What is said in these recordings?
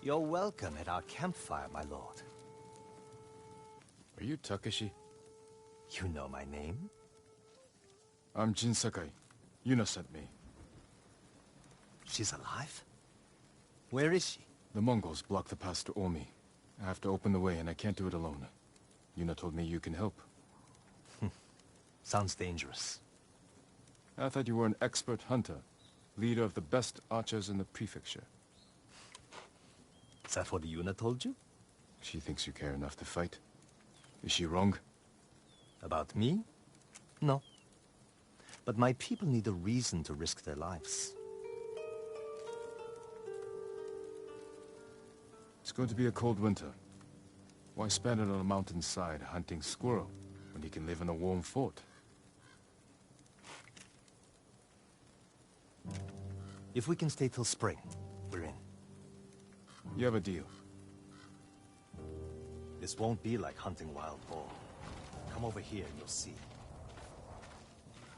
You're welcome at our campfire, my lord. Are you Takeshi? You know my name? I'm Jin Sakai. Yuna sent me. She's alive? Where is she? The Mongols blocked the pass to Omi. I have to open the way and I can't do it alone. Yuna told me you can help. Sounds dangerous. I thought you were an expert hunter. Leader of the best archers in the prefecture. Is that what Yuna told you? She thinks you care enough to fight. Is she wrong? About me? No. But my people need a reason to risk their lives. It's going to be a cold winter. Why spend it on a mountainside hunting squirrel when you can live in a warm fort? If we can stay till spring, we're in. You have a deal. This won't be like hunting wild boar. Come over here and you'll see.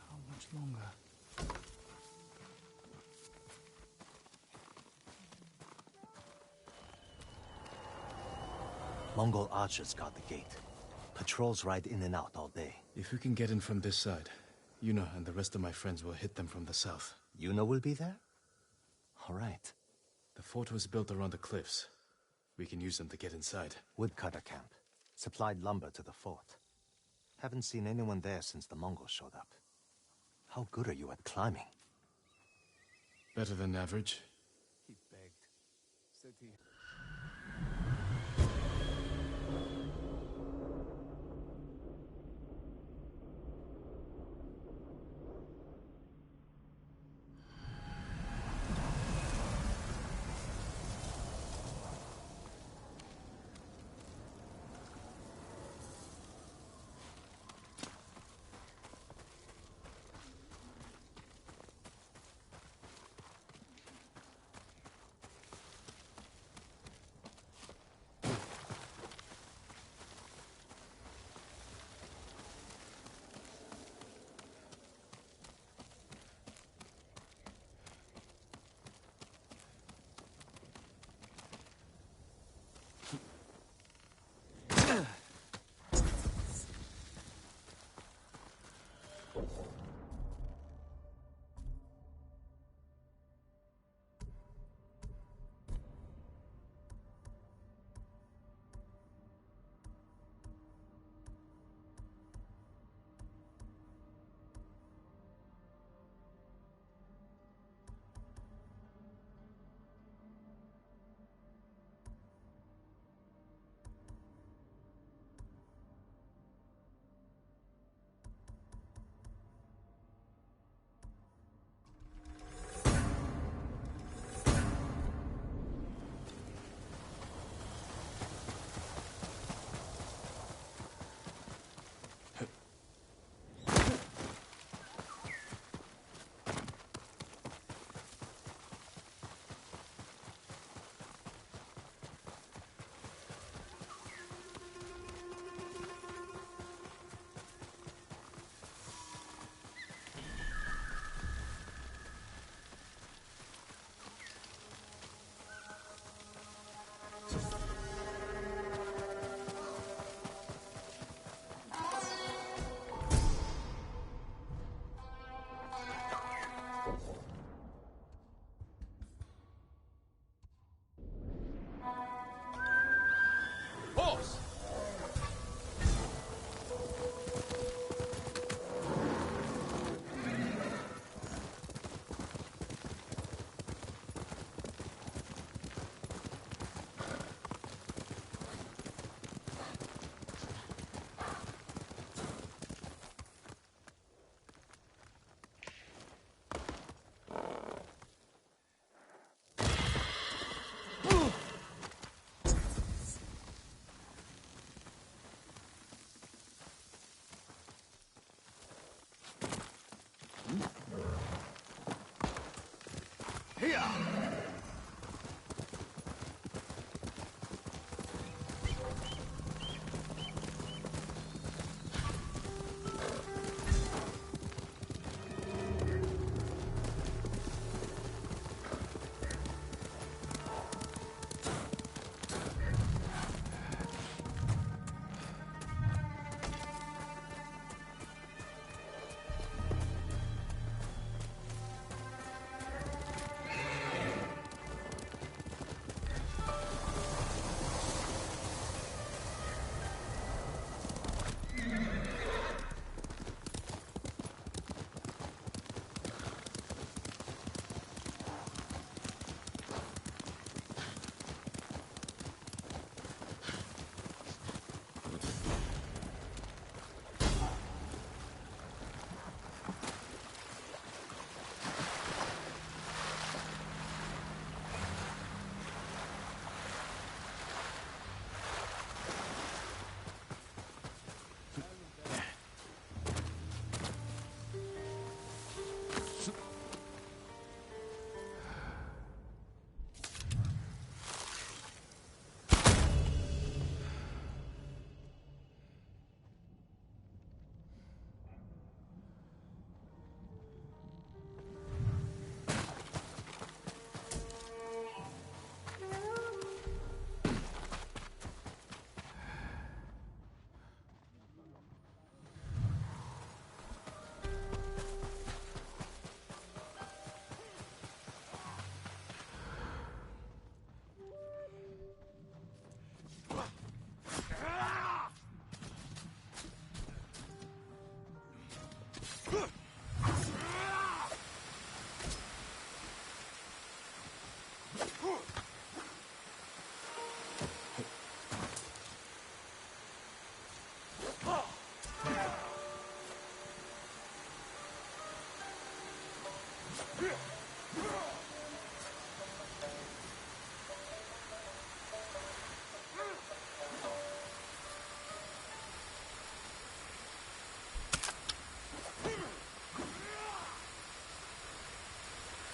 How much longer? Mongol archers guard the gate. Patrols ride in and out all day. If we can get in from this side, Yuna and the rest of my friends will hit them from the south. Yuna will be there? All right. The fort was built around the cliffs. We can use them to get inside. Woodcutter camp. Supplied lumber to the fort. Haven't seen anyone there since the Mongols showed up. How good are you at climbing? Better than average. He begged. Said he...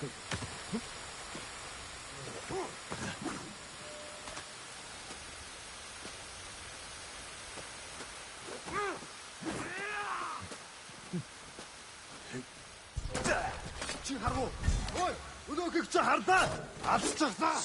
Чи харгу. Ой, өнөөхийг чи хардаа. Алцчихлаа.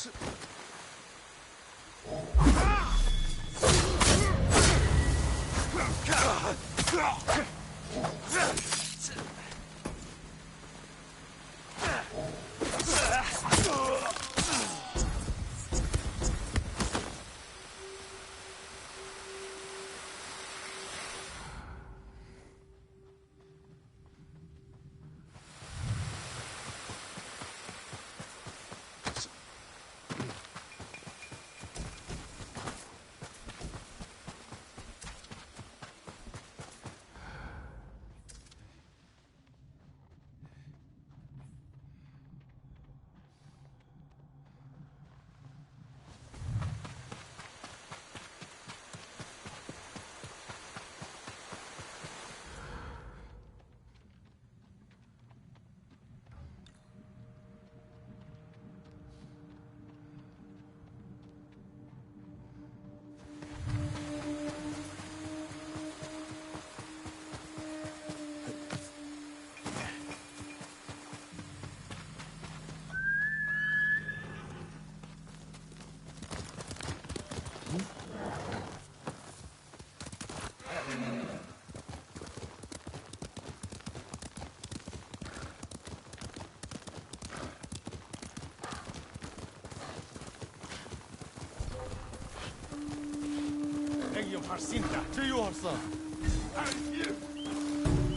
Харсинта. Чи юу харсан?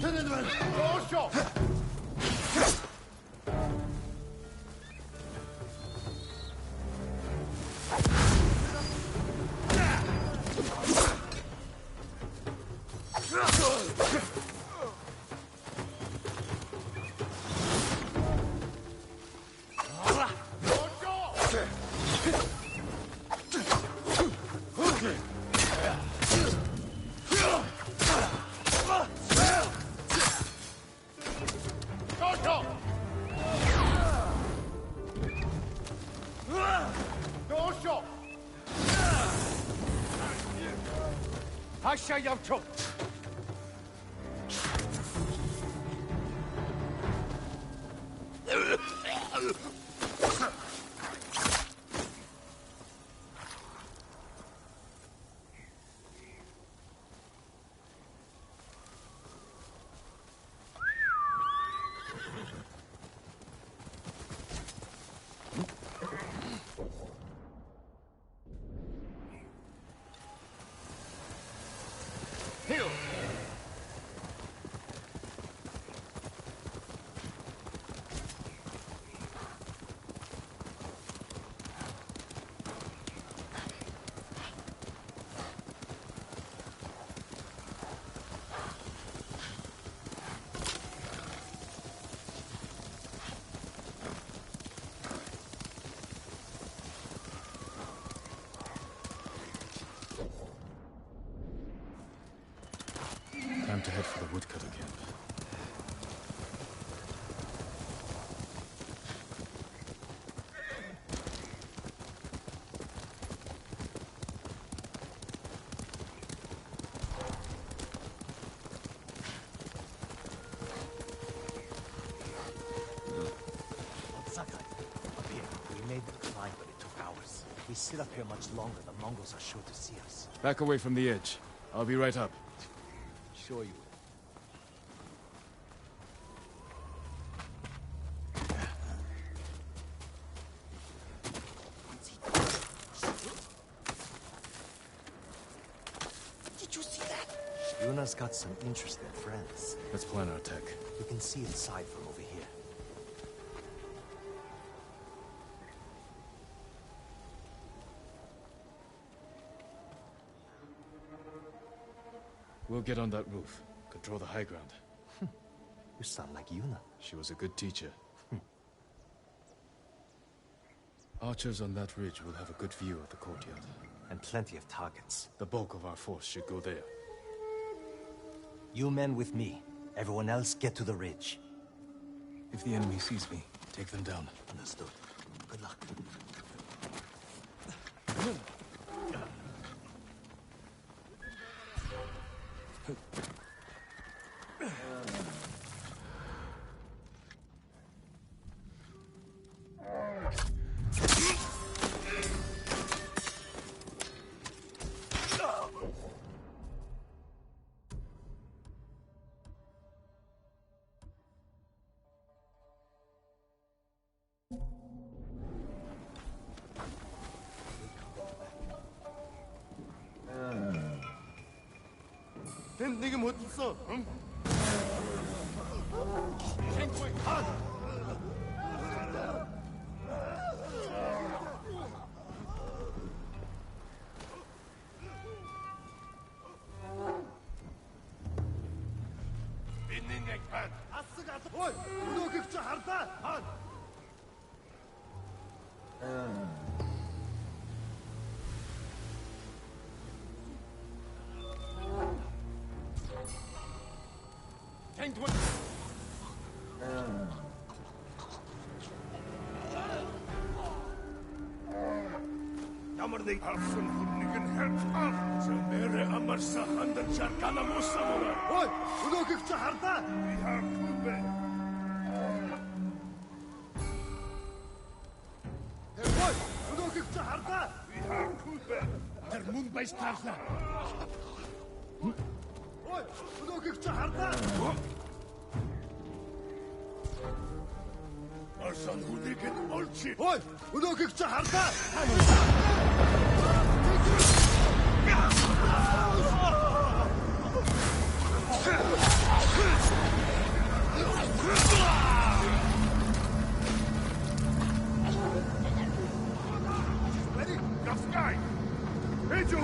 Тэрэнд байна. Оошоо. Haşa yavçok. Time to head for the woodcutter camp. Up here. We made the climb, but it took hours. If we sit up here much longer, the Mongols are sure to see us. Back away from the edge. I'll be right up. Sure you will. Did you see that? Yuna's got some interesting friends. Let's plan our attack. You can see inside from over here. We'll get on that roof. Control the high ground. You sound like Yuna. She was a good teacher. Archers on that ridge will have a good view of the courtyard. And plenty of targets. The bulk of our force should go there. You men with me. Everyone else get to the ridge. If the enemy sees me, Take them down. Understood. Good luck. Тэнд нэг юм хөдөлсөн. Бидний нэг бат. Асыг алга. Ой, өнөөхийг чи харлаа. Хаа. Тэнд хөл. Ямар нэг авсан хүнийг нь хэлж ав. Сэмэрэ амарса хандан чаркана мусамора. Ой, өнөөхийг чи харлаа. Би хакубе. Ой, өнөөхийг чи харлаа. Би хакубе. Тэр мөн байстаалаа. Ой, өнөөхийг чи харлаа. Арсан хүнийг нь олчи. Ой, өнөөхийг чи харлаа. Гаскай. Эжо.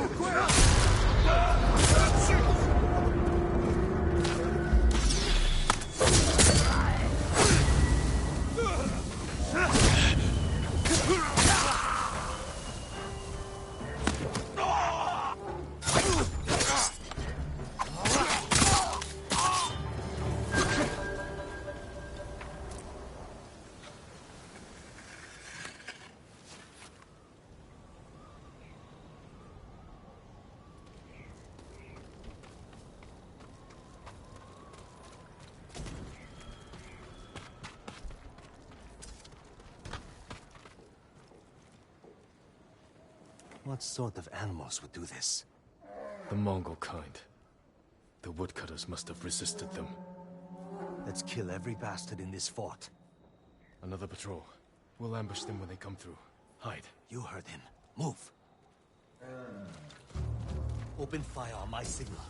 What sort of animals would do this? The Mongol kind. The woodcutters must have resisted them. Let's kill every bastard in this fort. Another patrol. We'll ambush them when they come through. Hide. You heard him. Move. Open fire on my signal.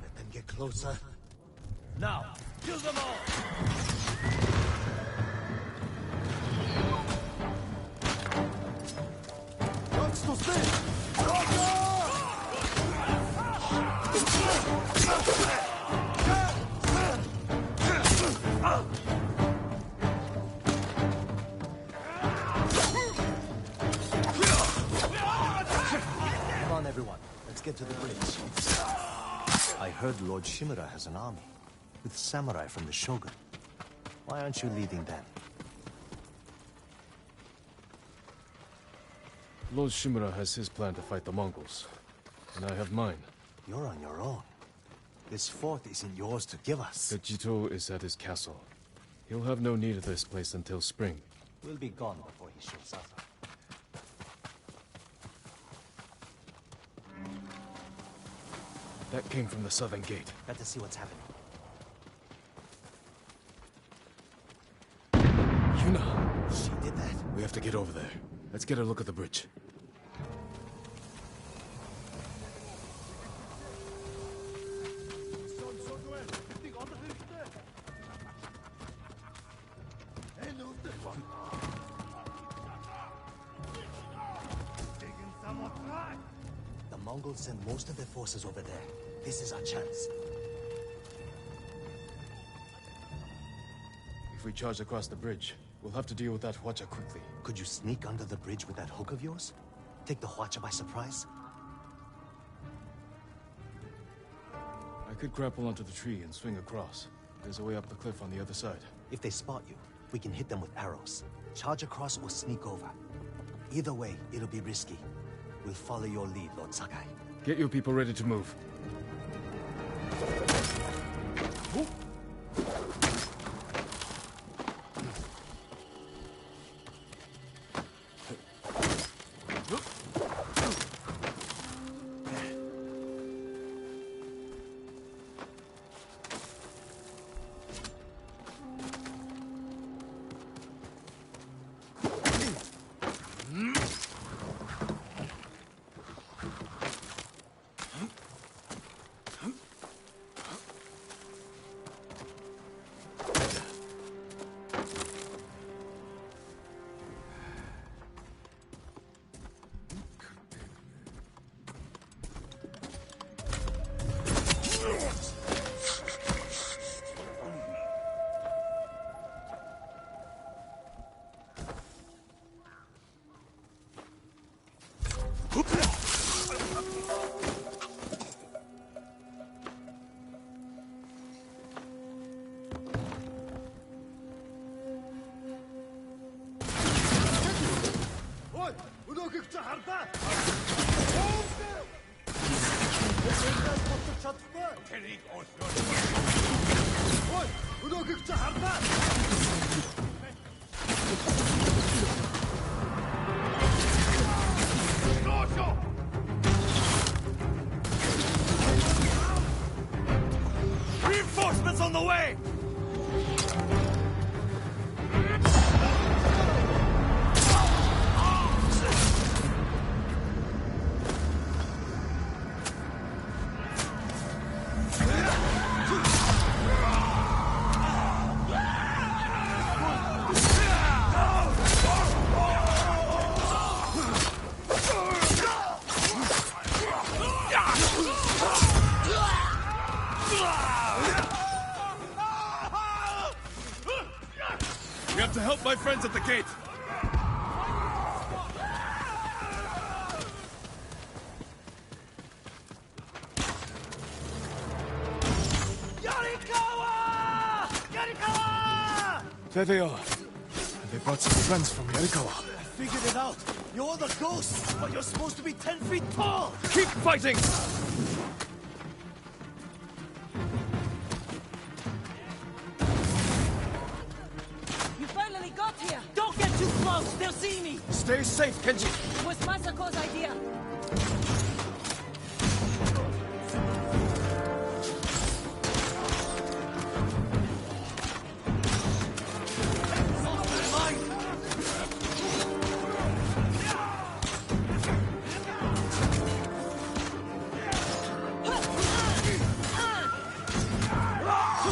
Let them get closer. Now, kill them all! What's to say? Come on, everyone. Let's get to the bridge. I heard Lord Shimura has an army, with samurai from the Shogun. Why aren't you leading them? Lord Shimura has his plan to fight the Mongols, and I have mine. You're on your own. This fort isn't yours to give us. The Jito is at his castle. He'll have no need of this place until spring. We'll be gone before he shows up. That came from the southern gate. Better see what's happening. Yuna! She did that. We have to get over there. Let's get a look at the bridge. The Mongols send most of their forces over there. This is our chance. If we charge across the bridge, we'll have to deal with that Hwacha quickly. Could you sneak under the bridge with that hook of yours? Take the Hwacha by surprise? could grapple onto the tree and swing across. There's a way up the cliff on the other side. If they spot you, we can hit them with arrows. Charge across or sneak over. Either way, it'll be risky. We'll follow your lead, Lord Sakai. Get your people ready to move. Reinforcements on the way! We have to help my friends at the gate! Yarikawa! Yarikawa! There they are. And they brought some friends from Yarikawa. I figured it out. You're the ghost, but you're supposed to be 10 feet tall. Keep fighting! You finally got here! Don't get too close! They'll see me! Stay safe, Kenji! It was Masako's idea!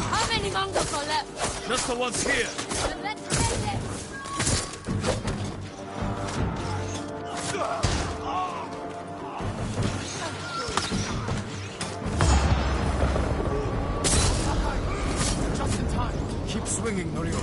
How many Mongols are left? Just the ones here! Then let's end it! Just in time. Keep swinging, Norio.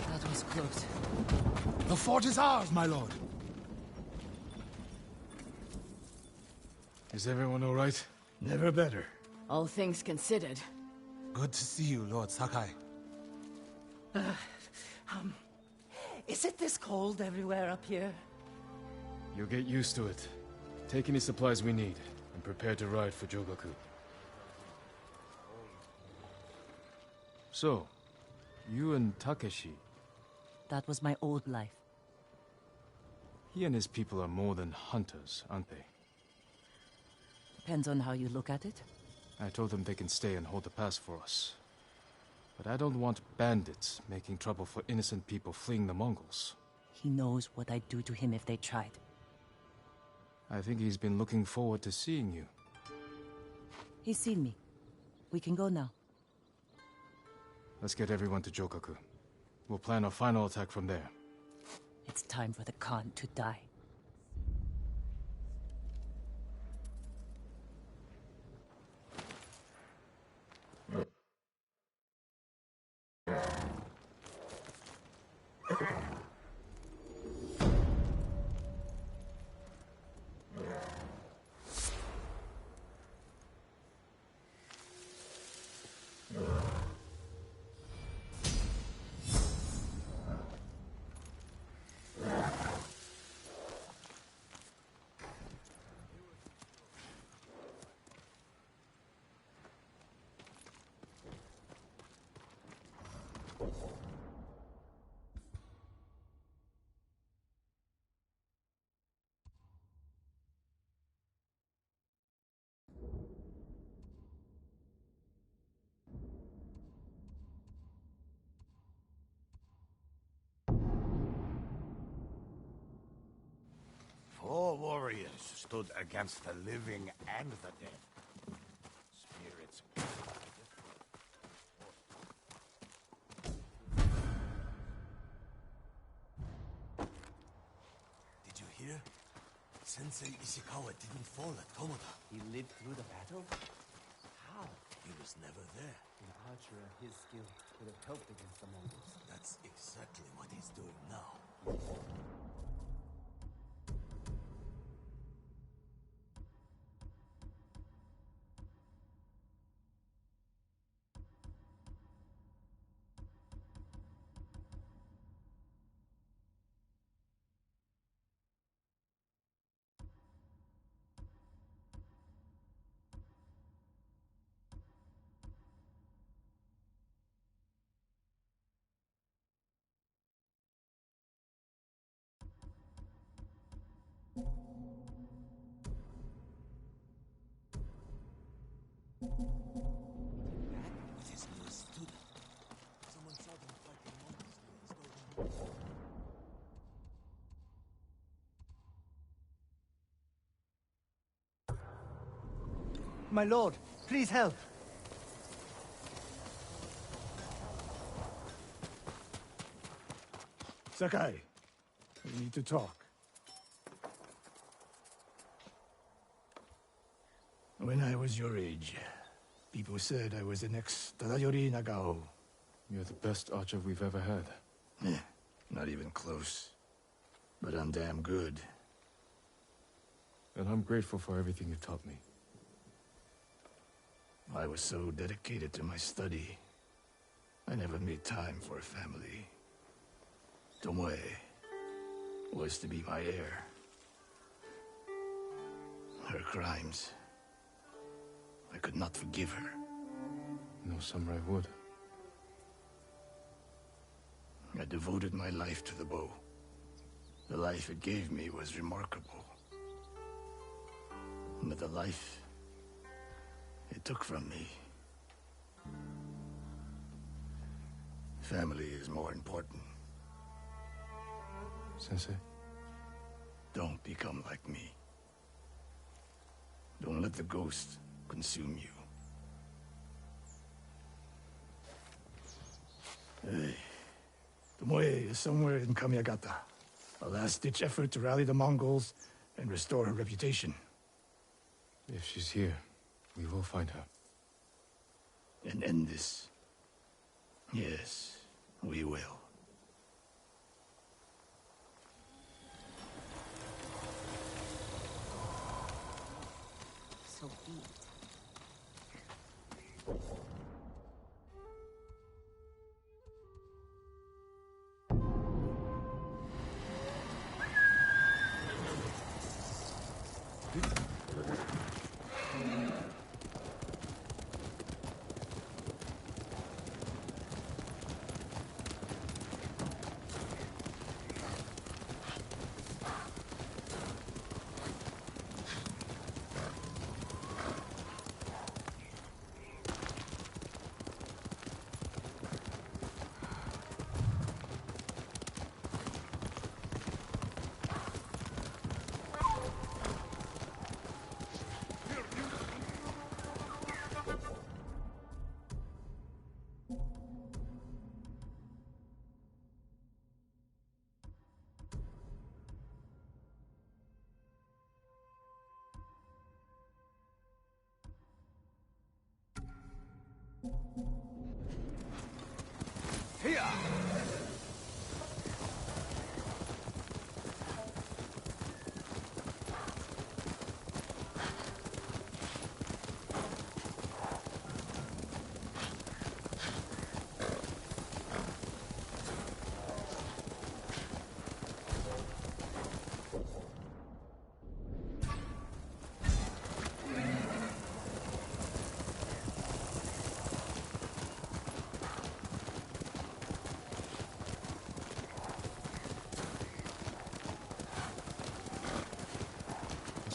That was close. The fort is ours, my lord. Is everyone all right? Never better. All things considered. Good to see you, Lord Sakai. Is it this cold everywhere up here? You'll get used to it. Take any supplies we need, and prepare to ride for Jogaku. So, you and Takeshi, That was my old life. he and his people are more than hunters, aren't they? Depends on how you look at it. I told them they can stay and hold the pass for us. But I don't want bandits making trouble for innocent people fleeing the Mongols. He knows what I'd do to him if they tried. I think he's been looking forward to seeing you. He's seen me. We can go now. Let's get everyone to Jogaku. We'll plan our final attack from there. It's time for the Khan to die. stood against the living and the dead. Spirits. Did you hear? Sensei Ishikawa didn't fall at Tomoda. He lived through the battle? How? He was never there. An archer of his skill could have helped against the Mongols. That's exactly what he's doing now. With his newest student. Someone saw them fighting monsters. My lord, please help. Sakai, we need to talk. When I was your age, people said I was the next Tadayori Nagao. You're the best archer we've ever had. Not even close. But I'm damn good. And I'm grateful for everything you taught me. I was so dedicated to my study, I never made time for a family. Tomoe was to be my heir. Her crimes, I could not forgive her. No samurai would. I devoted my life to the bow. The life it gave me was remarkable. But the life it took from me, family is more important. Sensei? Don't become like me. Don't let the ghost consume you. Hey, Tomoe is somewhere in Kamiagata. A last-ditch effort to rally the Mongols and restore her reputation. If she's here, we will find her. And end this. Yes, we will. So be it.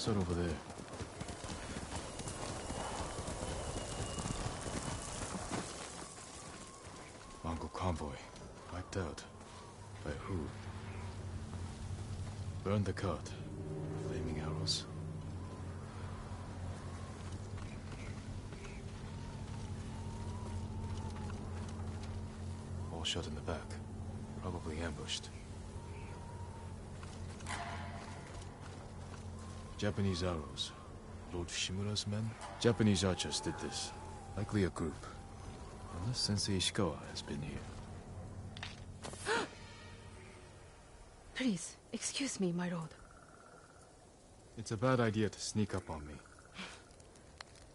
What's that over there? Mongol convoy. Wiped out. By who? Burn the cart. Flaming arrows. all shut in the back. Probably ambushed. Japanese arrows. Lord Shimura's men? Japanese archers did this. Likely a group. Unless Sensei Ishikawa has been here. Please, excuse me, my lord. It's a bad idea to sneak up on me.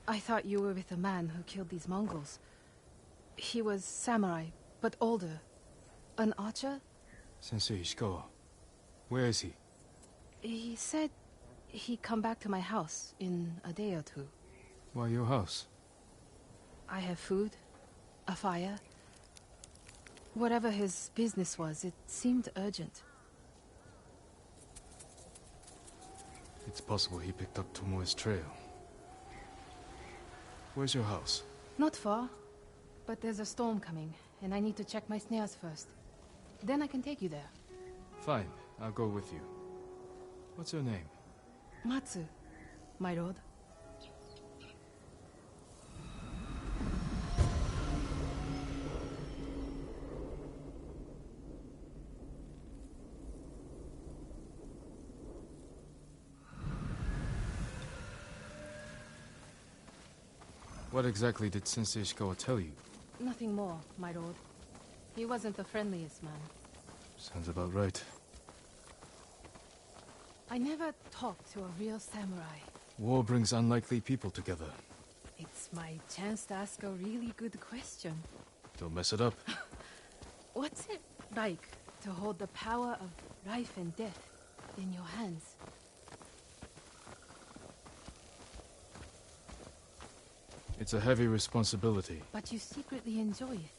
I thought you were with the man who killed these Mongols. He was samurai, but older. An archer? Sensei Ishikawa. Where is he? He said he'd come back to my house in a day or two. Why your house? I have food, a fire. Whatever his business was, it seemed urgent. It's possible he picked up Tomoe's trail. Where's your house? Not far, but there's a storm coming, and I need to check my snares first. Then I can take you there. Fine, I'll go with you. What's your name? Matsu, my lord. What exactly did Sensei Ishikawa tell you? Nothing more, my lord. He wasn't the friendliest man. Sounds about right. I never talked to a real samurai. War brings unlikely people together. It's my chance to ask a really good question. Don't mess it up. What's it like to hold the power of life and death in your hands? It's a heavy responsibility. But you secretly enjoy it.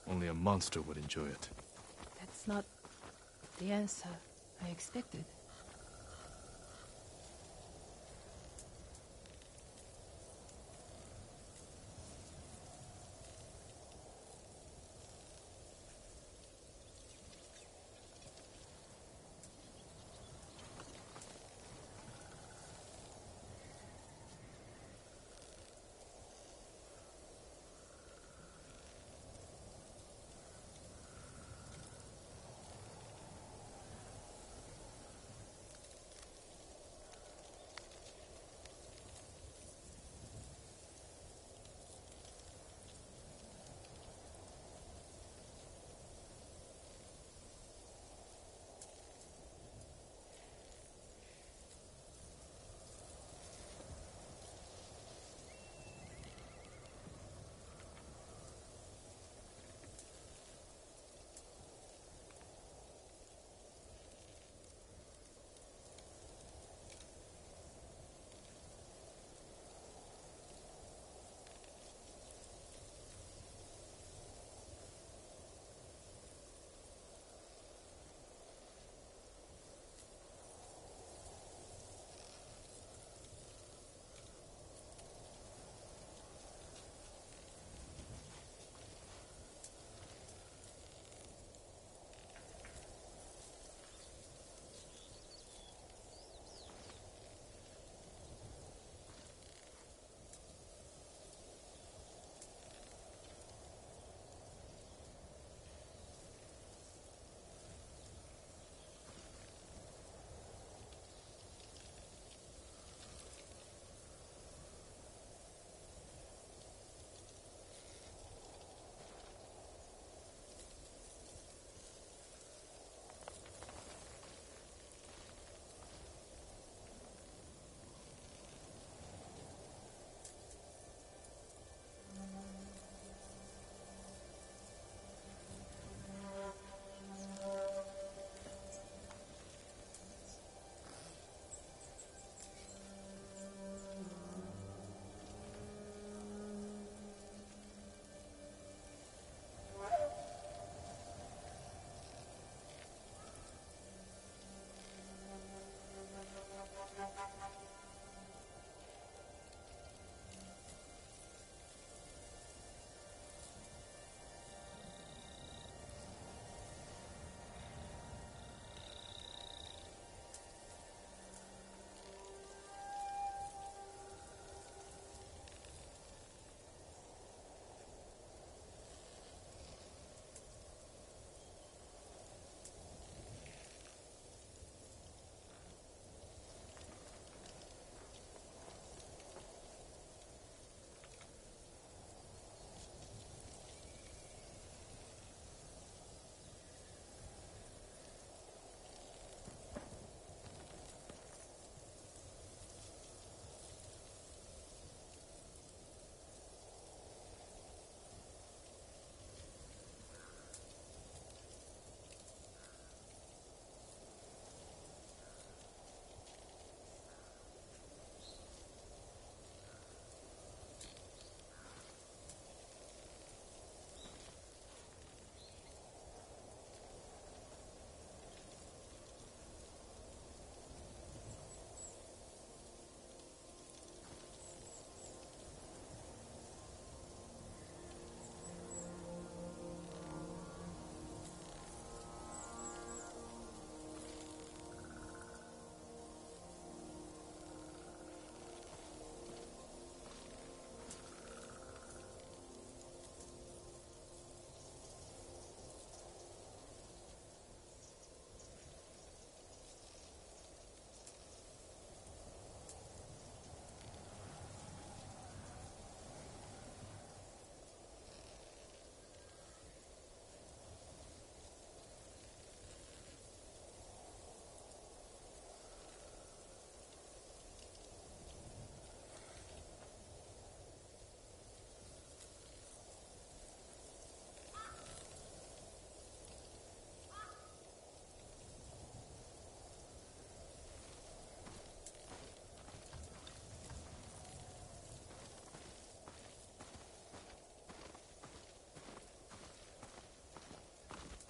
Only a monster would enjoy it. That's not the answer I expected.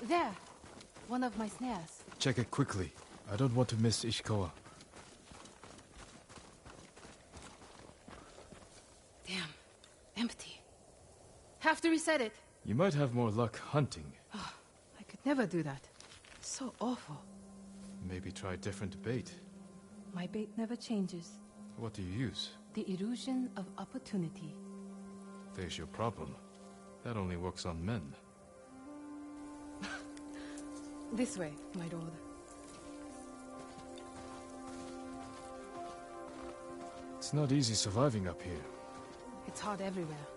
There. One of my snares. Check it quickly. I don't want to miss Ishikawa. Damn. Empty. Have to reset it. You might have more luck hunting. Oh, I could never do that. So awful. Maybe try different bait. My bait never changes. What do you use? The illusion of opportunity. There's your problem. That only works on men. This way, my lord. It's not easy surviving up here. It's hard everywhere.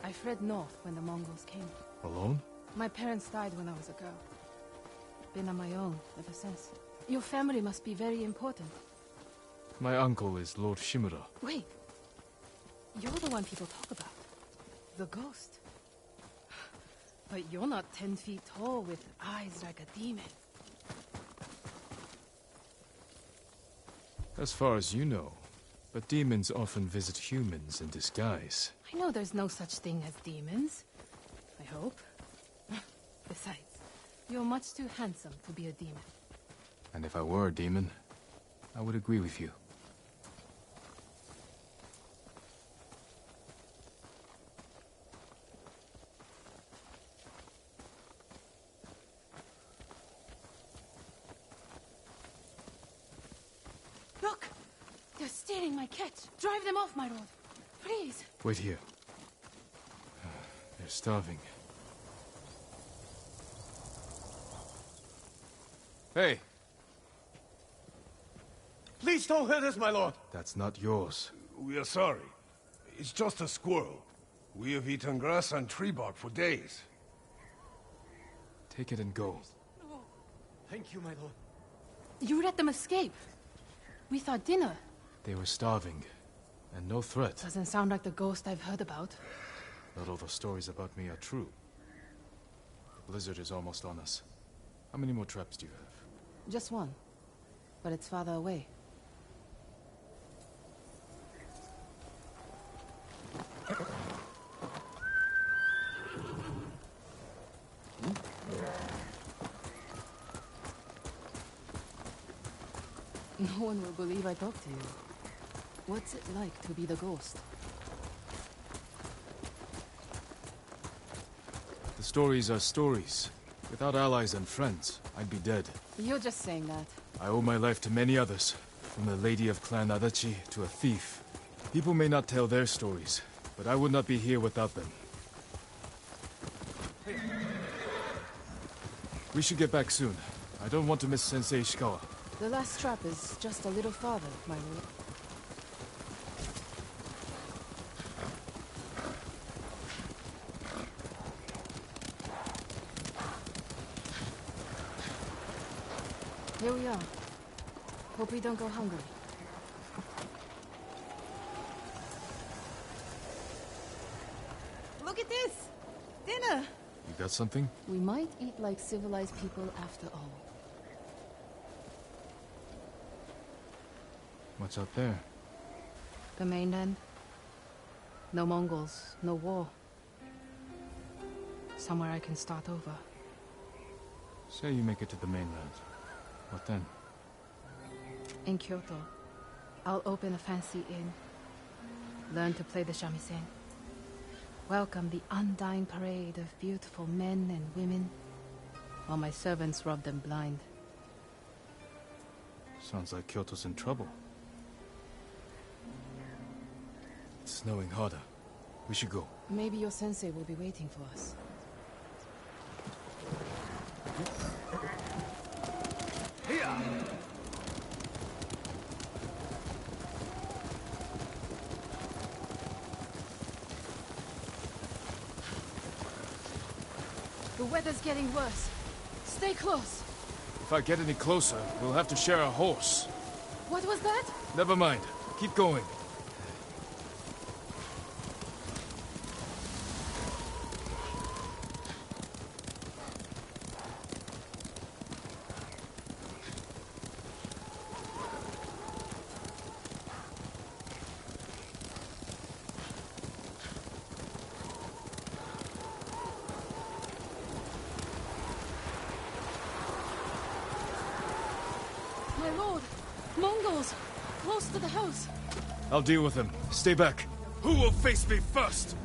I fled north when the Mongols came. Alone? My parents died when I was a girl. Been on my own ever since. Your family must be very important. My uncle is Lord Shimura. Wait. You're the one people talk about. The ghost. But you're not 10 feet tall with eyes like a demon. As far as you know. But demons often visit humans in disguise. I know there's no such thing as demons. I hope. Besides, you're much too handsome to be a demon. And if I were a demon, I would agree with you. Look! They're stealing my catch. Drive them off, my lord. Please. Wait here. They're starving. Hey! Please don't hurt us, my lord. That's not yours. We are sorry. It's just a squirrel. We have eaten grass and tree bark for days. Take it and go. Thank you, my lord. You let them escape. We thought dinner. They were starving. And no threat. Doesn't sound like the ghost I've heard about. Not all the stories about me are true. The blizzard is almost on us. How many more traps do you have? Just one. But it's farther away. No one will believe I talked to you. What's it like to be the ghost? The stories are stories. Without allies and friends, I'd be dead. You're just saying that. I owe my life to many others. From the lady of Clan Adachi to a thief. People may not tell their stories, but I would not be here without them. We should get back soon. I don't want to miss Sensei Ishikawa. The last trap is just a little farther, my lord. Here we are. Hope we don't go hungry. Look at this! Dinner! You got something? We might eat like civilized people after all. What's out there? The mainland. No Mongols, no war. Somewhere I can start over. Say you make it to the mainland. What then? In Kyoto, I'll open a fancy inn. Learn to play the shamisen. Welcome the undying parade of beautiful men and women, while my servants rub them blind. Sounds like Kyoto's in trouble. It's snowing harder. We should go. Maybe your sensei will be waiting for us. The weather's getting worse. Stay close. If I get any closer, we'll have to share a horse. What was that? Never mind. Keep going. My lord! Mongols! Close to the house! I'll deal with them. Stay back. Who will face me first?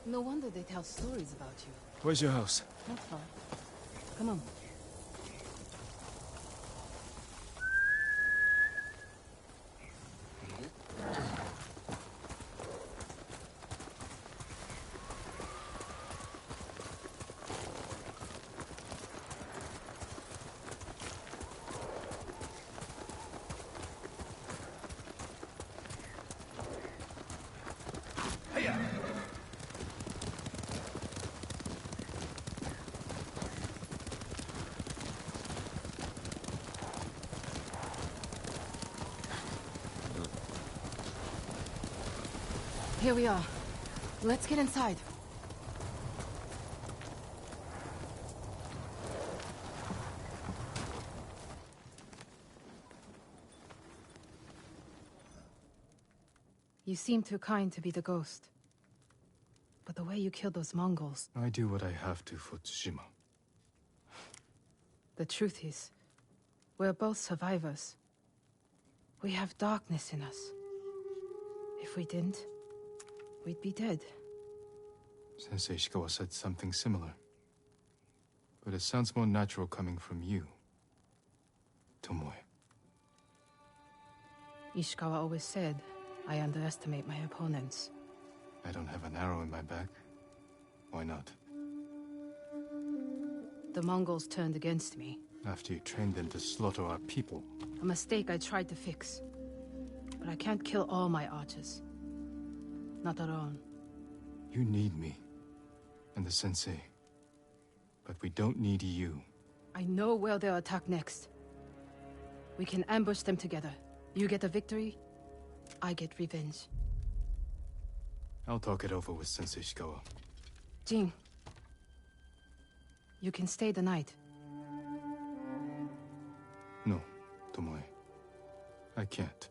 No wonder they tell stories about you. Where's your house? Not far. Come on. Here we are. Let's get inside. You seem too kind to be the ghost. But the way you killed those Mongols... I do what I have to for Tsushima. The truth is, we're both survivors. We have darkness in us. If we didn't, we'd be dead. Sensei Ishikawa said something similar. But it sounds more natural coming from you, Tomoe. Ishikawa always said, I underestimate my opponents. I don't have an arrow in my back. Why not? The Mongols turned against me. After you trained them to slaughter our people. A mistake I tried to fix. But I can't kill all my archers. Not alone. You need me. And the sensei. But we don't need you. I know where they'll attack next. We can ambush them together. You get a victory, I get revenge. I'll talk it over with Sensei Ishikawa. Jin. You can stay the night. No, Tomoe. I can't.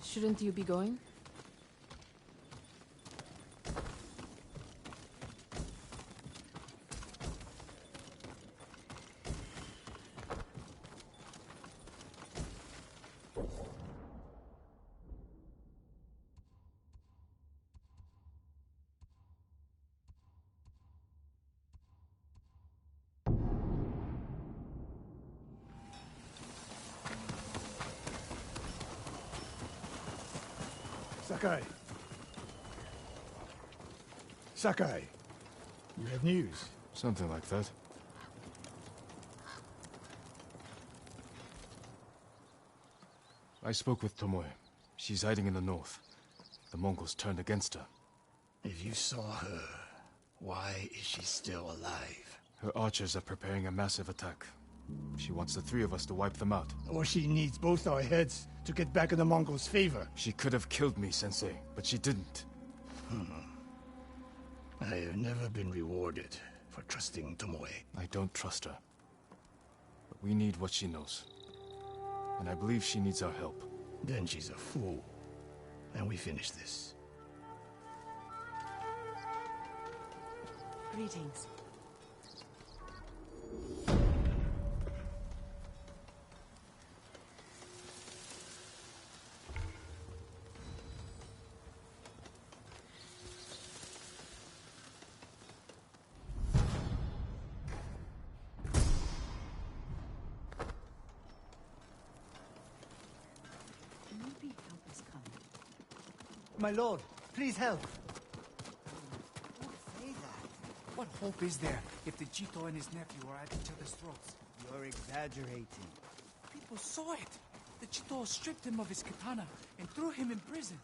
Shouldn't you be going? Sakai. Sakai. You have news? Something like that. I spoke with Tomoe. She's hiding in the north. The Mongols turned against her. If you saw her, why is she still alive? Her archers are preparing a massive attack. She wants the three of us to wipe them out. Or she needs both our heads to get back in the Mongols' favor. She could have killed me, Sensei, but she didn't. I have never been rewarded for trusting Tomoe. I don't trust her. But we need what she knows. And I believe she needs our help. Then she's a fool. And we finish this. Greetings. My lord, please help. hope is there if the Chito and his nephew are at each other's throats? You're exaggerating. People saw it. The Chito stripped him of his katana and threw him in prison.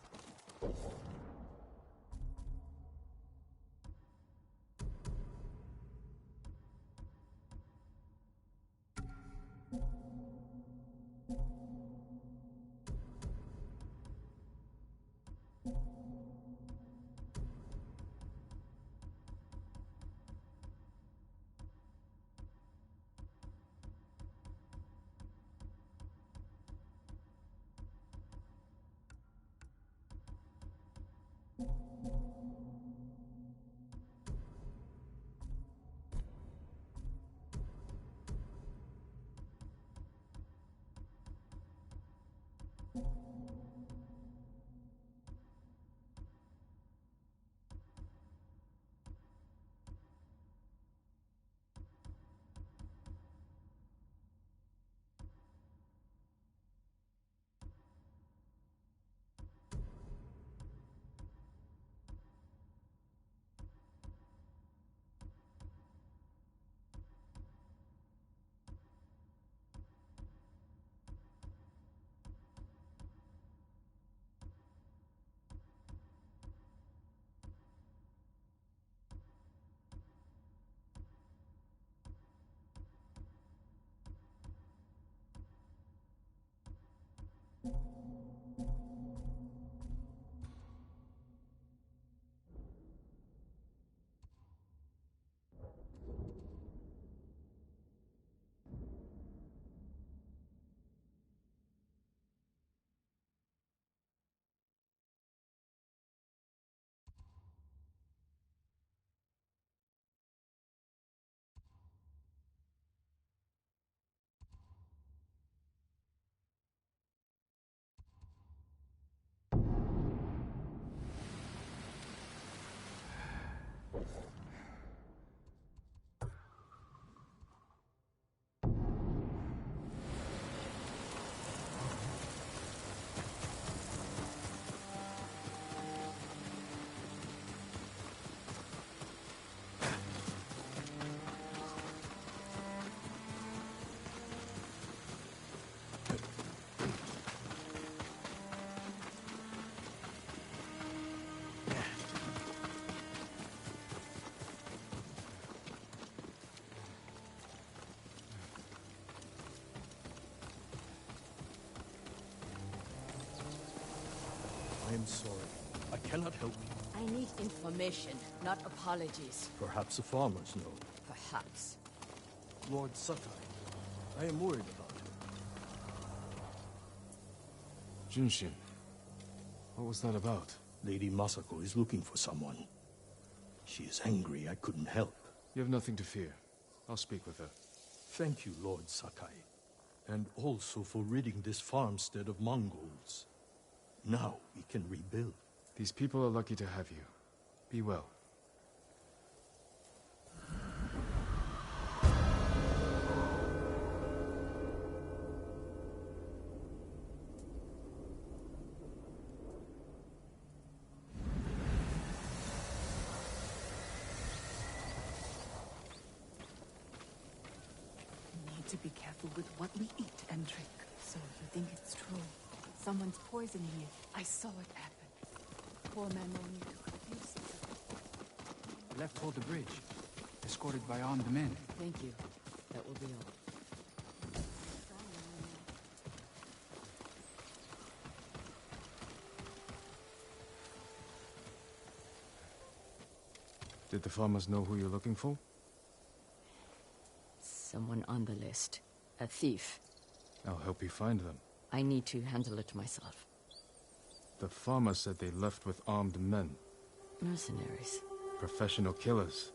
I am sorry. I cannot help you. I need information, not apologies. Perhaps the farmers know. Perhaps. Lord Sakai, I am worried about him. Junshin, what was that about? Lady Masako is looking for someone. She is angry I couldn't help. You have nothing to fear. I'll speak with her. Thank you, Lord Sakai. And also for ridding this farmstead of Mongols. Now we can rebuild. These people are lucky to have you. Be well. Need to be careful with what we eat and drink. So you think it's true? Someone's poisoning you. I saw it happen. Poor man no need to confuse himself. Left toward the bridge, escorted by armed men. Thank you. That will be all. Did the farmers know who you're looking for? Someone on the list. A thief. I'll help you find them. I need to handle it myself. The farmers said they left with armed men. Mercenaries. Professional killers.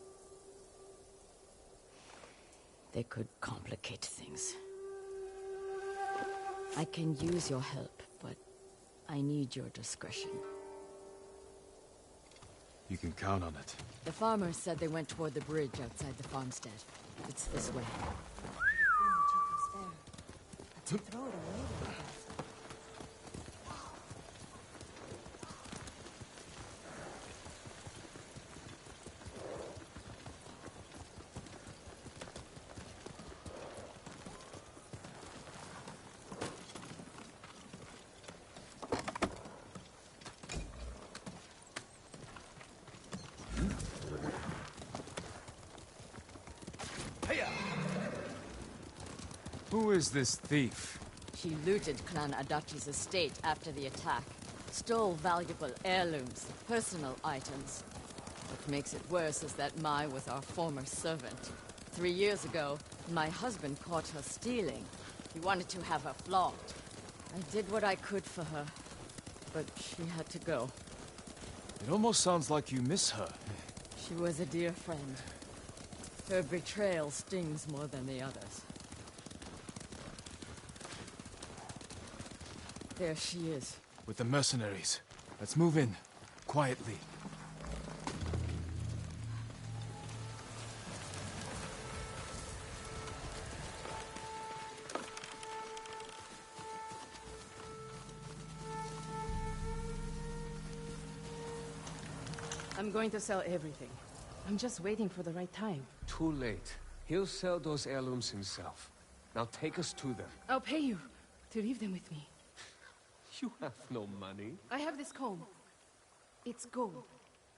They could complicate things. I can use your help, but I need your discretion. You can count on it. The farmers said they went toward the bridge outside the farmstead. It's this way. Throw it away. Who is this thief? She looted Clan Adachi's estate after the attack. Stole valuable heirlooms, personal items. What makes it worse is that Mai was our former servant. 3 years ago, my husband caught her stealing. He wanted to have her flogged. I did what I could for her, but she had to go. It almost sounds like you miss her. She was a dear friend. Her betrayal stings more than the others. There she is. With the mercenaries. Let's move in. Quietly. I'm going to sell everything. I'm just waiting for the right time. Too late. He'll sell those heirlooms himself. Now take us to them. I'll pay you to leave them with me. You have no money. I have this comb. It's gold,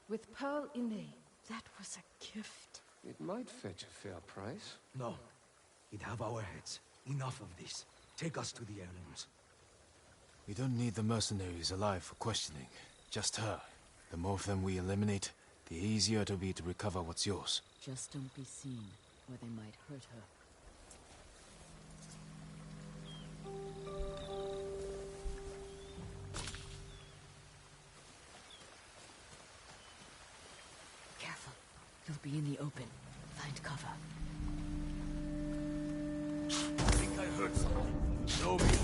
with pearl inlay. That was a gift. It might fetch a fair price. No. He'd have our heads. Enough of this. Take us to the heirlooms. We don't need the mercenaries alive for questioning. Just her. The more of them we eliminate, the easier it'll be to recover what's yours. Just don't be seen, or they might hurt her. Careful. You'll be in the open. Find cover. I think I heard something. Show me.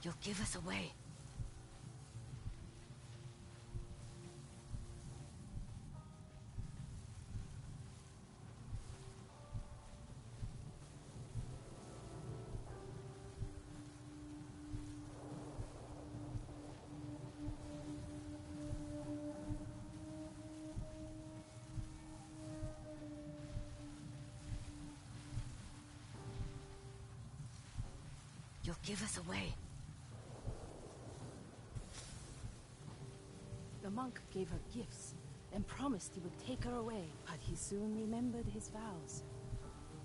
You'll give us away. You'll give us away. The monk gave her gifts and promised he would take her away, but he soon remembered his vows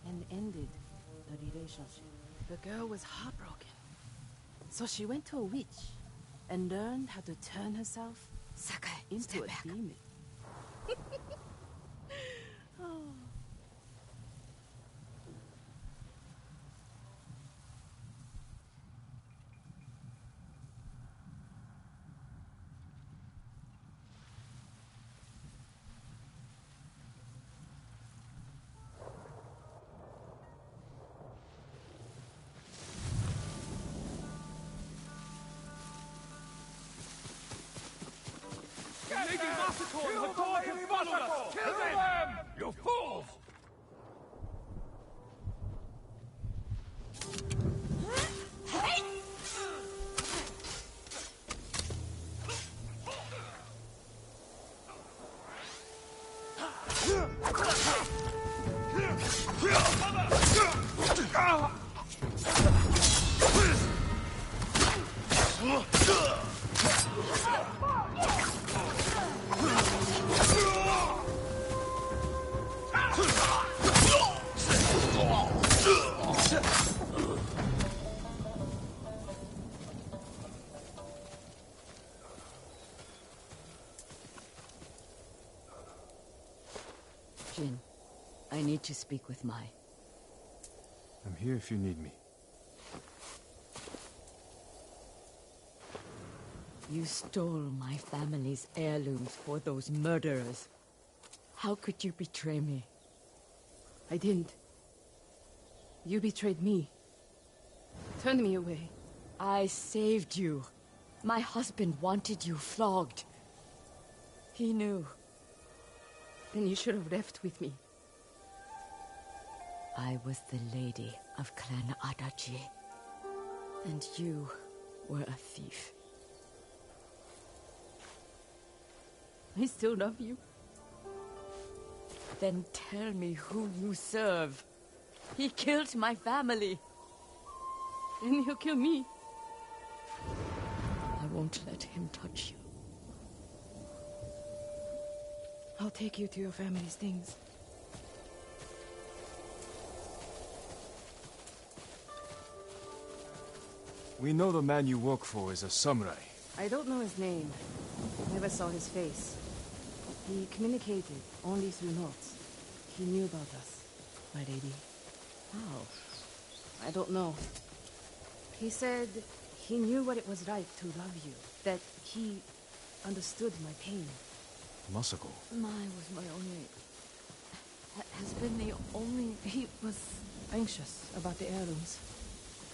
and ended the relationship. The girl was heartbroken, so she went to a witch and learned how to turn herself into a demon. Oh. Lady Massacre and her dog have followed us! Kill them! You fools! Jin, I need to speak with Mai. I'm here if you need me. You stole my family's heirlooms for those murderers. How could you betray me? I didn't. You betrayed me. Turned me away. I saved you. My husband wanted you flogged. He knew. Then you should have left with me. I was the lady of Clan Adachi. And you were a thief. I still love you. Then tell me who you serve. He killed my family. And he'll kill me. I won't let him touch you. I'll take you to your family's things. We know the man you work for is a samurai. I don't know his name. Never saw his face. He communicated only through notes. He knew about us, my lady. How? I don't know. He said he knew what it was like to love you. That he understood my pain. Masako. Mai was my only... has been the only... He was anxious about the heirlooms.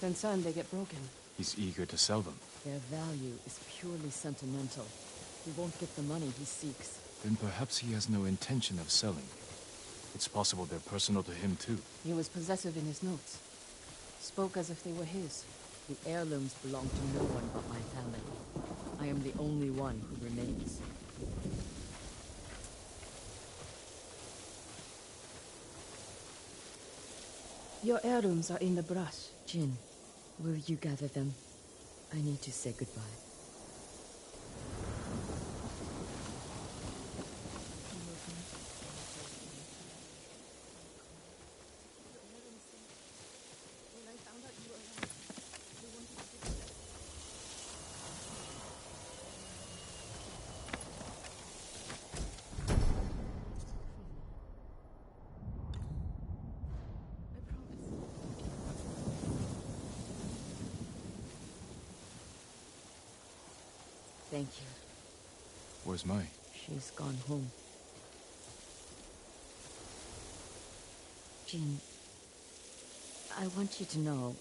Concerned they get broken. He's eager to sell them. Their value is purely sentimental. He won't get the money he seeks. Then perhaps he has no intention of selling. It's possible they're personal to him too. He was possessive in his notes. Spoke as if they were his. The heirlooms belong to no one but my family. I am the only one who remains. Your heirlooms are in the brush. Jin, will you gather them? I need to say goodbye. Thank you. Where's Mai? She's gone home. Jin, I want you to know,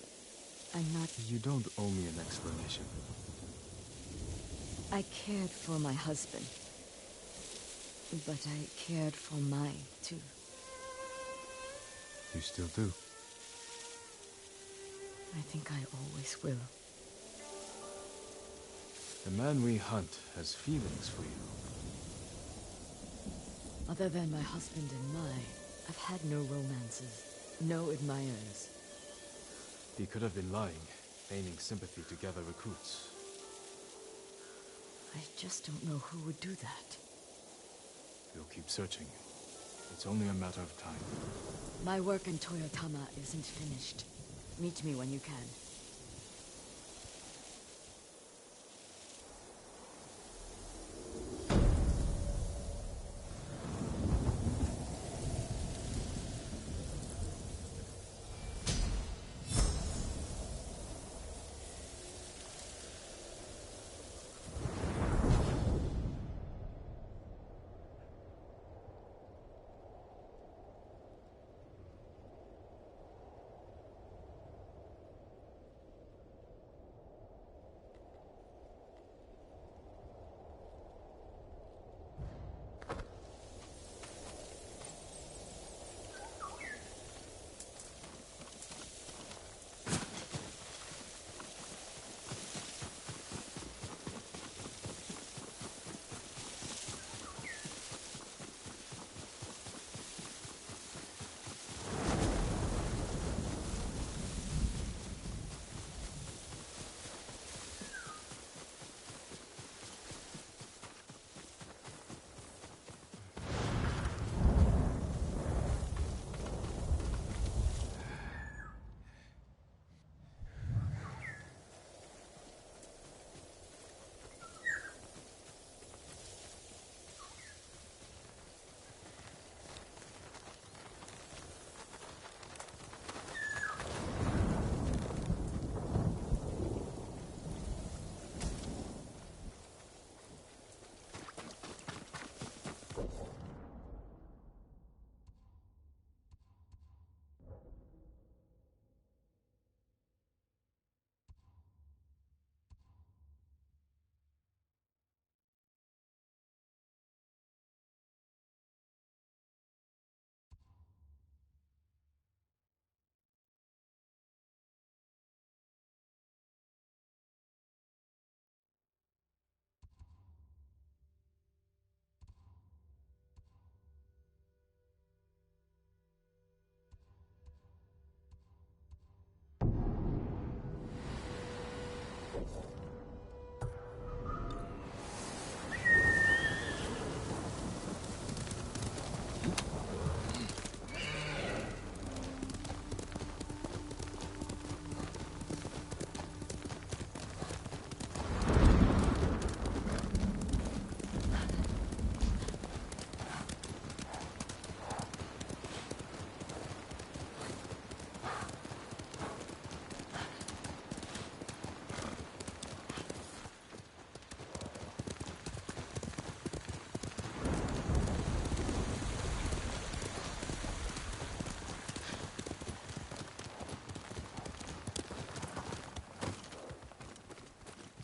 I'm not... You don't owe me an explanation. I cared for my husband. But I cared for Mai, too. You still do? I think I always will. The man we hunt has feelings for you. Other than my husband and Mai, I've had no romances, no admirers. He could have been lying, feigning sympathy to gather recruits. I just don't know who would do that. We'll keep searching. It's only a matter of time. My work in Toyotama isn't finished. Meet me when you can.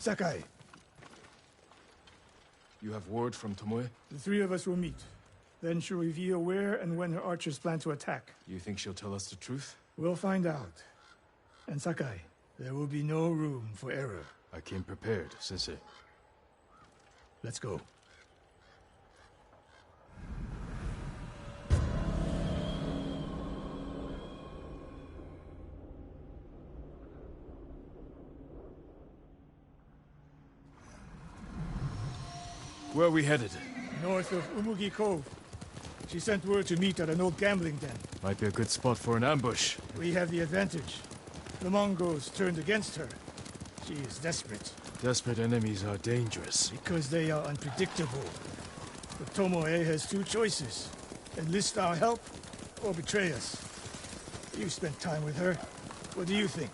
Sakai, You have word from Tomoe? the three of us will meet. Then she'll reveal where and when her archers plan to attack. You think she'll tell us the truth? We'll find out. And Sakai, there will be no room for error. I came prepared, Sensei. Let's go. Where are we headed? North of Umugi Cove. She sent word to meet at an old gambling den. Might be a good spot for an ambush. We have the advantage. The Mongols turned against her. She is desperate. Desperate enemies are dangerous. Because they are unpredictable. But Tomoe has two choices. Enlist our help, or betray us. You spent time with her. What do you think?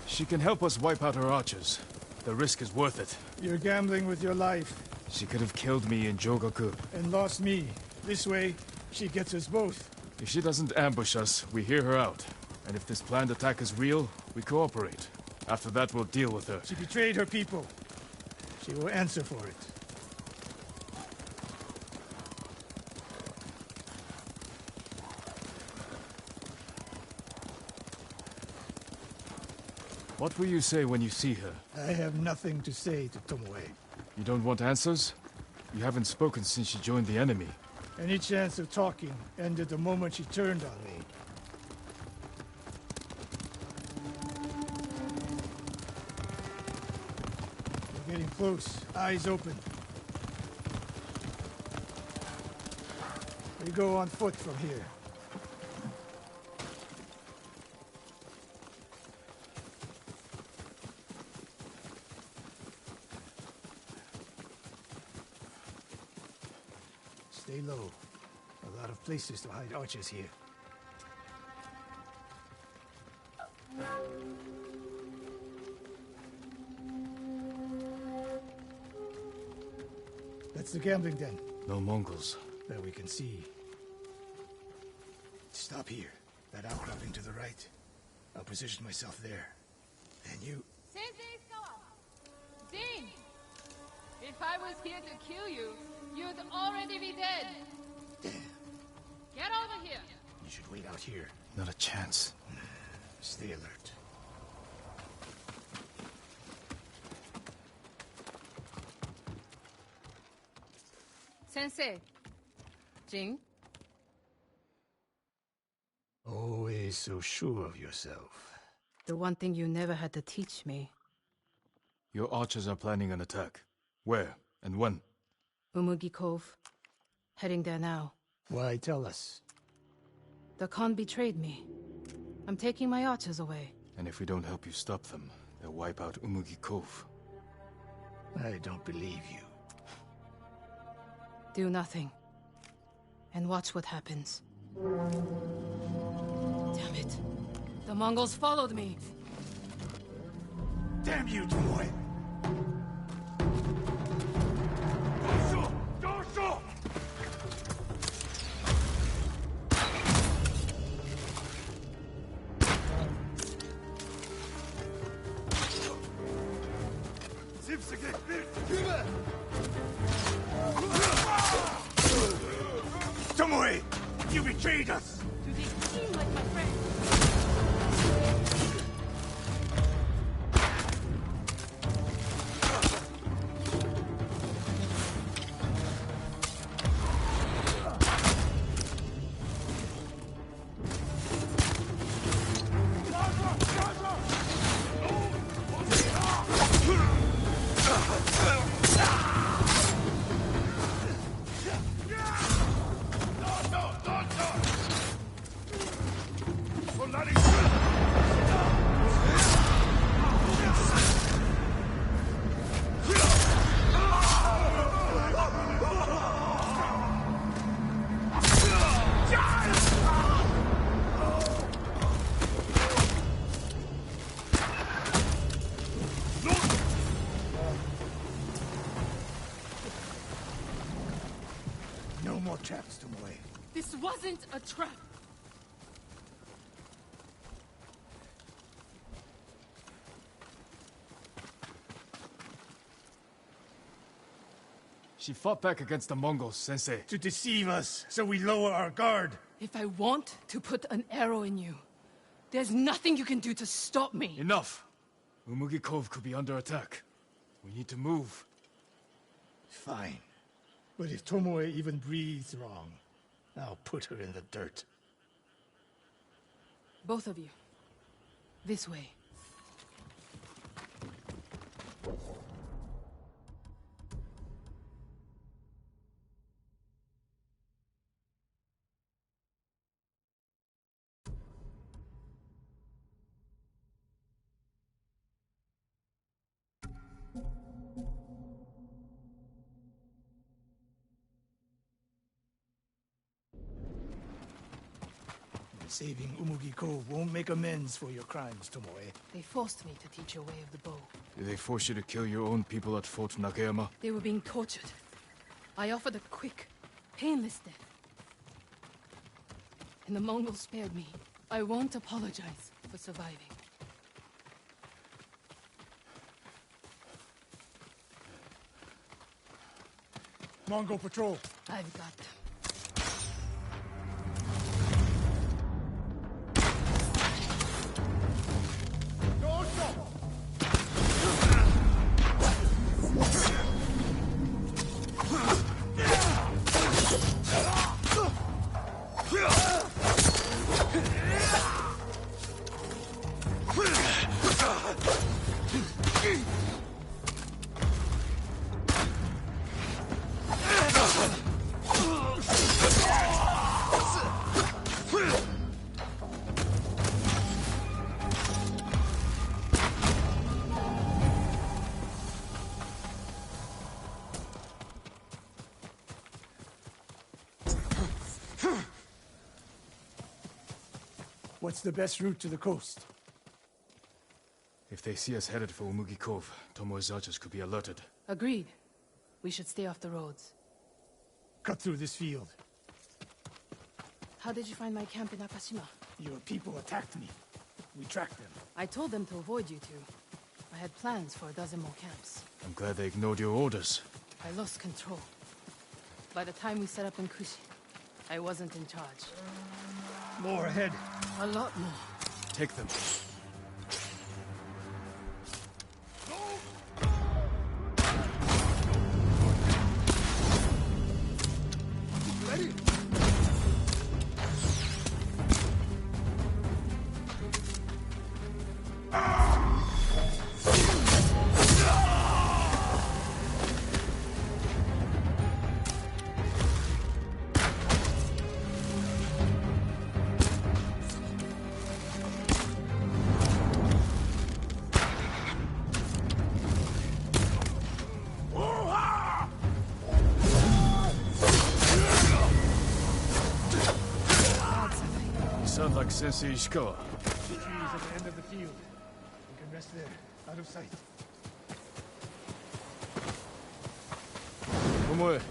She can help us wipe out her archers. The risk is worth it. You're gambling with your life. She could have killed me in Jogaku. And lost me. This way, she gets us both. If she doesn't ambush us, we hear her out. And if this planned attack is real, we cooperate. After that, we'll deal with her. She betrayed her people. She will answer for it. What will you say when you see her? I have nothing to say to Tomoe. You don't want answers? You haven't spoken since she joined the enemy. Any chance of talking ended the moment she turned on me. We're getting close. Eyes open. We go on foot from here. Stay low. A lot of places to hide archers here. That's the gambling den. No Mongols. That we can see. Stop here. That outcropping to the right. I'll position myself there. And you... Sensei Iskawa! Dean! If I was here to kill you, you'd already be dead. Get over here! You should wait out here. Not a chance. Stay alert. Sensei. Jing? Always so sure of yourself. The one thing you never had to teach me. Your archers are planning an attack. Where and when? Umugi Cove. Heading there now. Why tell us? The Khan betrayed me. I'm taking my archers away. And if we don't help you stop them, they'll wipe out Umugi Cove. I don't believe you. Do nothing. And watch what happens. Damn it. The Mongols followed me. Damn you, Tomoe! Tomoe! You betrayed us! Do they seem like my friends? No more traps, Tomoe. This wasn't a trap. She fought back against the Mongols, Sensei. To deceive us, so we lower our guard. If I want to put an arrow in you, there's nothing you can do to stop me. Enough! Umugi Cove could be under attack. We need to move. Fine. But if Tomoe even breathes wrong, I'll put her in the dirt. Both of you. This way. Saving Umugi Cove won't make amends for your crimes, Tomoe. They forced me to teach a way of the bow. Did they force you to kill your own people at Fort Nakayama? They were being tortured. I offered a quick, painless death. And the Mongols spared me. I won't apologize for surviving. Mongol patrol. I've got them. What's the best route to the coast? If they see us headed for Umugi Cove, Tomoe's archers could be alerted. Agreed. We should stay off the roads. Cut through this field. How did you find my camp in Akashima? Your people attacked me. We tracked them. I told them to avoid you two. I had plans for a dozen more camps. I'm glad they ignored your orders. I lost control. By the time we set up in Kushi, I wasn't in charge. More ahead. A lot more. Take them. Ready? Sound like Sensei Ishikawa. The trees at the end of the field. We can rest there, out of sight. Tomoe,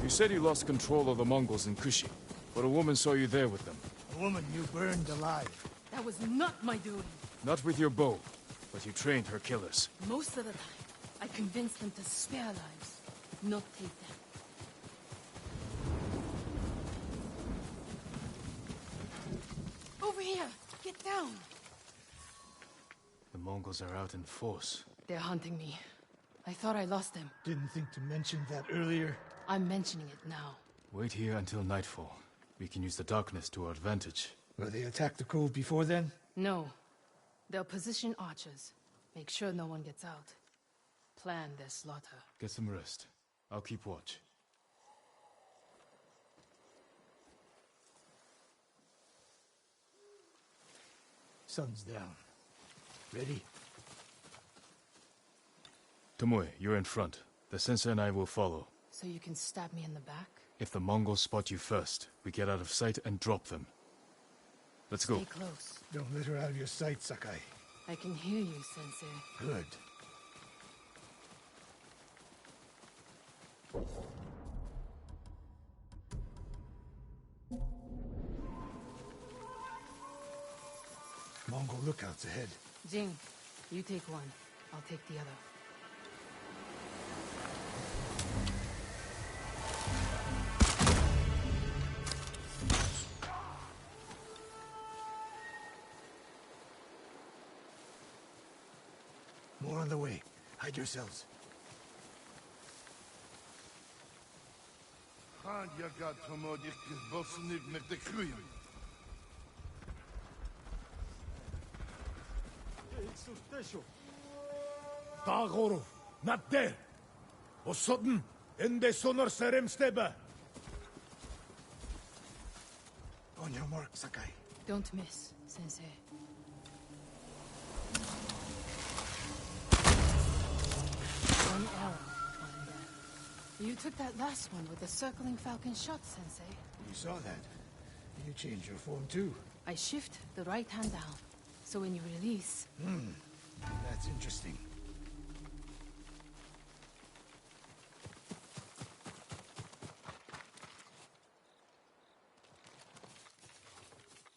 you said you lost control of the Mongols in Kushi, but a woman saw you there with them. A woman you burned alive. That was not my doing. Not with your bow, but you trained her killers. Most of the time, I convinced them to spare lives, not take them. Over here! Get down! The Mongols are out in force. They're hunting me. I thought I lost them. Didn't think to mention that earlier. I'm mentioning it now. Wait here until nightfall. We can use the darkness to our advantage. Will they attack the cove before then? No. They'll position archers. Make sure no one gets out. Plan their slaughter. Get some rest. I'll keep watch. Sun's down. Ready? Tomoe, you're in front. The sensei and I will follow. So you can stab me in the back? If the Mongols spot you first, we get out of sight and drop them. Let's go. Stay close. Don't let her out of your sight, Sakai. I can hear you, Sensei. Good. Mongol lookouts ahead. Jing, you take one. I'll take the other. More on the way. Hide yourselves. Gaan je gaat tomo dichtjes bosnik met de groeien. Dagoro, not there. Osodden, ende sonor serem steba. On your mark, Sakai. Don't miss, Sensei. One arrow, one death. You took that last one with the circling falcon shot, Sensei. You saw that. You changed your form too. I shift the right hand down, so when you release... That's interesting.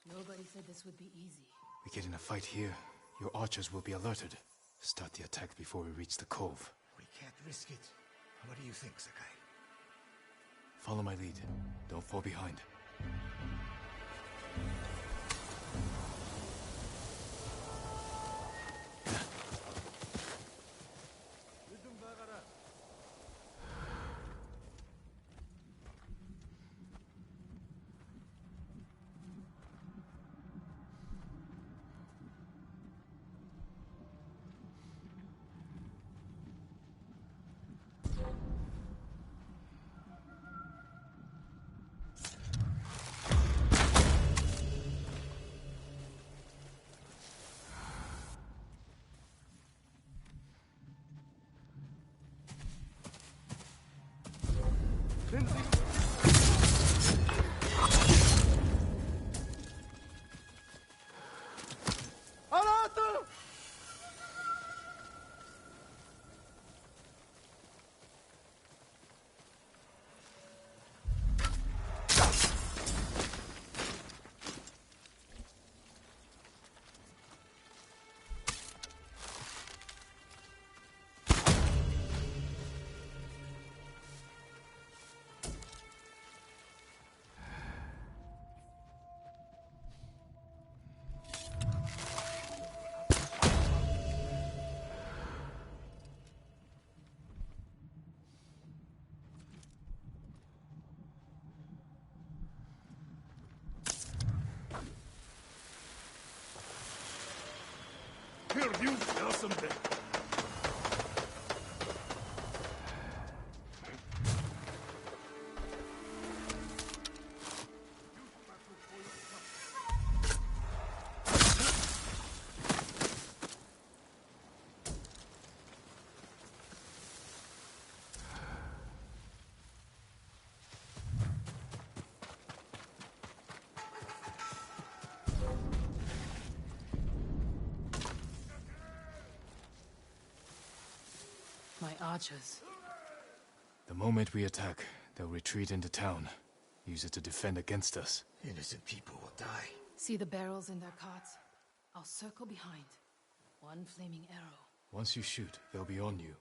Nobody said this would be easy. We get in a fight here, your archers will be alerted. Start the attack before we reach the cove. We can't risk it. What do you think, Sakai? Follow my lead. Don't fall behind. Here, you awesome thing. My archers. The moment we attack, they'll retreat into town. Use it to defend against us. Innocent people will die. See the barrels in their carts? I'll circle behind. One flaming arrow. Once you shoot, they'll be on you.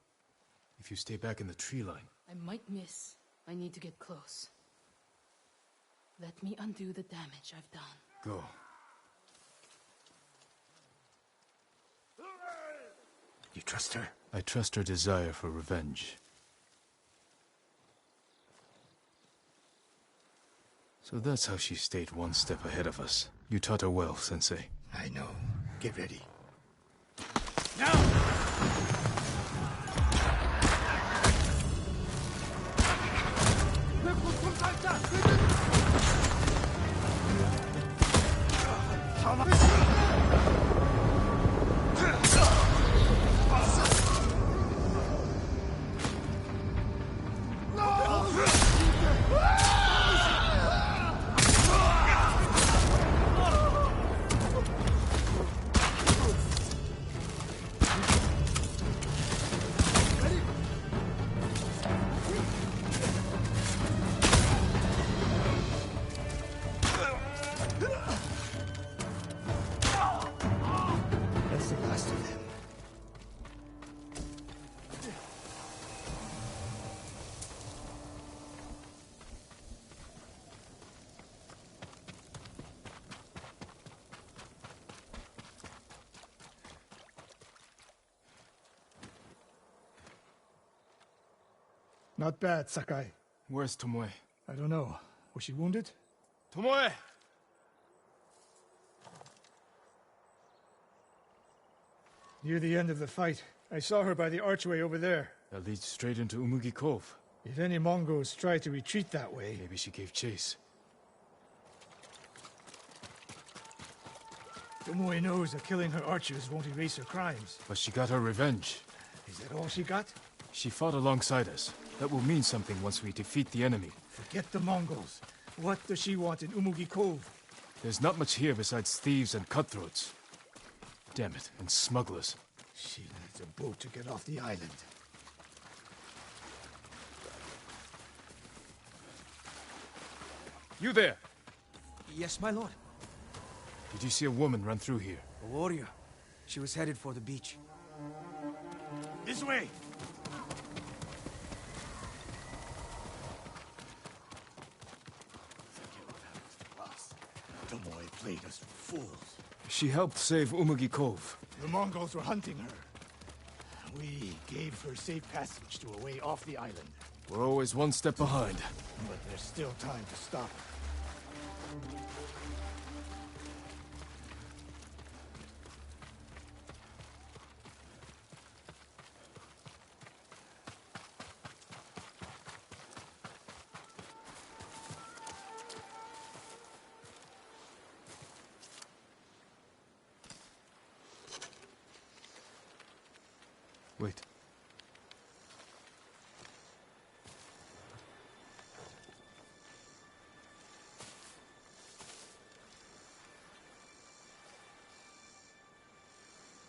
If you stay back in the tree line... I might miss. I need to get close. Let me undo the damage I've done. Go. You trust her? I trust her desire for revenge. So that's how she stayed one step ahead of us. You taught her well, Sensei. I know. Get ready. Not bad, Sakai. Where's Tomoe? I don't know. Was she wounded? Tomoe! Near the end of the fight, I saw her by the archway over there. That leads straight into Umugi Cove. If any Mongols try to retreat that way... Maybe she gave chase. Tomoe knows that killing her archers won't erase her crimes. But she got her revenge. Is that all she got? She fought alongside us. That will mean something once we defeat the enemy. Forget the Mongols. What does she want in Umugi Cove? There's not much here besides thieves and cutthroats. Damn it, and smugglers. She needs a boat to get off the island. You there! Yes, my lord. Did you see a woman run through here? A warrior. She was headed for the beach. This way! Tomoe played us for fools. She helped save Umugi Cove. The Mongols were hunting her. We gave her safe passage to a way off the island. We're always one step behind. But there's still time to stop her. Wait.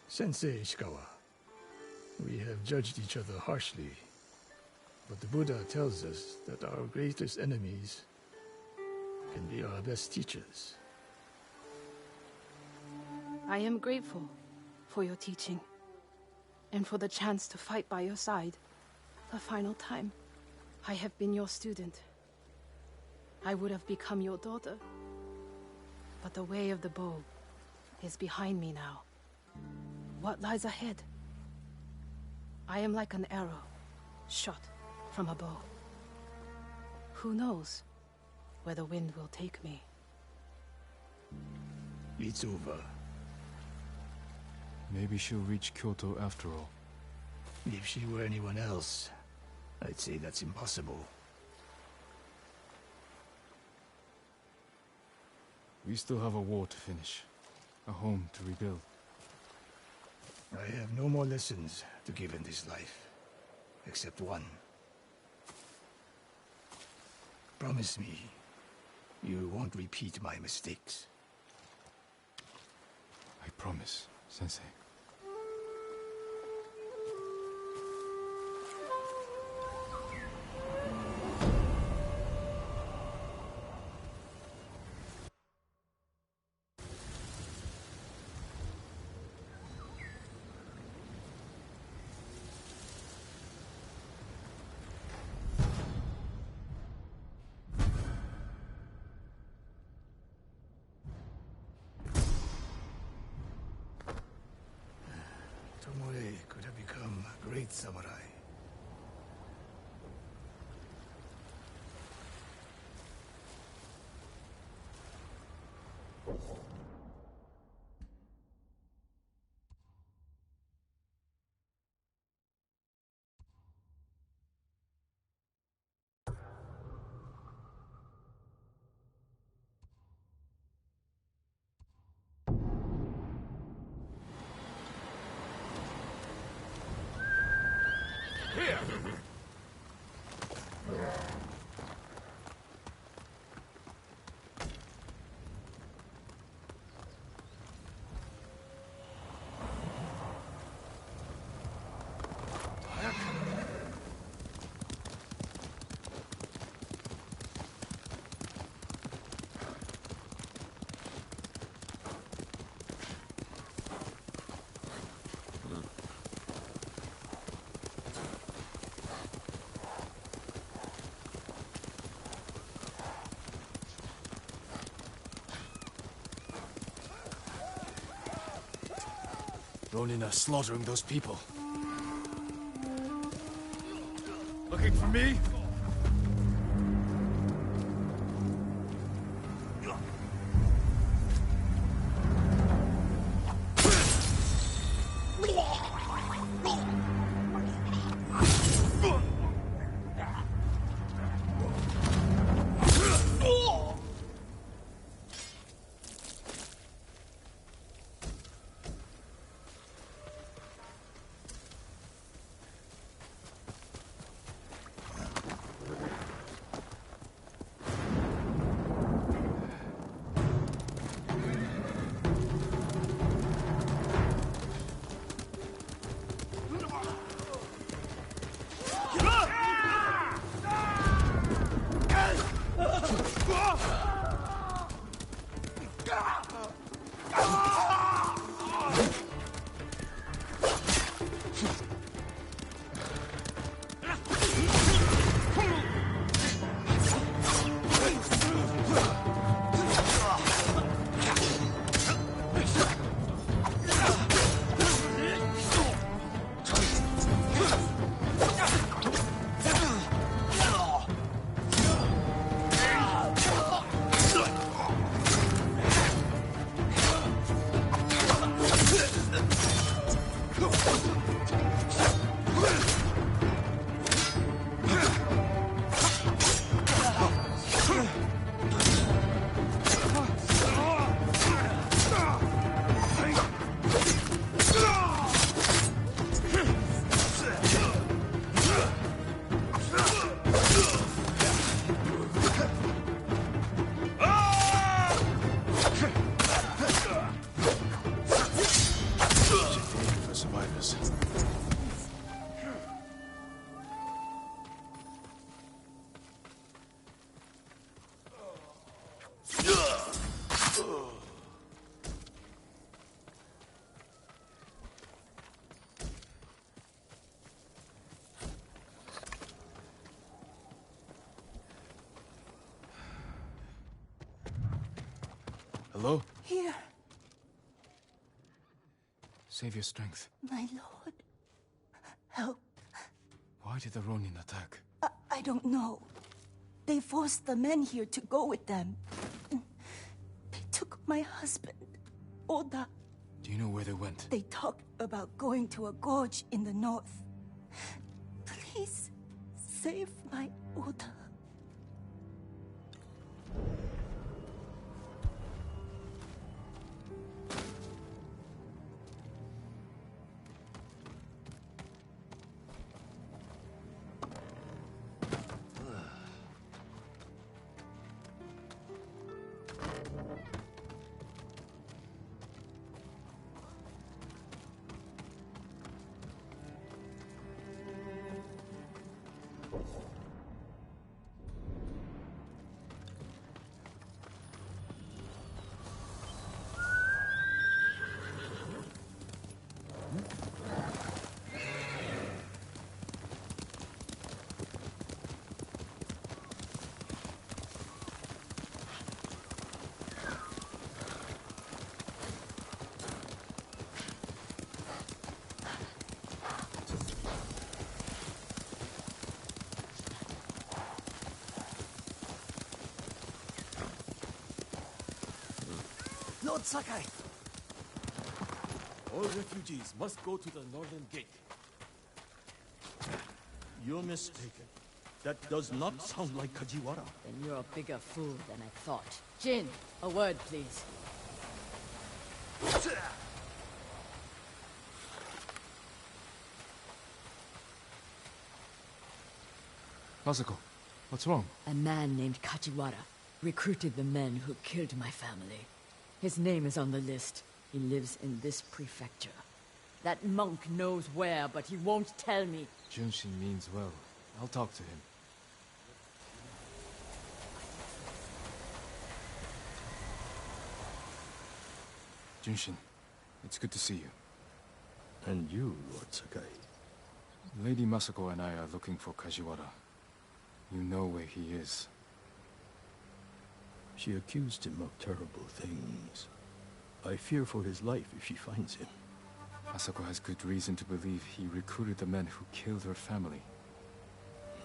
Sensei Ishikawa, we have judged each other harshly, but the Buddha tells us that our greatest enemies can be our best teachers. I am grateful for your teaching, and for the chance to fight by your side the final time. I have been your student. I would have become your daughter, but the way of the bow is behind me now. What lies ahead? I am like an arrow, shot from a bow. Who knows where the wind will take me? It's over. Maybe she'll reach Kyoto after all. If she were anyone else, I'd say that's impossible. We still have a war to finish. A home to rebuild. I have no more lessons to give in this life, except one. Promise me, you won't repeat my mistakes. I promise, Sensei. Tomoe could have become a great samurai. Ronin are slaughtering those people. Looking for me? Hello? Here, Save your strength. my lord. Help. Why did the Ronin attack? I don't know. They forced the men here to go with them. They took my husband, Oda. Do you know where they went? They talked about going to a gorge in the north. Please, save my Oda. Lord Sakai! All refugees must go to the northern gate. You're mistaken. That does not sound like Kajiwara. Then you're a bigger fool than I thought. Jin, a word, please. Masako, what's wrong? A man named Kajiwara recruited the men who killed my family. His name is on the list. He lives in this prefecture. That monk knows where, but he won't tell me. Junshin means well. I'll talk to him. Junshin, it's good to see you. And you, Lord Sakai. Lady Masako and I are looking for Kajiwara. You know where he is. She accused him of terrible things. I fear for his life if she finds him. Masako has good reason to believe he recruited the men who killed her family.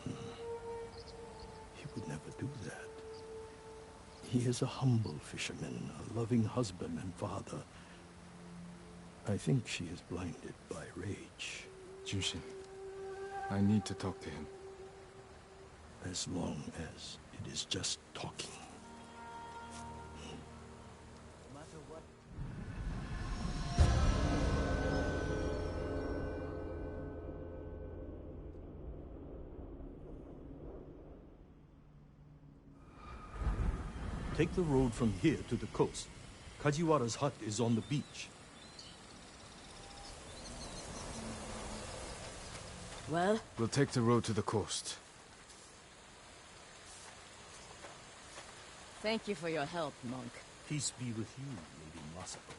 He would never do that. He is a humble fisherman, a loving husband and father. I think she is blinded by rage. Jushin, I need to talk to him. As long as it is just talking. Take the road from here to the coast. Kajiwara's hut is on the beach. Well? We'll take the road to the coast. Thank you for your help, monk. Peace be with you, Lady Masako.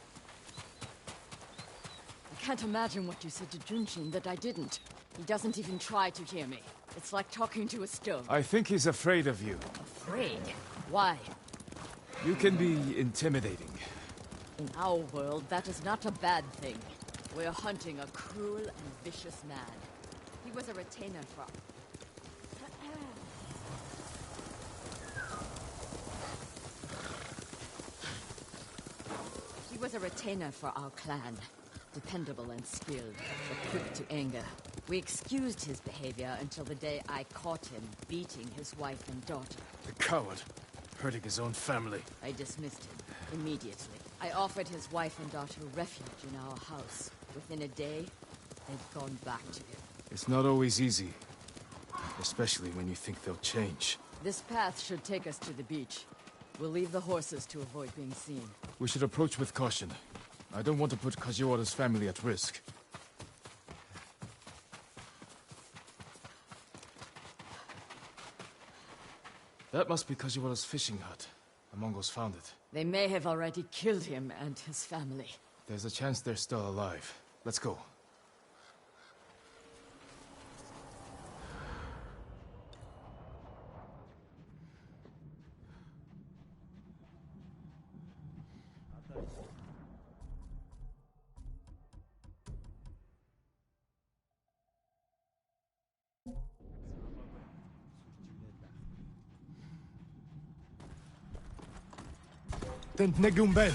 I can't imagine what you said to Junshin that I didn't. He doesn't even try to hear me. It's like talking to a stone. I think he's afraid of you. Afraid? Why? You can be intimidating. In our world, that is not a bad thing. We're hunting a cruel and vicious man. He was a retainer for... He was a retainer for our clan. Dependable and skilled, but quick to anger. We excused his behavior until the day I caught him beating his wife and daughter. The coward. Hurting his own family. I dismissed him immediately. I offered his wife and daughter refuge in our house. Within a day, they'd gone back to him. It's not always easy. Especially when you think they'll change. This path should take us to the beach. We'll leave the horses to avoid being seen. We should approach with caution. I don't want to put Kajiwara's family at risk. That must be Kajiwara's fishing hut. The Mongols found it. They may have already killed him and his family. There's a chance they're still alive. Let's go. Then Negumbel.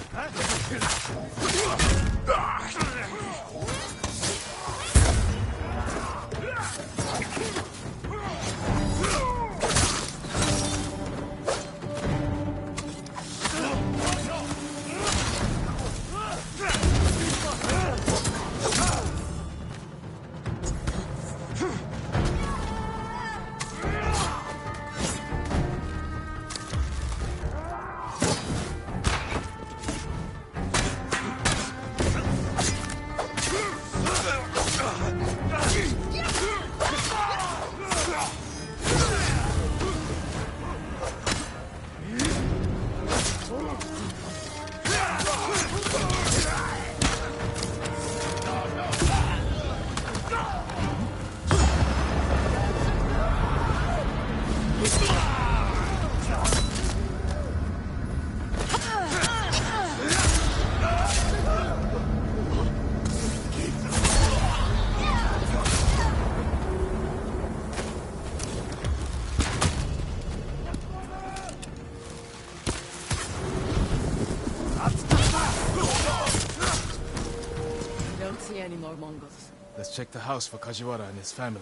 Any more Mongols? Let's check the house for Kajiwara and his family.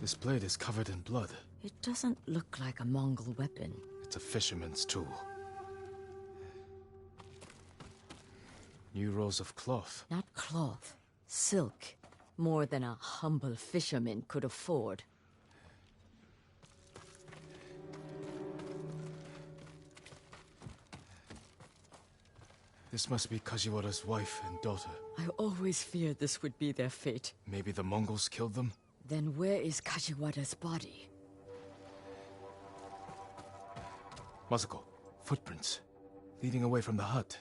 This blade is covered in blood. It doesn't look like a Mongol weapon. It's a fisherman's tool. New rolls of cloth. Not cloth. Silk. More than a humble fisherman could afford. This must be Kajiwara's wife and daughter. I always feared this would be their fate. Maybe the Mongols killed them? Then where is Kajiwara's body? Masako, footprints. Leading away from the hut.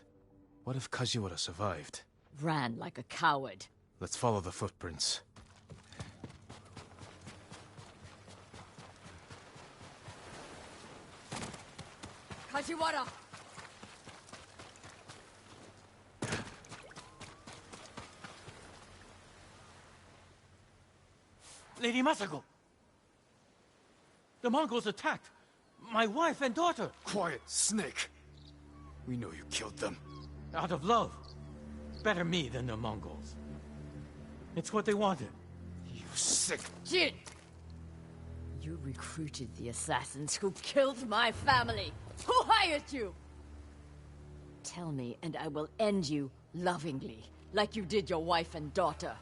What if Kajiwara survived? Ran like a coward. Let's follow the footprints. Kajiwara! Lady Masako! The Mongols attacked my wife and daughter! Quiet, Snake! We know you killed them. Out of love. Better me than the Mongols. It's what they wanted. You sick... Jin! You recruited the assassins who killed my family! Who hired you? Tell me, and I will end you lovingly, like you did your wife and daughter.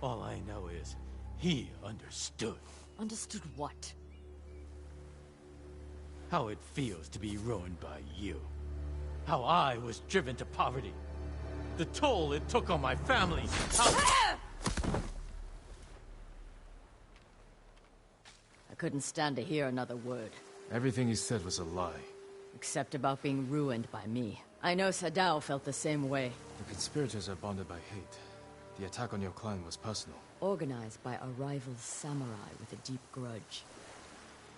All I know is, he understood. Understood what? How it feels to be ruined by you. How I was driven to poverty. The toll it took on my family. How... I couldn't stand to hear another word. Everything he said was a lie. Except about being ruined by me. I know Sadao felt the same way. The conspirators are bonded by hate. The attack on your clan was personal. Organized by a rival samurai with a deep grudge.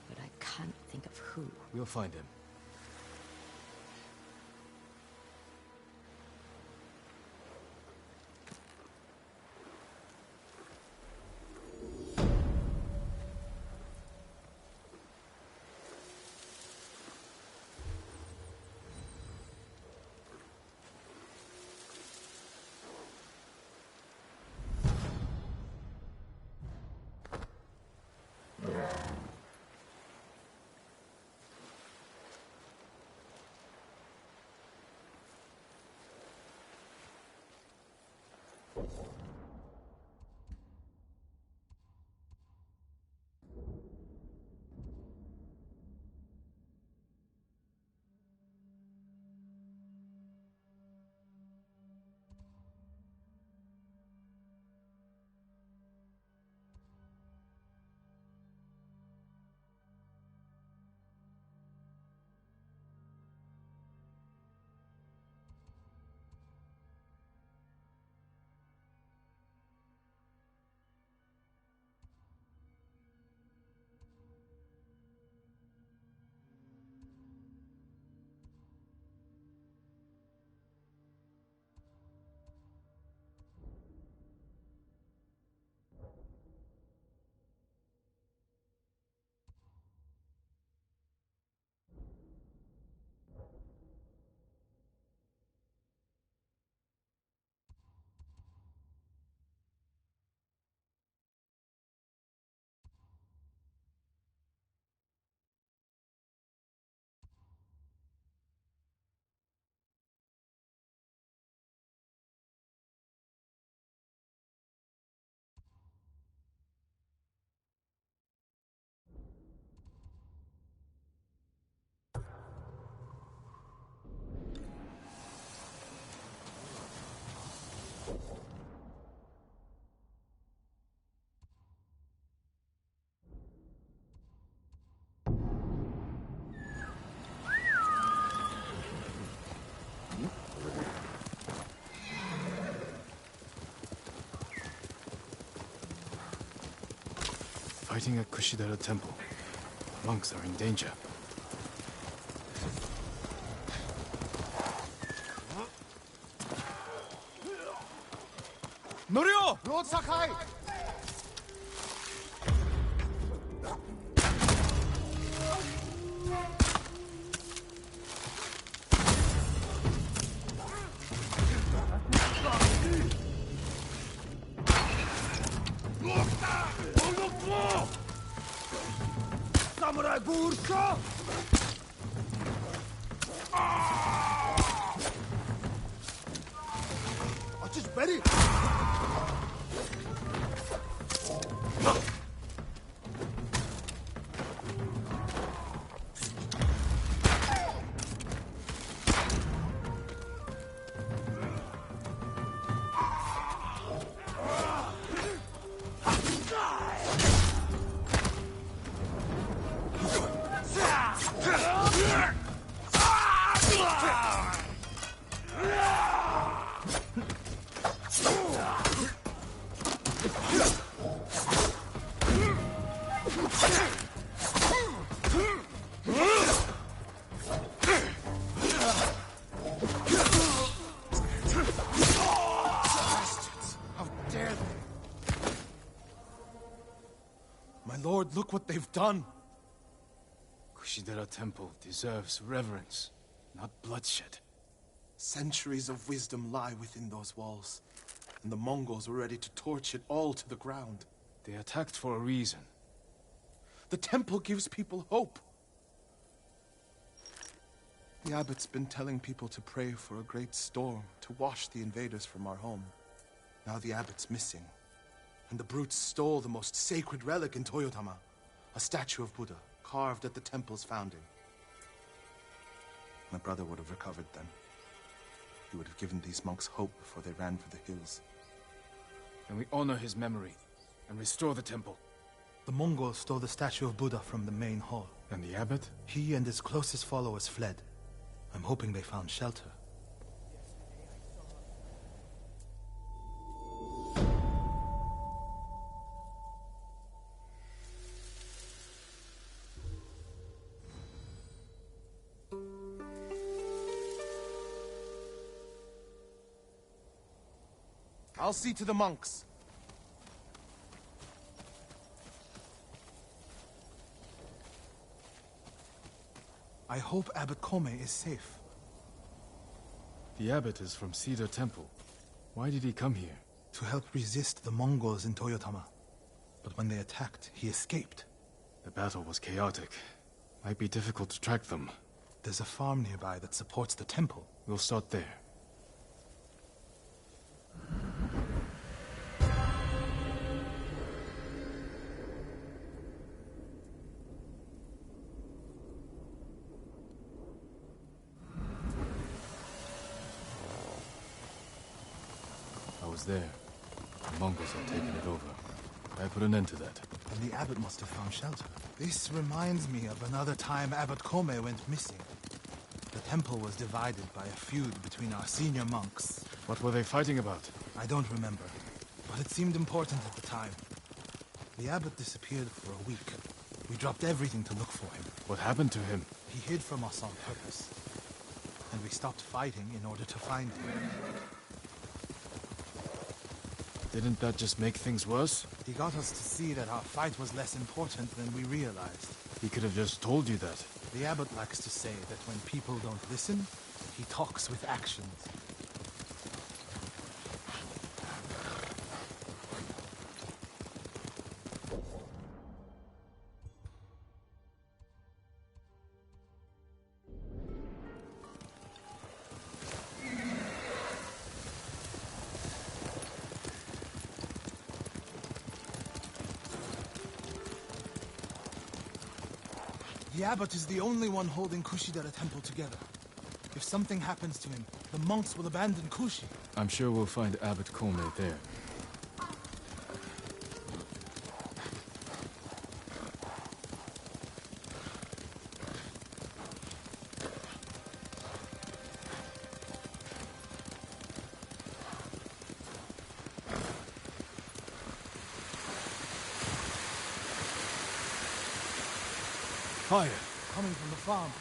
But I can't think of who. We'll find him. Fighting at Kushidara Temple. Monks are in danger. Norio! Lord Sakai! Samurai Bursa! Açış beri! Look what they've done! Kushidera Temple deserves reverence, not bloodshed. Centuries of wisdom lie within those walls, and the Mongols were ready to torch it all to the ground. They attacked for a reason. The temple gives people hope. The abbot's been telling people to pray for a great storm to wash the invaders from our home. Now the abbot's missing, and the brutes stole the most sacred relic in Toyotama, a statue of Buddha carved at the temple's founding. My brother would have recovered then. He would have given these monks hope before they ran for the hills. Then we honor his memory and restore the temple. The Mongols stole the statue of Buddha from the main hall. And the abbot? He and his closest followers fled. I'm hoping they found shelter. I'll see to the monks. I hope Abbot Kome is safe. The abbot is from Cedar Temple. Why did he come here? To help resist the Mongols in Toyotama. But when they attacked, he escaped. The battle was chaotic. Might be difficult to track them. There's a farm nearby that supports the temple. We'll start there. I was there. The Mongols had taken it over. I put an end to that. And the abbot must have found shelter. This reminds me of another time Abbot Kome went missing. The temple was divided by a feud between our senior monks. What were they fighting about? I don't remember, but it seemed important at the time. The abbot disappeared for a week. We dropped everything to look for him. What happened to him? He hid from us on purpose. And we stopped fighting in order to find him. Didn't that just make things worse? He got us to see that our fight was less important than we realized. He could have just told you that. The abbot likes to say that when people don't listen, he talks with actions. The abbot is the only one holding Kushidera Temple together. If something happens to him, the monks will abandon Kushi. I'm sure we'll find Abbot Kome there. Fire! Coming from the farm.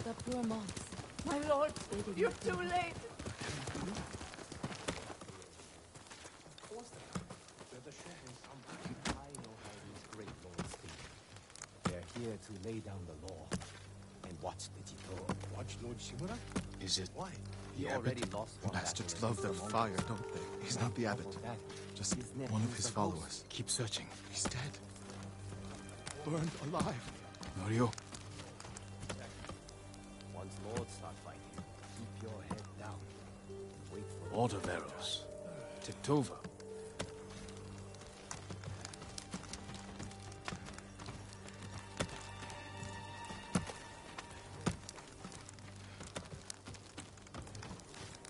The poor monks. My lord, you're too late. They're here to lay down the law and watch the Jito. Watch Lord Shimura? Is it? Why? He already lost one. Bastards love their fire, don't they? He's not the abbot. Just one of his followers. Keep searching. He's dead. Burned alive. Norio? Once lords start fighting, keep your head down. Wait for Order of arrows. Tipped over.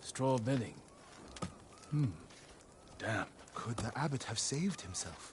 Straw bedding. Damp. Could the abbot have saved himself?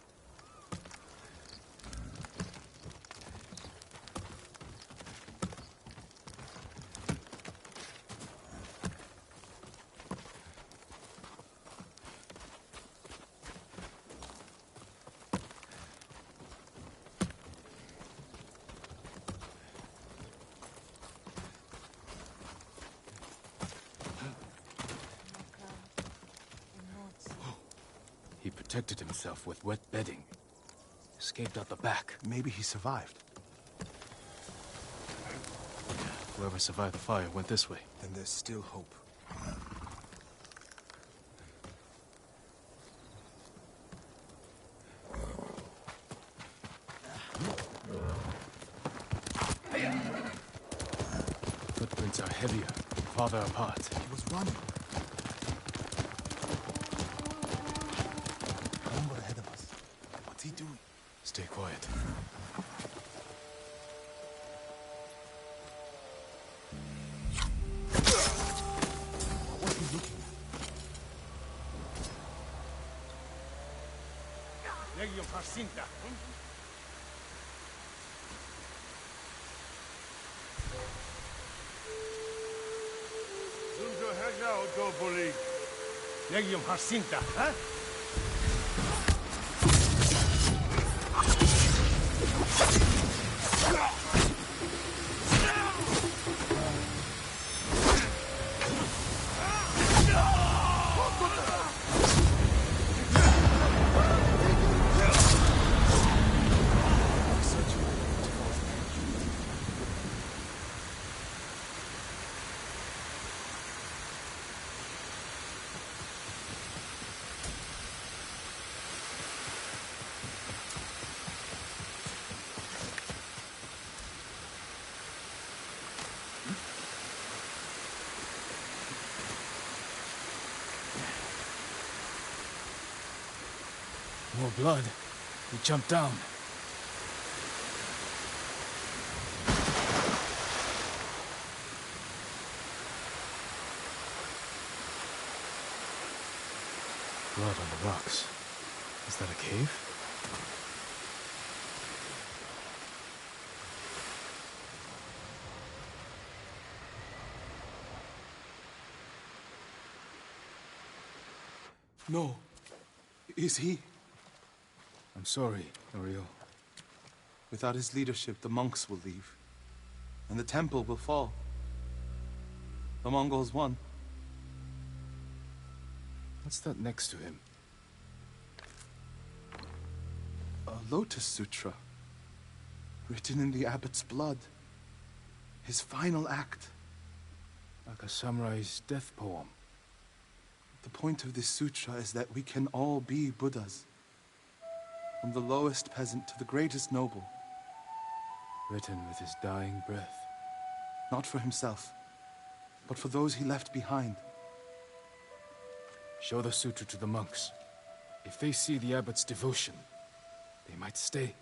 protected himself with wet bedding. Escaped out the back. Maybe he survived. Whoever survived the fire went this way. Then there's still hope. Footprints are heavier, farther apart. He was running. Number ahead of us. What's he doing? Stay quiet. What's he looking at? Legion Jacinta. Zunzo Hega Odoboli. Legion Jacinta, huh? More blood. We jumped down. Blood on the rocks. Is that a cave? No. Is he? I'm sorry, Norio. Without his leadership, the monks will leave. And the temple will fall. The Mongols won. What's that next to him? A Lotus Sutra. Written in the abbot's blood. His final act. Like a samurai's death poem. The point of this sutra is that we can all be Buddhas. From the lowest peasant to the greatest noble. Written with his dying breath. Not for himself, but for those he left behind. Show the sutra to the monks. If they see the abbot's devotion, they might stay.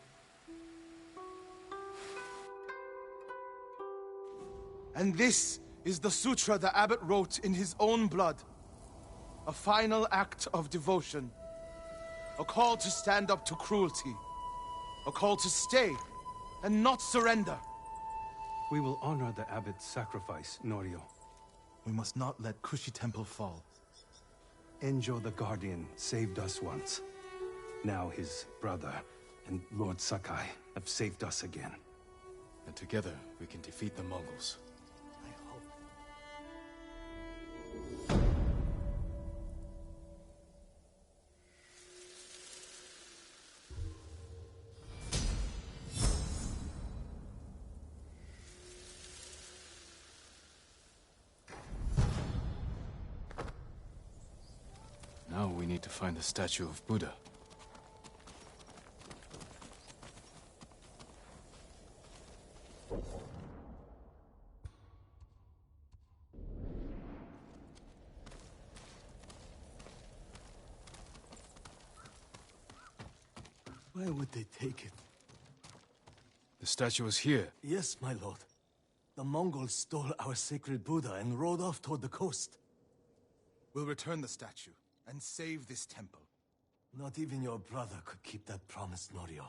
And this is the sutra the abbot wrote in his own blood. A final act of devotion. A call to stand up to cruelty. A call to stay and not surrender. We will honor the abbot's sacrifice, Norio. We must not let Kushi Temple fall. Enjo the Guardian saved us once. Now his brother and Lord Sakai have saved us again. And together we can defeat the Mongols. Now we need to find the statue of Buddha. Where would they take it? The statue is here. Yes, my lord. The Mongols stole our sacred Buddha and rode off toward the coast. We'll return the statue and save this temple. Not even your brother could keep that promise, Norio.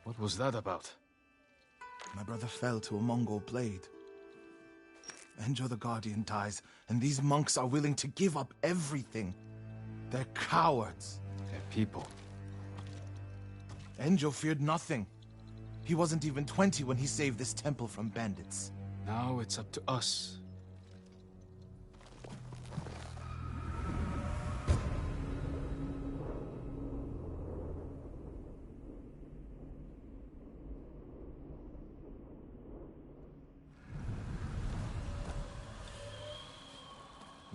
What was that about? My brother fell to a Mongol blade. Enjo the Guardian dies, and these monks are willing to give up everything. They're cowards. They're people. Enjo feared nothing. He wasn't even 20 when he saved this temple from bandits. Now it's up to us.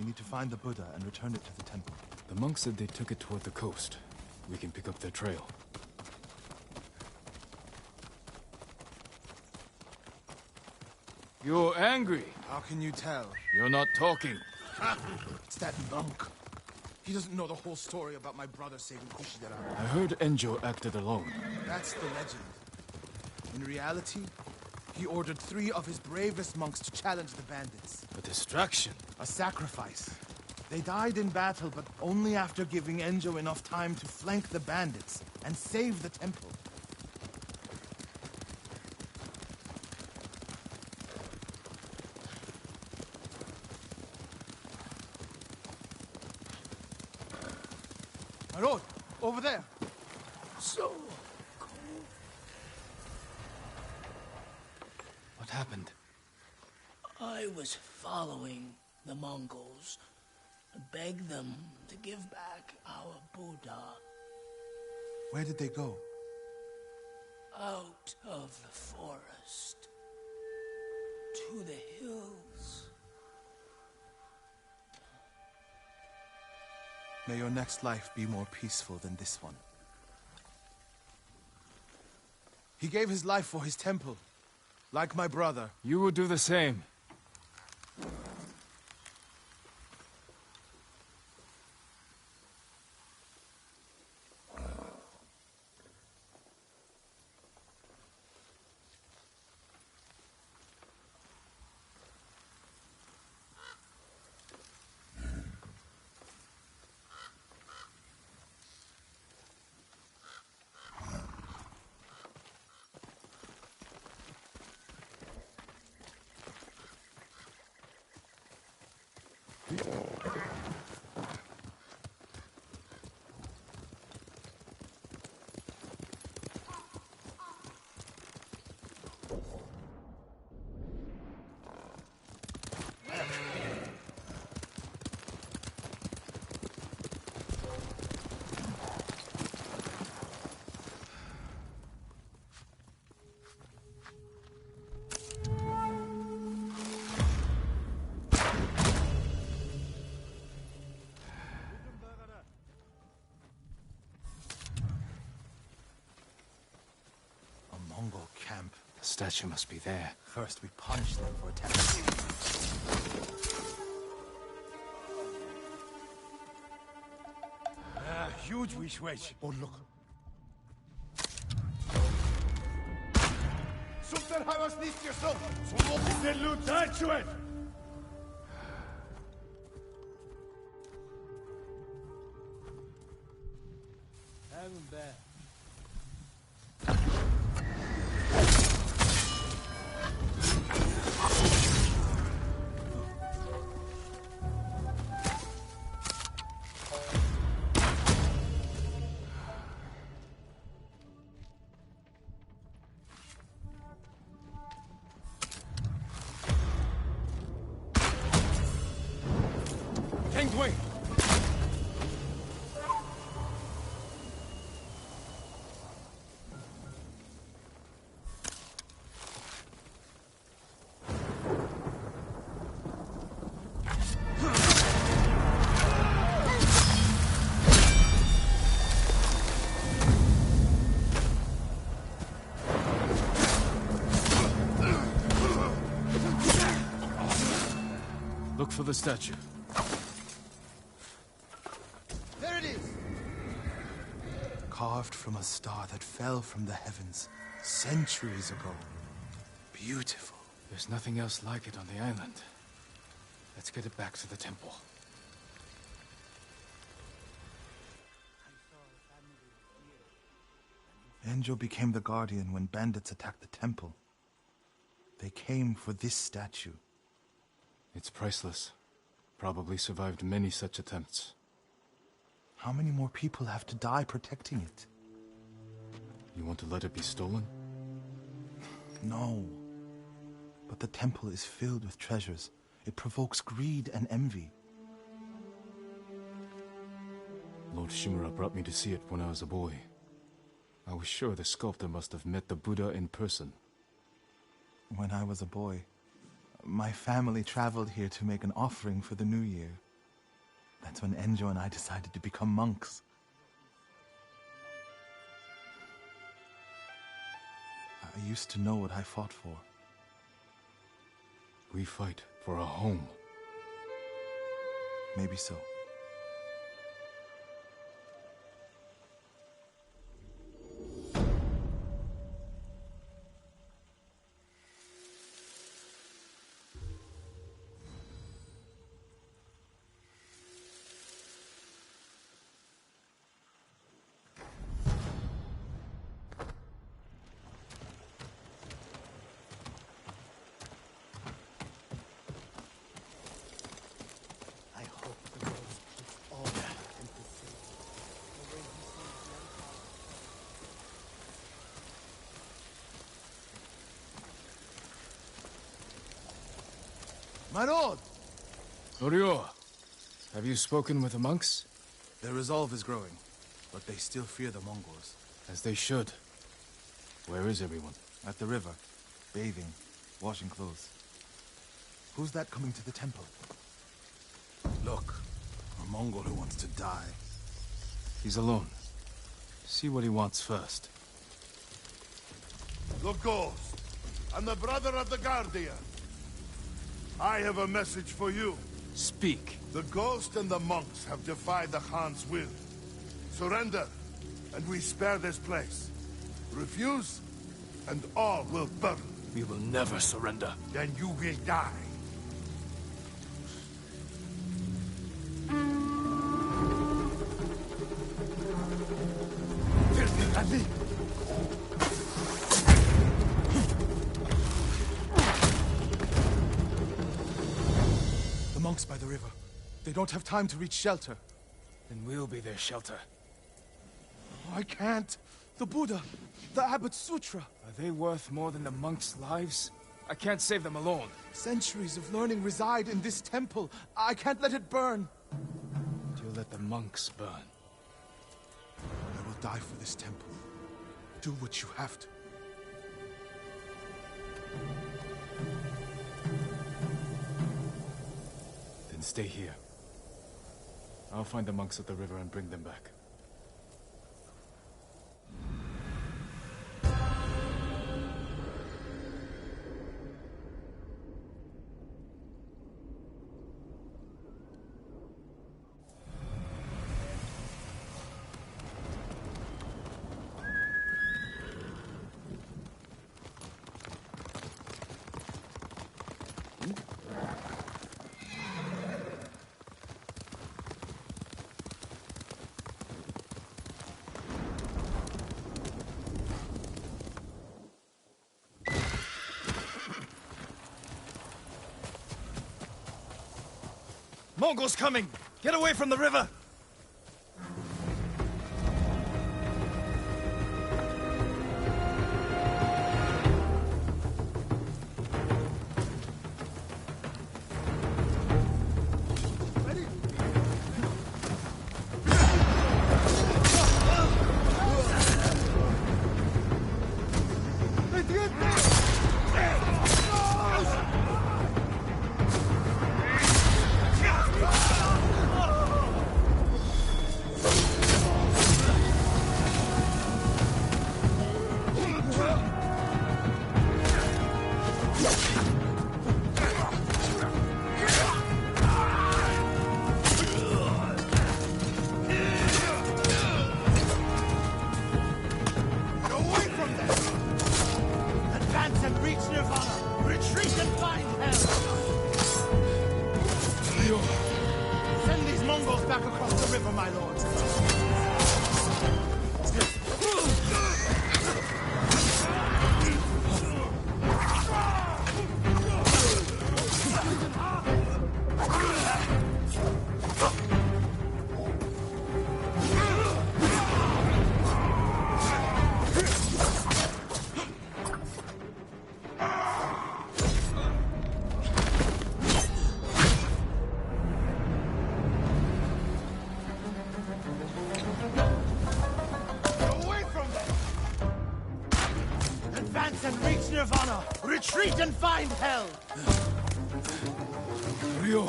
need to find the Buddha and return it to the temple. The monks said they took it toward the coast. We can pick up their trail. You're angry. How can you tell? You're not talking. It's that monk. He doesn't know the whole story about my brother saving Kushidera. I heard Enjo acted alone. That's the legend. In reality, he ordered 3 of his bravest monks to challenge the bandits. A distraction. A sacrifice. They died in battle, but only after giving Enjo enough time to flank the bandits and save the temple. My lord, over there. So What happened? I was following the Mongols and begged them to give back our Buddha. Where did they go? Out of the forest. To the hills. May your next life be more peaceful than this one. He gave his life for his temple, like my brother. You will do the same. Mongol camp. The statue must be there. First we punish them for attacking. Huge wish. Oh, look. Sultan havas не istiyorsun. Solo bir loot. Taçuet. Have him back. Look for the statue. There it is! Carved from a star that fell from the heavens centuries ago. Beautiful. There's nothing else like it on the island. Let's get it back to the temple. Enjo became the guardian when bandits attacked the temple. They came for this statue. It's priceless. Probably survived many such attempts. How many more people have to die protecting it? You want to let it be stolen? No. But the temple is filled with treasures. It provokes greed and envy. Lord Shimura brought me to see it when I was a boy. I was sure the sculptor must have met the Buddha in person. When I was a boy, my family traveled here to make an offering for the new year. That's when Enjo and I decided to become monks. I used to know what I fought for. We fight for a home. Maybe so. I hope the Lord puts all that into faith. The way he sees My lord! Ryo, have you spoken with the monks? Their resolve is growing, but they still fear the Mongols. As they should. Where is everyone? At the river, bathing, washing clothes. Who's that coming to the temple? Look, a Mongol who wants to die. He's alone. See what he wants first. The Ghost, and the brother of the Guardian. I have a message for you. Speak. The Ghost and the monks have defied the Khan's will. Surrender, and we spare this place. Refuse, and all will burn. We will never surrender. Then you will die. The monks by the river. They don't have time to reach shelter. Then we'll be their shelter. I can't. The Buddha, the Abbot's Sutra. Are they worth more than the monks' lives? I can't save them alone. Centuries of learning reside in this temple. I can't let it burn. You'll let the monks burn. I will die for this temple. Do what you have to. Then stay here. I'll find the monks at the river and bring them back. Mongols coming! Get away from the river! Retreat and find hell! Ryo!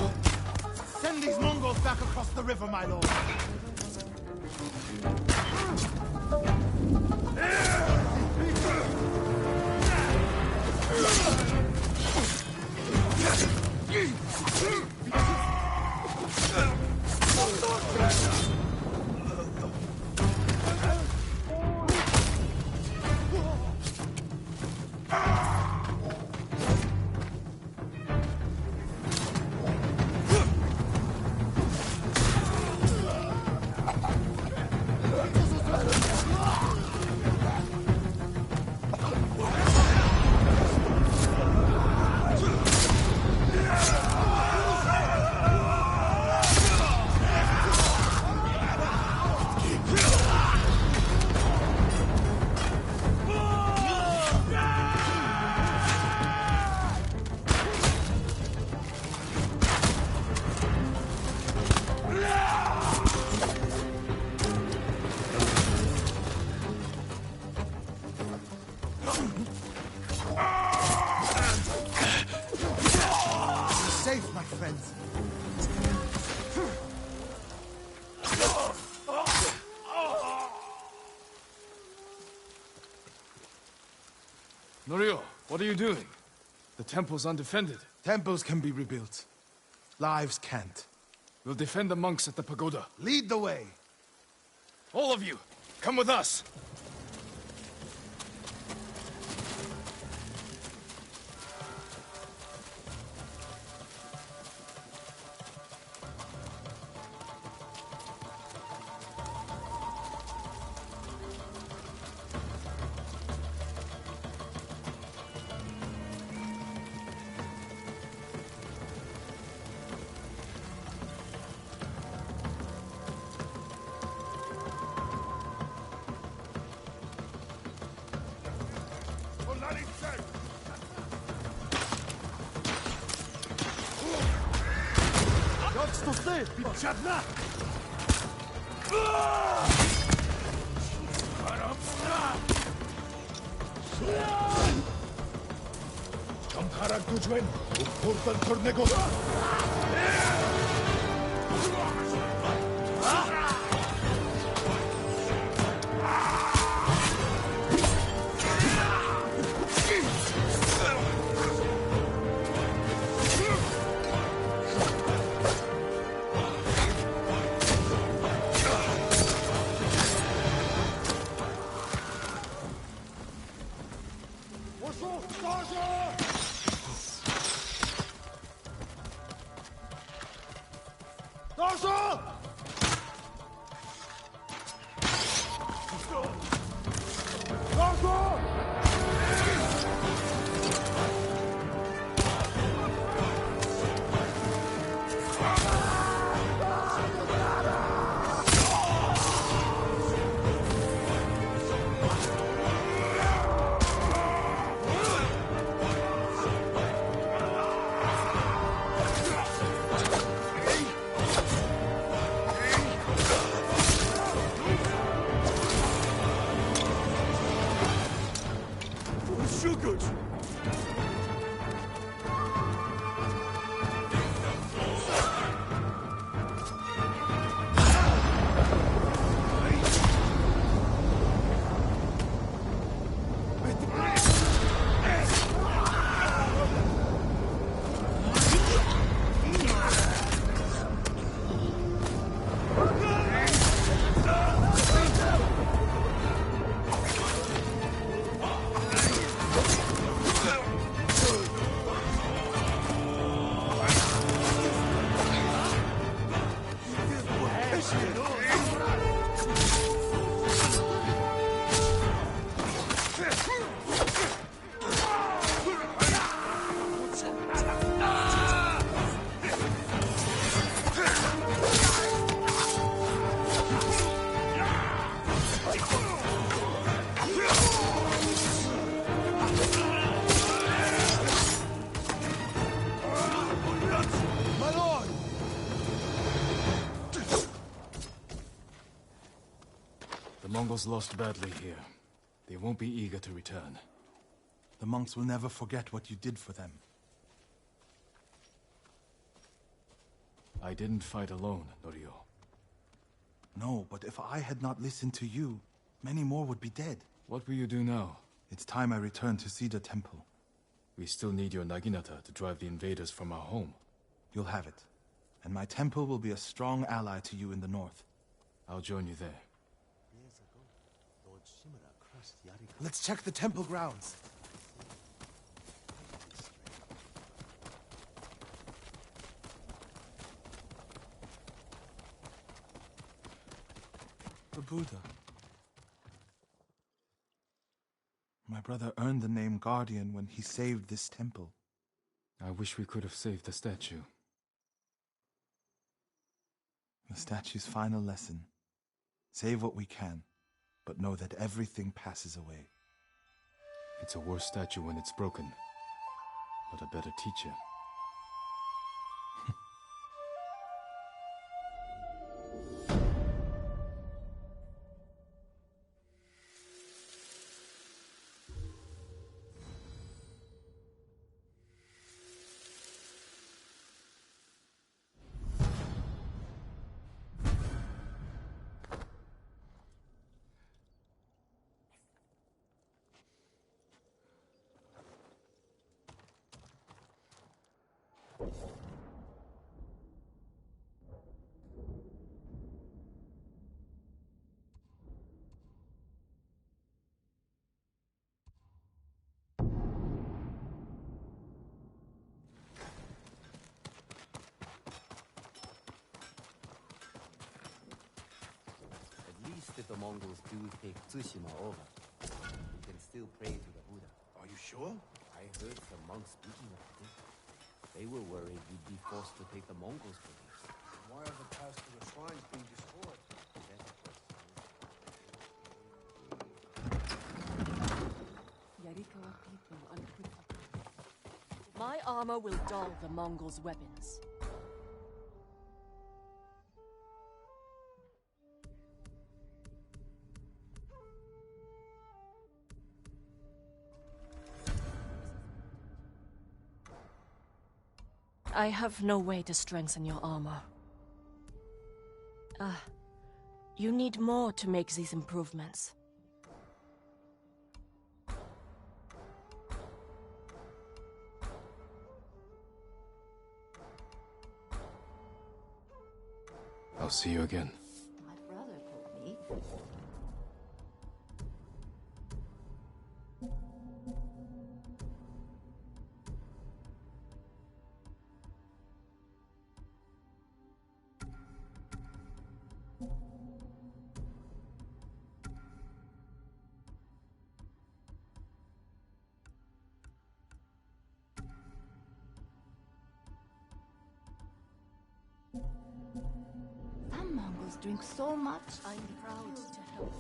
Send these Mongols back across the river, my lord. Safe, my friends. Norio, what are you doing? The temple's undefended. Temples can be rebuilt. Lives can't. We'll defend the monks at the pagoda. Lead the way. All of you, come with us. The Mongols lost badly here. They won't be eager to return. The monks will never forget what you did for them. I didn't fight alone, Norio. No, but if I had not listened to you, many more would be dead. What will you do now? It's time I return to see the temple. We still need your Naginata to drive the invaders from our home. You'll have it. And my temple will be a strong ally to you in the north. I'll join you there. Years ago, Lord Shimura crushed Yarika. Let's check the temple grounds. The Buddha. My brother earned the name Guardian when he saved this temple. I wish we could have saved the statue. The statue's final lesson. Save what we can, but know that everything passes away. It's a worse statue when it's broken, but a better teacher. If the Mongols do take Tsushima over, we can still pray to the Buddha. Are you sure? I heard some monks speaking of it. They were worried we'd be forced to take the Mongols' beliefs. Why are the paths to the shrines being destroyed? Yarikawa people unquickly. My armor will dull the Mongols' weapons. I have no way to strengthen your armor. You need more to make these improvements. I'll see you again. My brother told me. Some Mongols drink so much. I'm proud to help.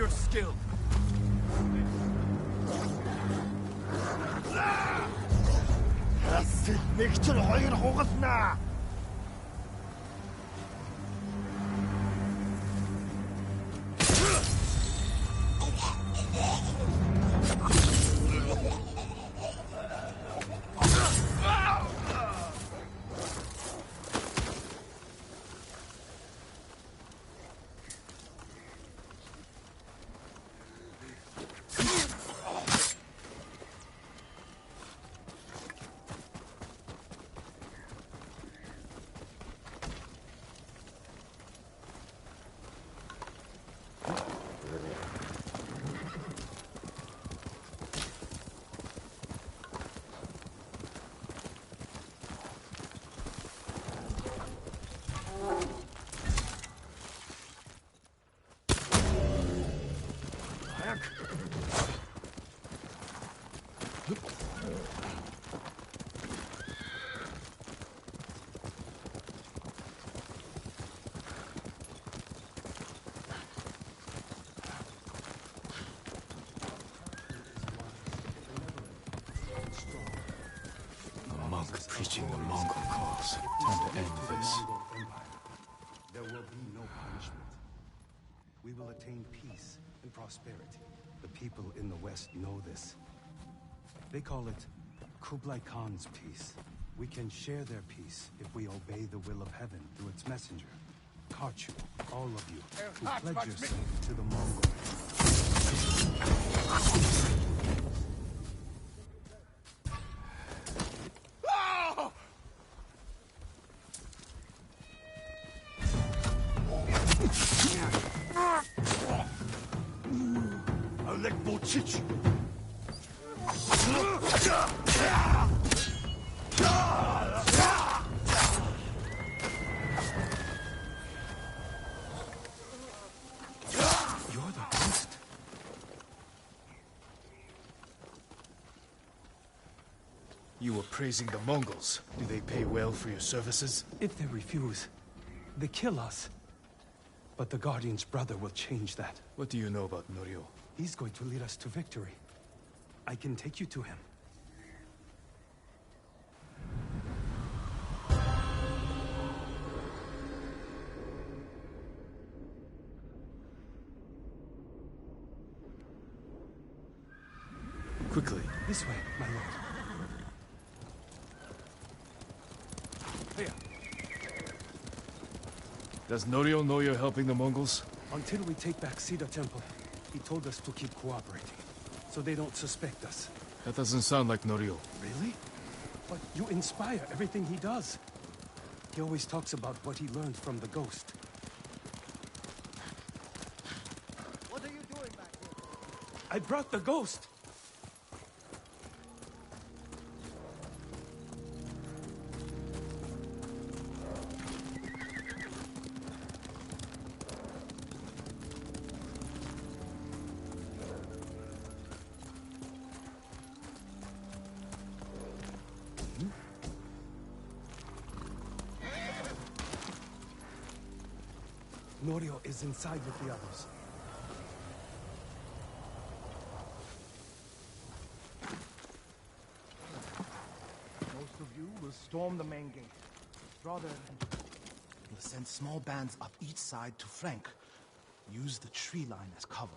your skill. Нэг ч хоёр хугалнаа. Preaching the Mongol cause. Time to end this. There will be no punishment. We will attain peace and prosperity. The people in the West know this. They call it Kublai Khan's peace. We can share their peace if we obey the will of heaven through its messenger. Karchu, all of you, who pledge yourself to the Mongols. You were praising the Mongols. Do they pay well for your services? If they refuse, they kill us. But the Guardian's brother will change that. What do you know about Norio? He's going to lead us to victory. I can take you to him. Quickly. This way, my lord. Does Norio know you're helping the Mongols? Until we take back Cedar Temple, he told us to keep cooperating, so they don't suspect us. That doesn't sound like Norio. Really? But you inspire everything he does. He always talks about what he learned from the ghost. What are you doing back here? I brought the ghost! Norio is inside with the others. Most of you will storm the main gate. Draw their attention. We'll send small bands up each side to flank. Use the tree line as cover.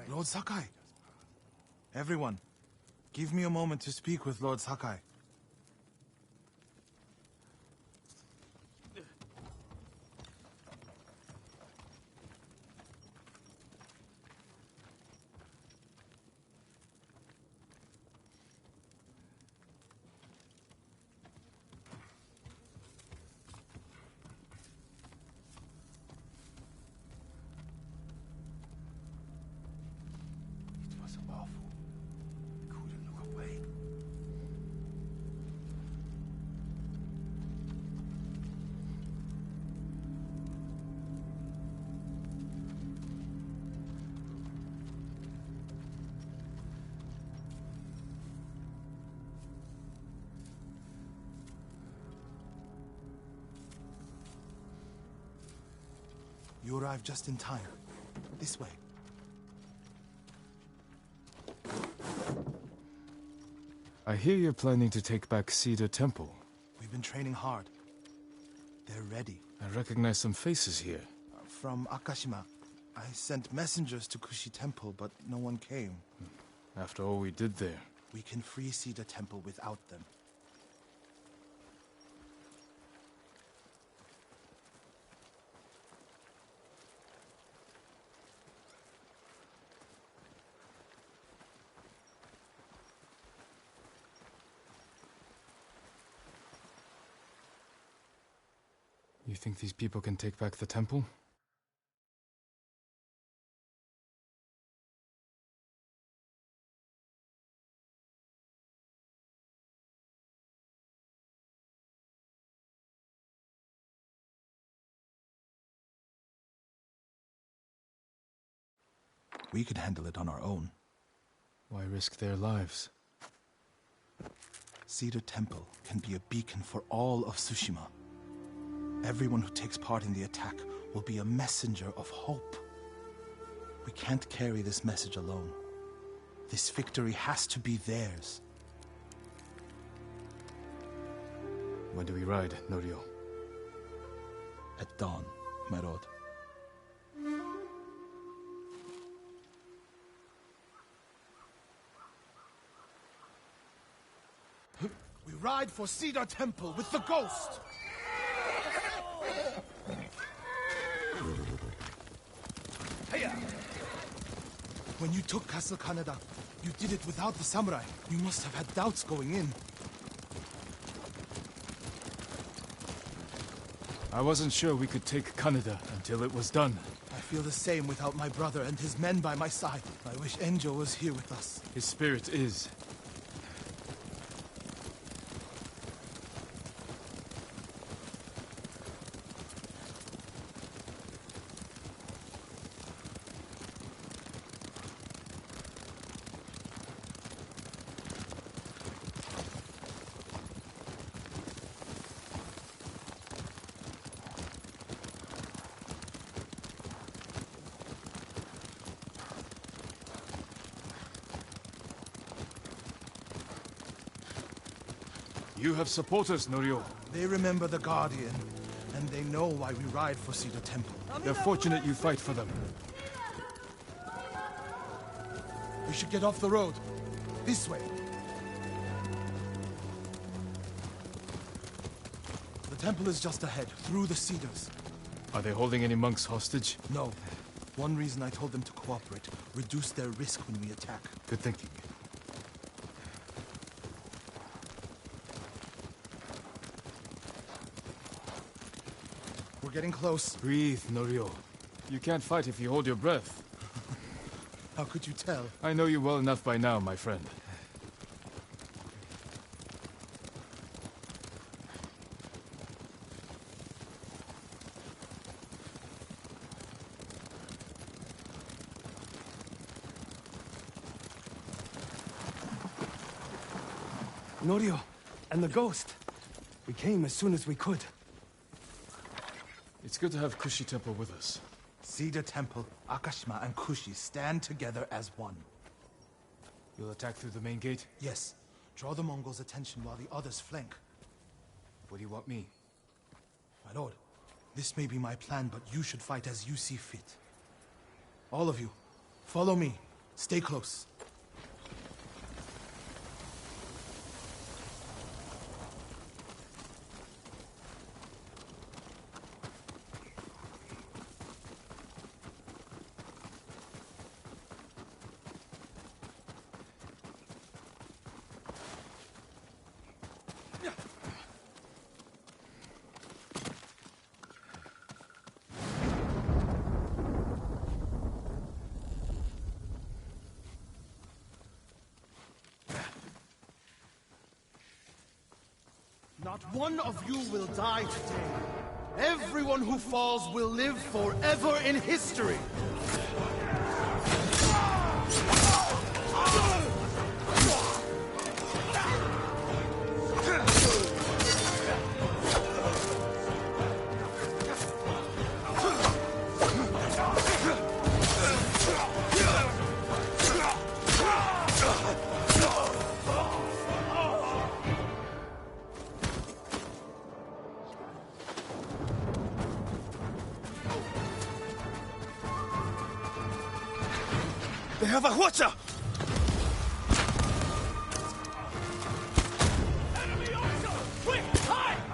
Lord Sakai! Everyone, give me a moment to speak with Lord Sakai. You arrived just in time. This way. I hear you're planning to take back Cedar Temple. We've been training hard. They're ready. I recognize some faces here. From Akashima. I sent messengers to Kushi Temple, but no one came. After all we did there. We can free Cedar Temple without them. You think these people can take back the temple? We could handle it on our own. Why risk their lives? Cedar Temple can be a beacon for all of Tsushima. Everyone who takes part in the attack will be a messenger of hope. We can't carry this message alone. This victory has to be theirs. When do we ride, Norio? At dawn, my lord. We ride for Cedar Temple with the ghost! Hiya! When you took Castle Kaneda, you did it without the samurai. You must have had doubts going in. I wasn't sure we could take Kaneda until it was done. I feel the same without my brother and his men by my side. I wish Enjo was here with us. His spirit is. You have supporters, Norio. They remember the Guardian, and they know why we ride for Cedar Temple. They're fortunate you fight for them. We should get off the road. This way. The temple is just ahead, through the cedars. Are they holding any monks hostage? No. One reason I told them to cooperate, reduce their risk when we attack. Good thinking. We're getting close. Breathe, Norio. You can't fight if you hold your breath. How could you tell? I know you well enough by now, my friend. Norio, and the ghost. We came as soon as we could. It's good to have Kushi Temple with us. Cedar Temple, Akashima, and Kushi stand together as one. You'll attack through the main gate? Yes. Draw the Mongols' attention while the others flank. What do you want me? My lord, this may be my plan, but you should fight as you see fit. All of you, follow me. Stay close. Not one of you will die today. Everyone who falls will live forever in history. have a Hwacha! Enemy archer! Quick, hide!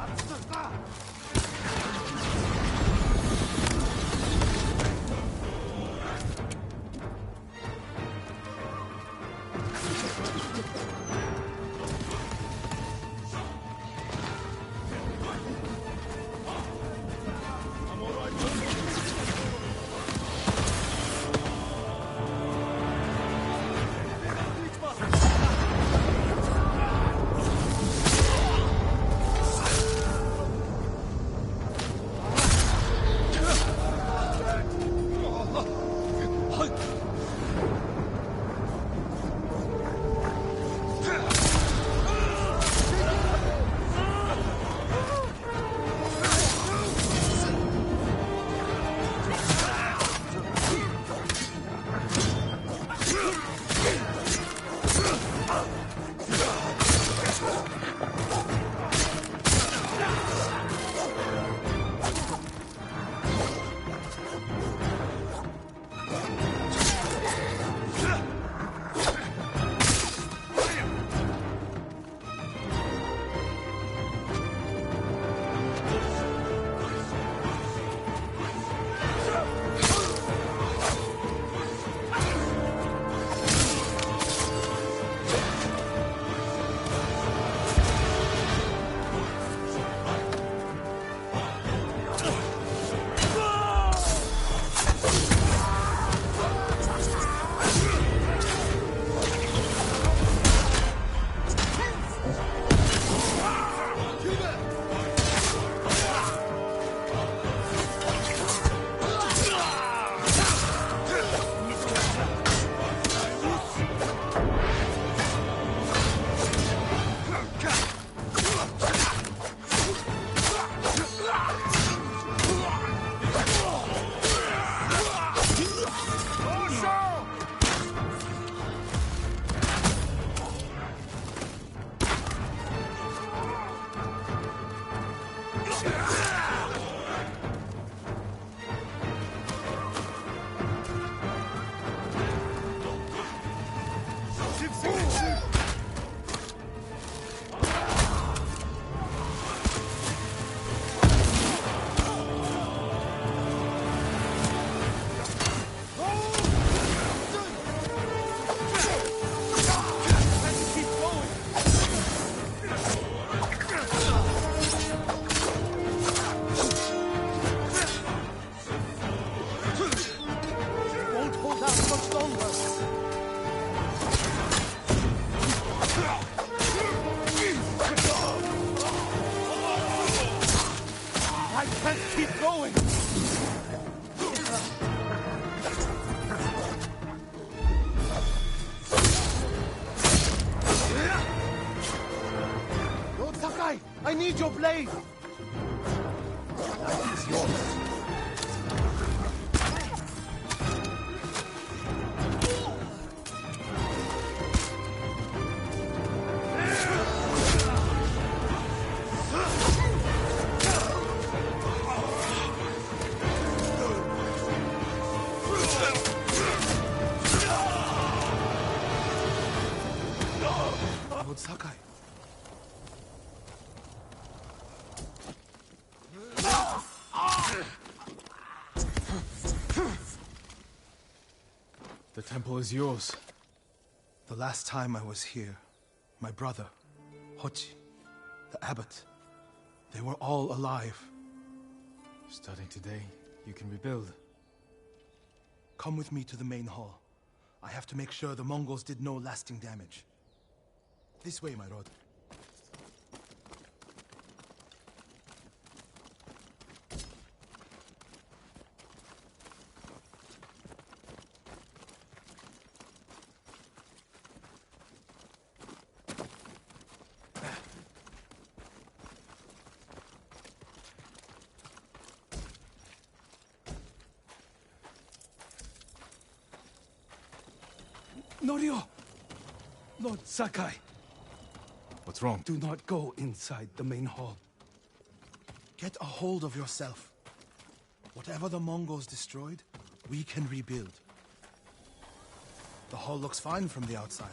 I need your blade! That is yours. Lord Sakai. The temple is yours. The last time I was here, my brother, Hochi, the abbot, they were all alive. Starting today, you can rebuild. Come with me to the main hall. I have to make sure the Mongols did no lasting damage. This way, my lord. Norio! Lord Sakai, What's wrong? do not go inside the main hall. Get a hold of yourself. Whatever the Mongols destroyed, we can rebuild. The hall looks fine from the outside.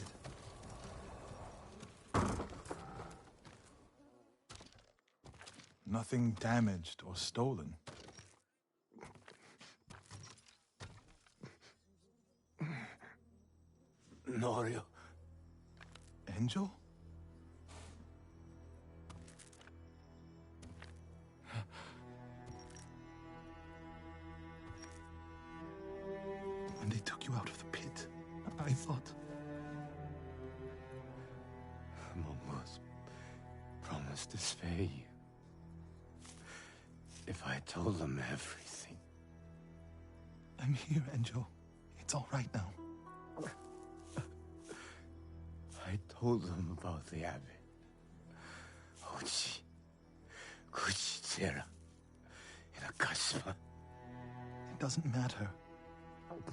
Nothing damaged or stolen. Norio. Angel? When they took you out of the pit, I thought... Mongols promised to spare you. If I told them everything. I'm here, Angel. It's all right now. I told them about the abbot. Ochi, Kuchitsera, and Akashima. It doesn't matter. Don't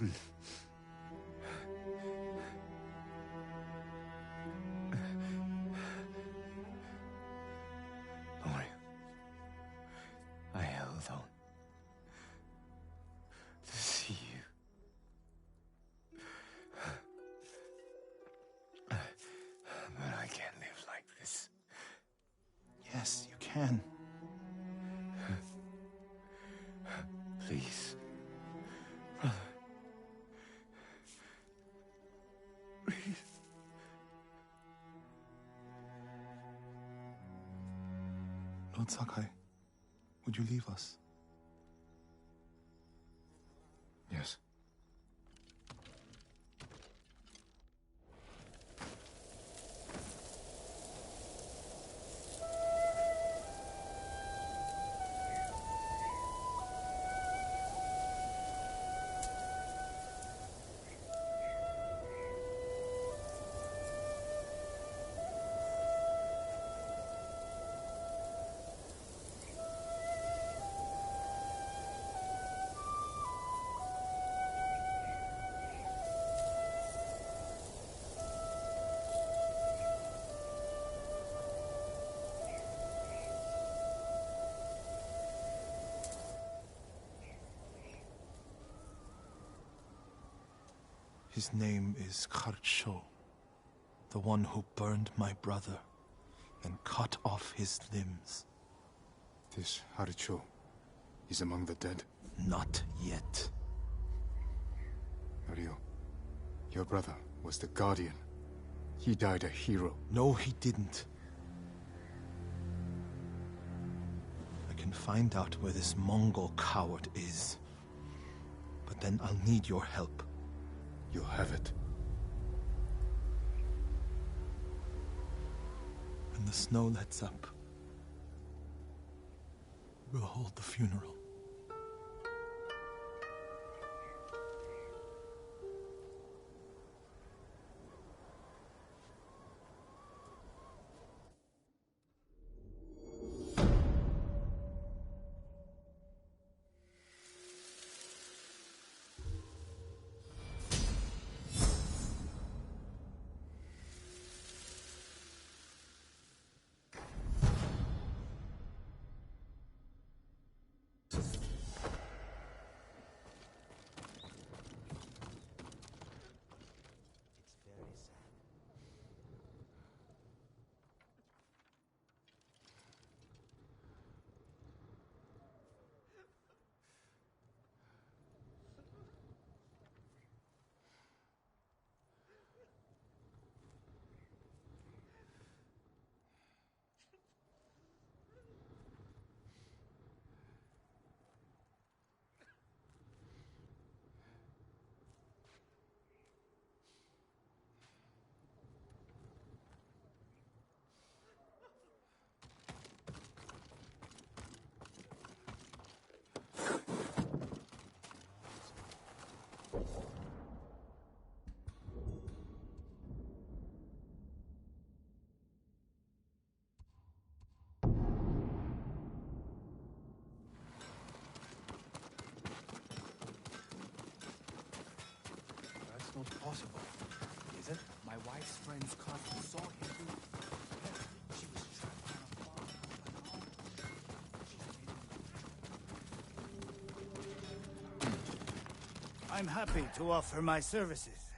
worry. I held on to see you. But I can't live like this. Yes, you can. Please, brother. Please. Lord Sakai, would you leave us? Yes. His name is Kharcho, the one who burned my brother and cut off his limbs. This Haricho is among the dead? Not yet. Norio, your brother was the Guardian. He died a hero. No, he didn't. I can find out where this Mongol coward is. But then I'll need your help. You'll have it. When the snow lets up, we'll hold the funeral. Not possible, is it? My wife's friend's cousin saw him do it. She was trapped on a farm. I'm happy to offer my services.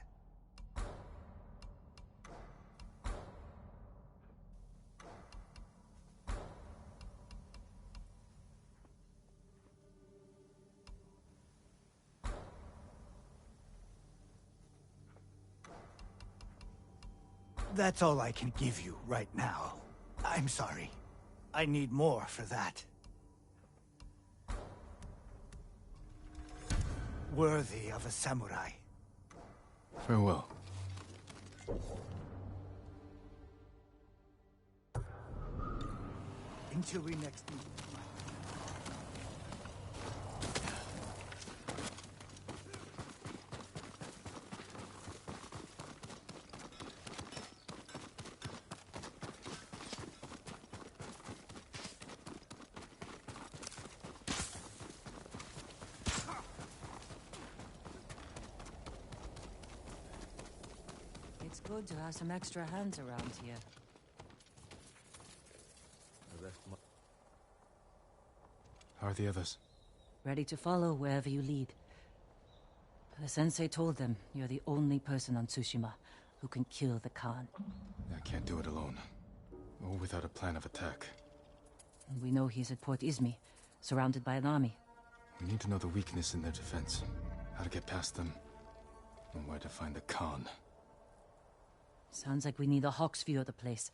That's all I can give you right now. I'm sorry. I need more for that. Worthy of a samurai. Farewell. Until we next meet. It's good to have some extra hands around here. How are the others? Ready to follow wherever you lead. The sensei told them you're the only person on Tsushima who can kill the Khan. I can't do it alone. Or without a plan of attack. And we know he's at Port Izmi, surrounded by an army. We need to know the weakness in their defense. How to get past them. And where to find the Khan. Sounds like we need a hawk's view of the place.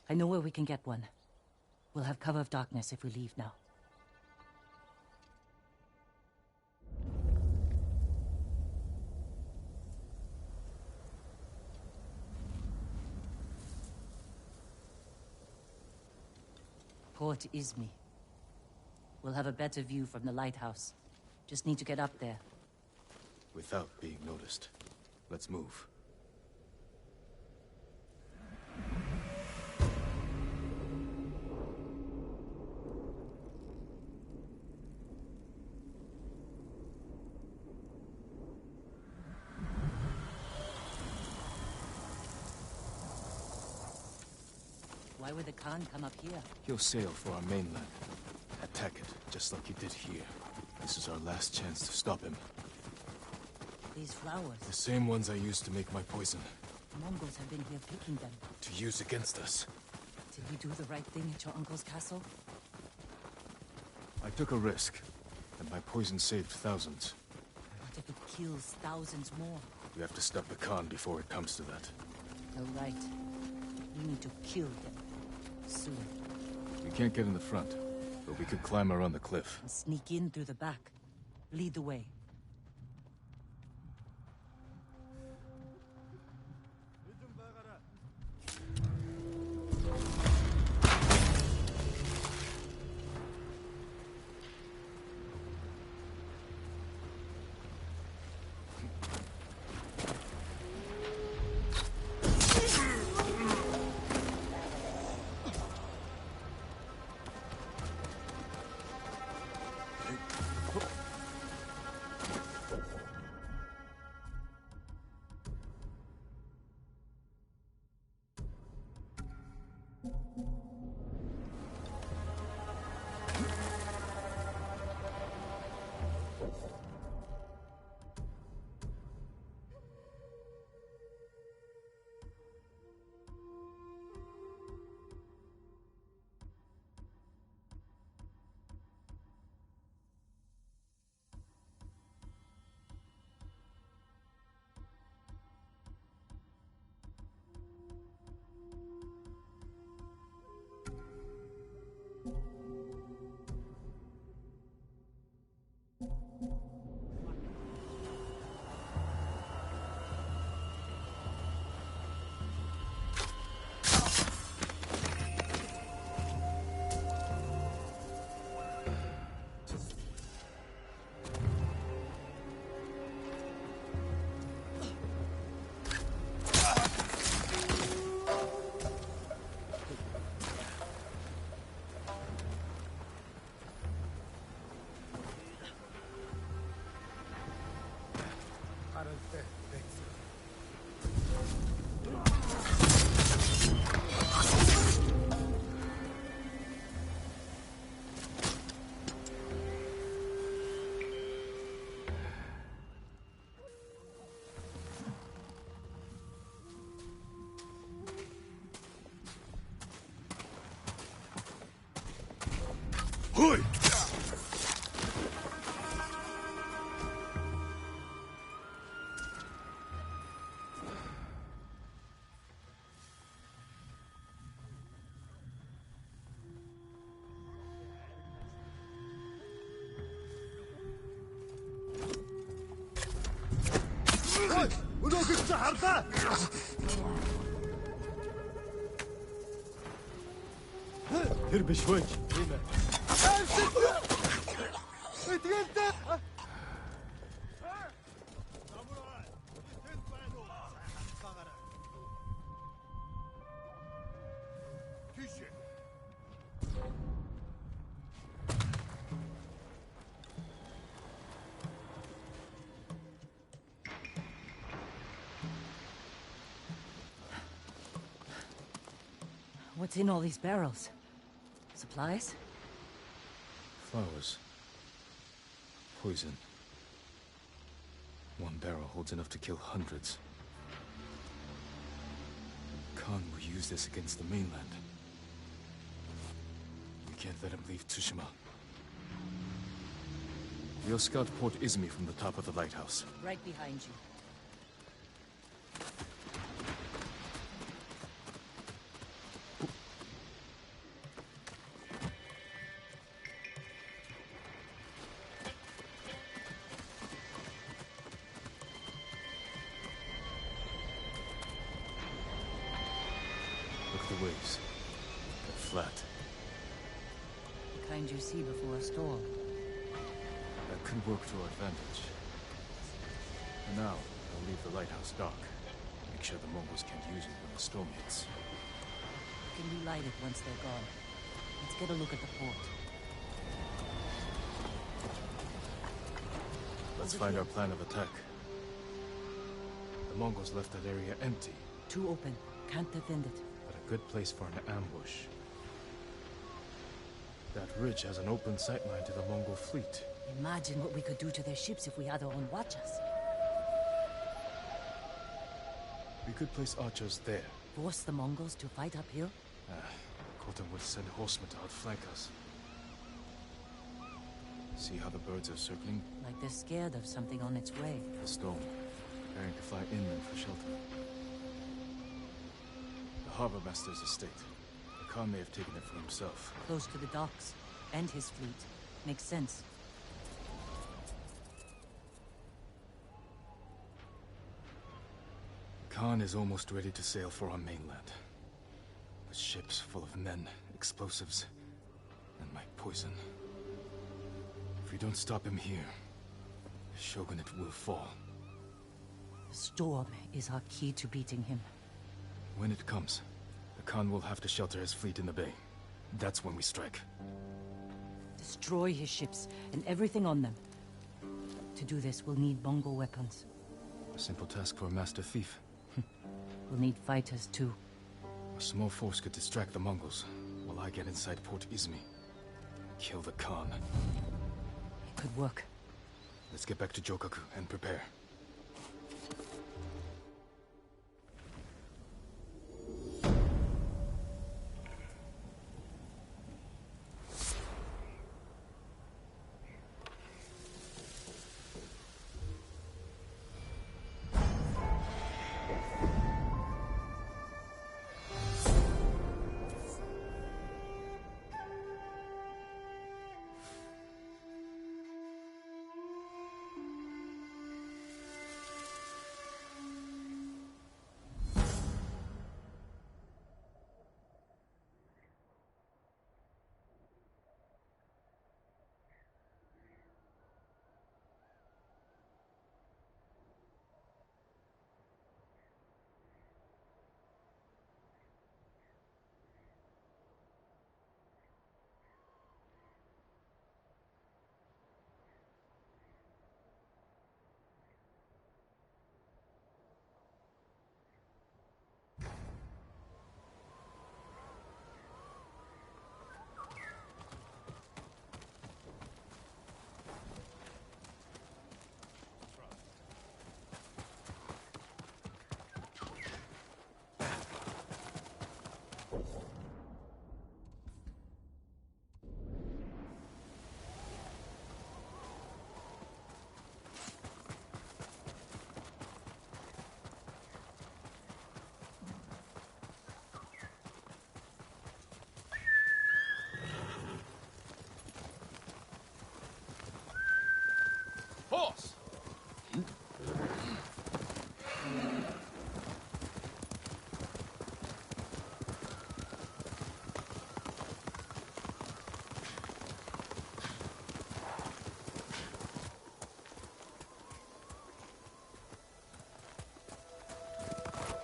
I know where we can get one. We'll have cover of darkness if we leave now. Port Izmi. We'll have a better view from the lighthouse. Just need to get up there. Without being noticed. Let's move. Why would the Khan come up here? He'll sail for our mainland. Attack it, just like he did here. This is our last chance to stop him. These flowers. The same ones I used to make my poison. The Mongols have been here picking them. To use against us. Did we do the right thing at your uncle's castle? I took a risk, and my poison saved thousands. What if it kills thousands more? We have to stop the Khan before it comes to that. Oh, right. We need to kill them. Soon. We can't get in the front, but we could climb around the cliff. And sneak in through the back. Lead the way. حربة تربش وجه هنا. What's in all these barrels? Supplies? Flowers. Poison. One barrel holds enough to kill hundreds. Khan will use this against the mainland. We can't let him leave Tsushima. We'll scout Port Izumi from the top of the lighthouse. Right behind you. Look at the waves. They're flat. The kind you see before a storm. That could work to our advantage. For now, I'll leave the lighthouse dark. Make sure the Mongols can't use it when the storm hits. You can relight it once they're gone. Let's get a look at the port. Let's find our plan of attack. The Mongols left that area empty. Too open. Can't defend it. But a good place for an ambush. That ridge has an open sightline to the Mongol fleet. Imagine what we could do to their ships if we had our own watchers. We could place archers there. Force the Mongols to fight uphill? Khotan would send horsemen to outflank us. See how the birds are circling? Like they're scared of something on its way. The storm, preparing to fly inland for shelter. The harbor master's estate. The Khan may have taken it for himself. Close to the docks. And his fleet. Makes sense. Khan is almost ready to sail for our mainland. With ships full of men, explosives, and my poison. If we don't stop him here, the shogunate will fall. The storm is our key to beating him. When it comes, the Khan will have to shelter his fleet in the bay. That's when we strike. Destroy his ships and everything on them. To do this, we'll need Mongol weapons. A simple task for a master thief. We'll need fighters, too. A small force could distract the Mongols, while I get inside Port Izumi. Kill the Khan. It could work. Let's get back to Jokaku and prepare.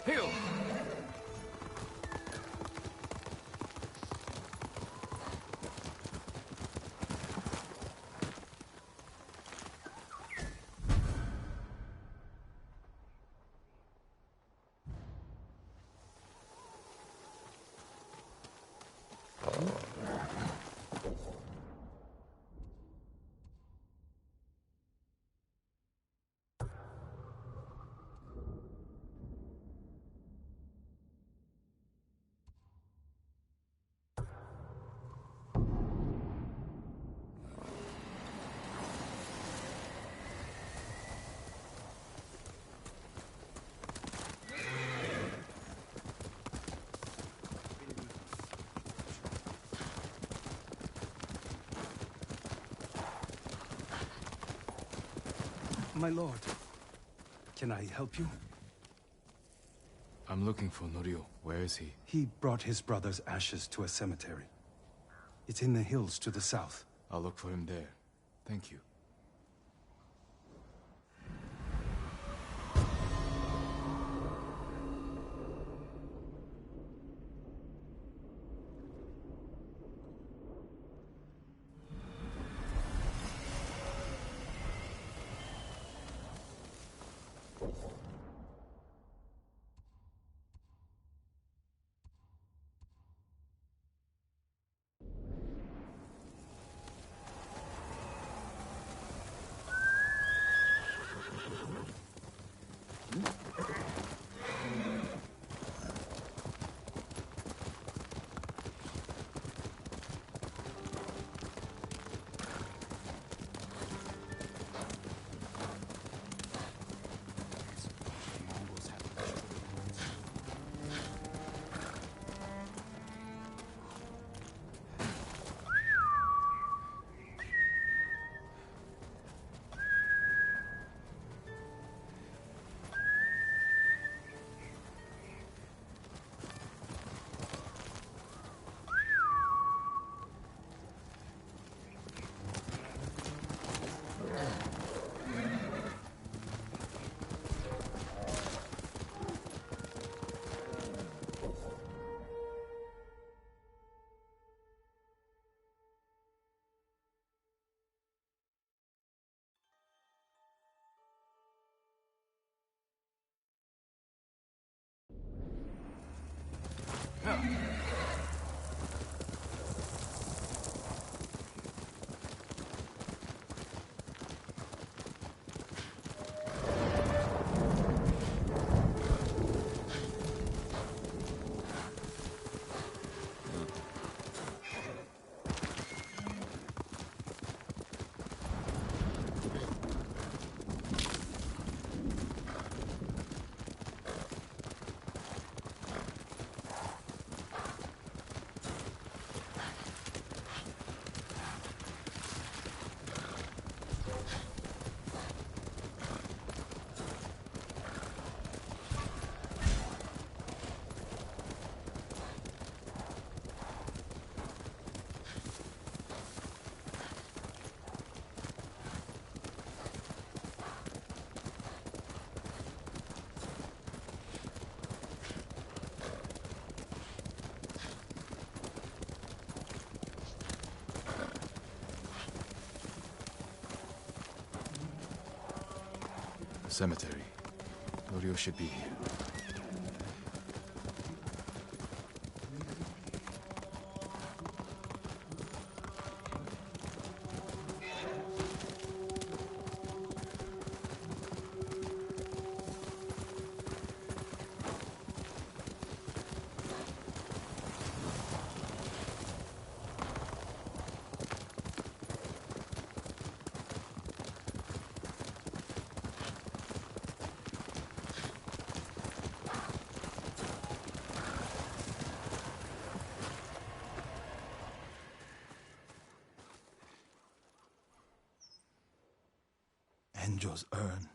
Heal! My lord, can I help you? I'm looking for Norio. Where is he? He brought his brother's ashes to a cemetery. It's in the hills to the south. I'll look for him there. Thank you. The cemetery. Norio should be here. Enjo's urn.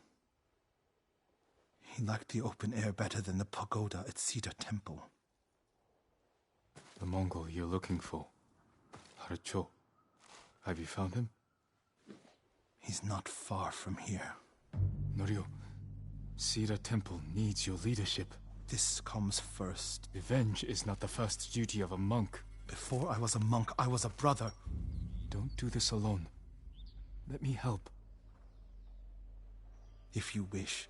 He liked the open air better than the pagoda at Cedar Temple. The Mongol you're looking for. Harucho. Have you found him? He's not far from here. Norio, Cedar Temple needs your leadership. This comes first. Revenge is not the first duty of a monk. Before I was a monk, I was a brother. Don't do this alone. Let me help. If you wish.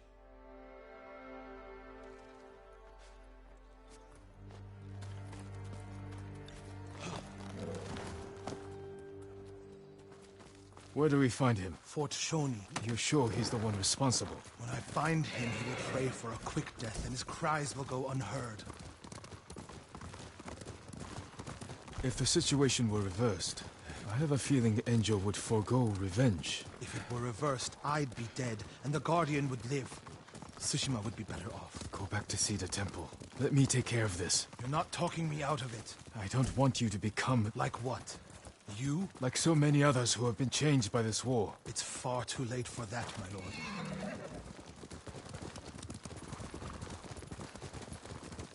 Where do we find him? Fort Shoni. You're sure he's the one responsible? When I find him, he will pray for a quick death, and his cries will go unheard. If the situation were reversed, I have a feeling Enjo would forego revenge. If it were reversed, I'd be dead, and the Guardian would live. Tsushima would be better off. Go back to see the temple. Let me take care of this. You're not talking me out of it. I don't want you to become... Like what? You? Like so many others who have been changed by this war. It's far too late for that, my lord.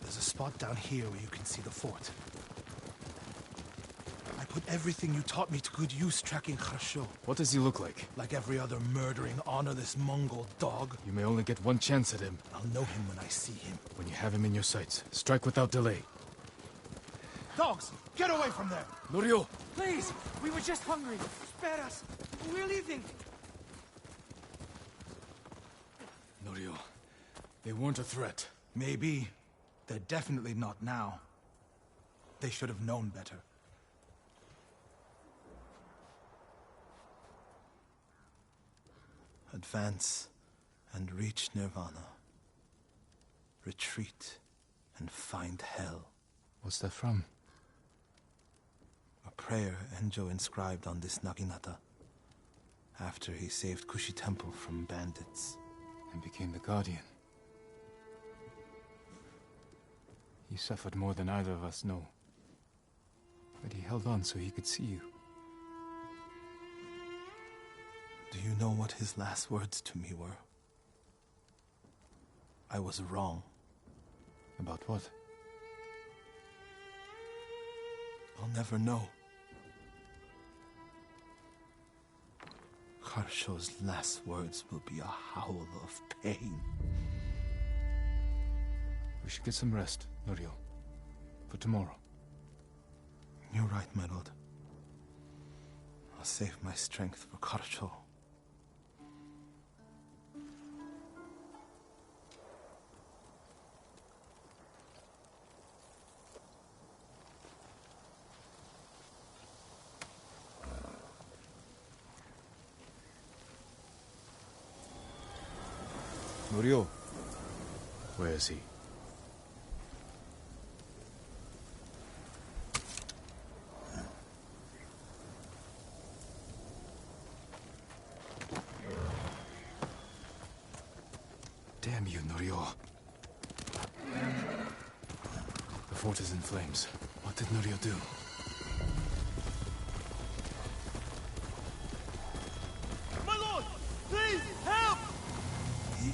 There's a spot down here where you can see the fort. I put everything you taught me to good use tracking Kharsho. What does he look like? Like every other murdering, honorless Mongol dog. You may only get one chance at him. I'll know him when I see him. When you have him in your sights, strike without delay. Dogs, get away from there! Norio! Please! We were just hungry! Spare us! We're leaving! Norio, they weren't a threat. Maybe. They're definitely not now. They should have known better. Advance and reach Nirvana. Retreat and find hell. What's that from? A prayer Enjo inscribed on this Naginata after he saved Kushi Temple from bandits. And became the Guardian. He suffered more than either of us know. But he held on so he could see you. Do you know what his last words to me were? I was wrong. About what? I'll never know. Kharsho's last words will be a howl of pain. We should get some rest, Norio. For tomorrow. You're right, my lord. I'll save my strength for Kharsho. Norio. Where is he? Damn you, Norio. The fort is in flames. What did Norio do? My lord! Please, help!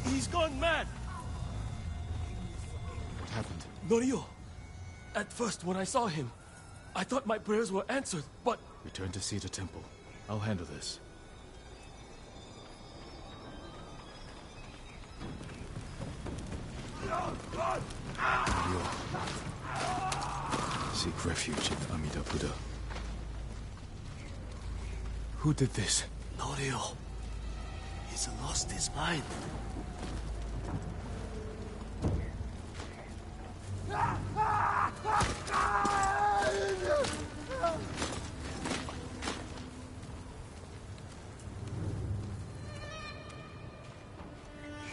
He's gone mad! What happened? Norio! At first, when I saw him, I thought my prayers were answered, but... Return to see the temple. I'll handle this. Norio. Seek refuge in Amida Buddha. Who did this? Norio. He's lost his mind.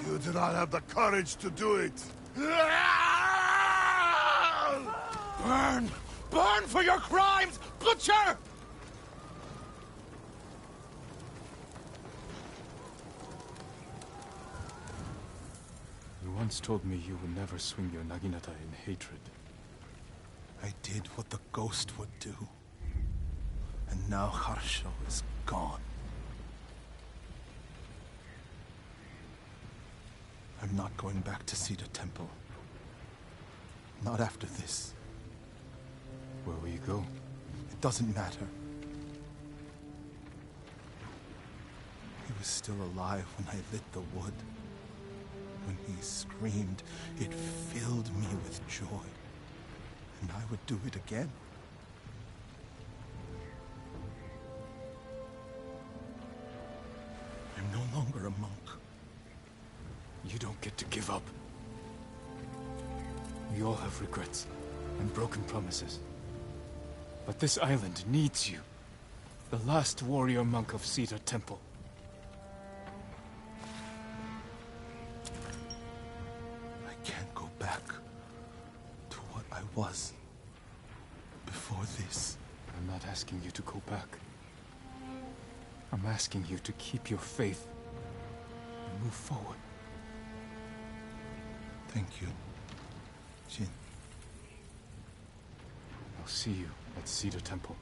You do not have the courage to do it. Burn! Burn for your crimes, butcher! You once told me you would never swing your Naginata in hatred. I did what the ghost would do. And now Kharsho is gone. I'm not going back to Cedar Temple. Not after this. Where will you go? It doesn't matter. He was still alive when I lit the wood. when he screamed, it filled me with joy. And I would do it again. I'm no longer a monk. You don't get to give up. We all have regrets and broken promises. But this island needs you. The last warrior monk of Cedar Temple. I can't go back to what I was before this. I'm not asking you to go back. I'm asking you to keep your faith and move forward. Thank you, Jin. I'll see you at Cedar Temple.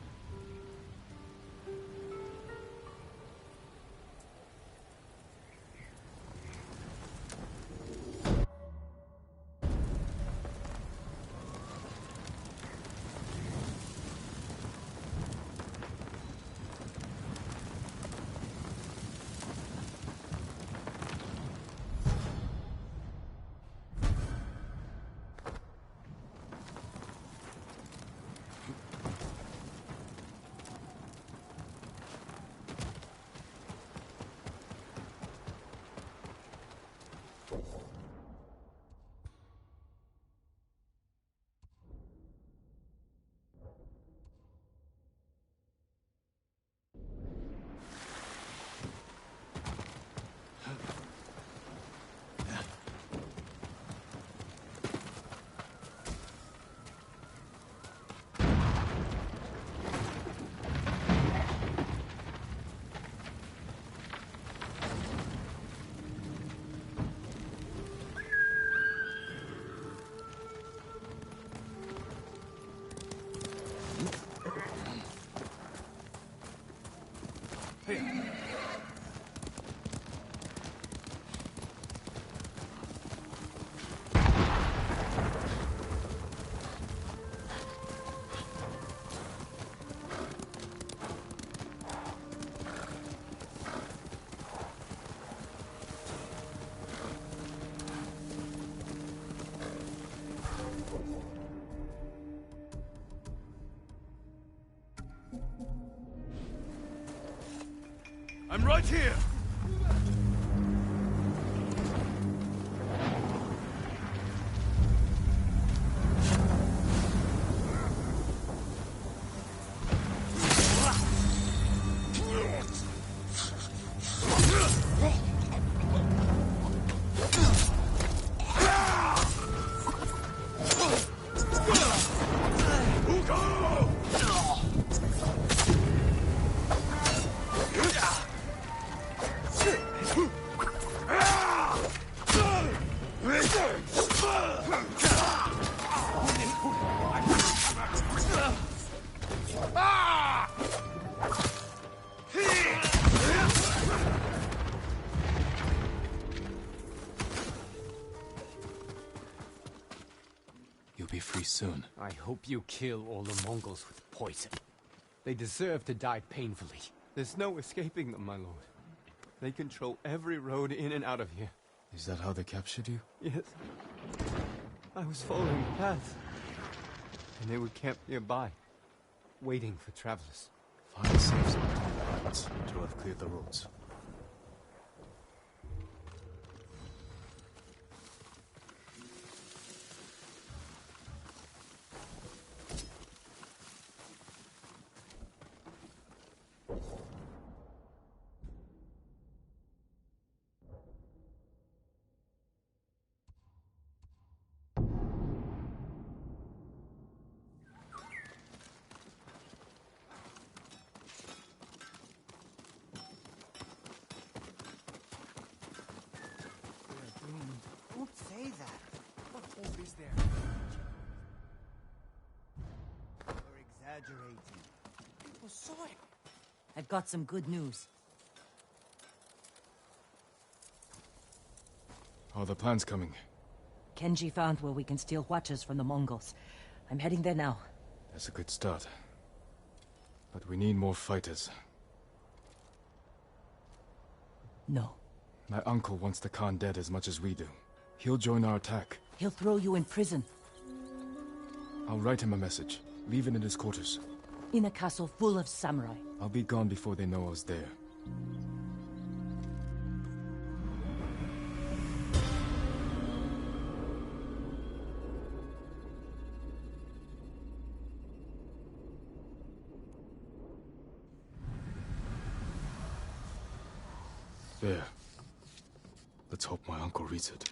I'm right here! You'll be free soon. I hope you kill all the Mongols with poison. They deserve to die painfully. There's no escaping them, my lord. They control every road in and out of here. Is that how they captured you? Yes. I was following the path. And they were camped nearby, waiting for travelers. Find a safe spot on the heights to have cleared the roads. Don't say that. What hope is there? You're exaggerating. People saw it. I've got some good news. How are the plans coming? Kenji found where we can steal watches from the Mongols. I'm heading there now. That's a good start. But we need more fighters. No. My uncle wants the Khan dead as much as we do. He'll join our attack. He'll throw you in prison. I'll write him a message. Leave it in his quarters. In a castle full of samurai. I'll be gone before they know I was there. There. Let's hope my uncle reads it.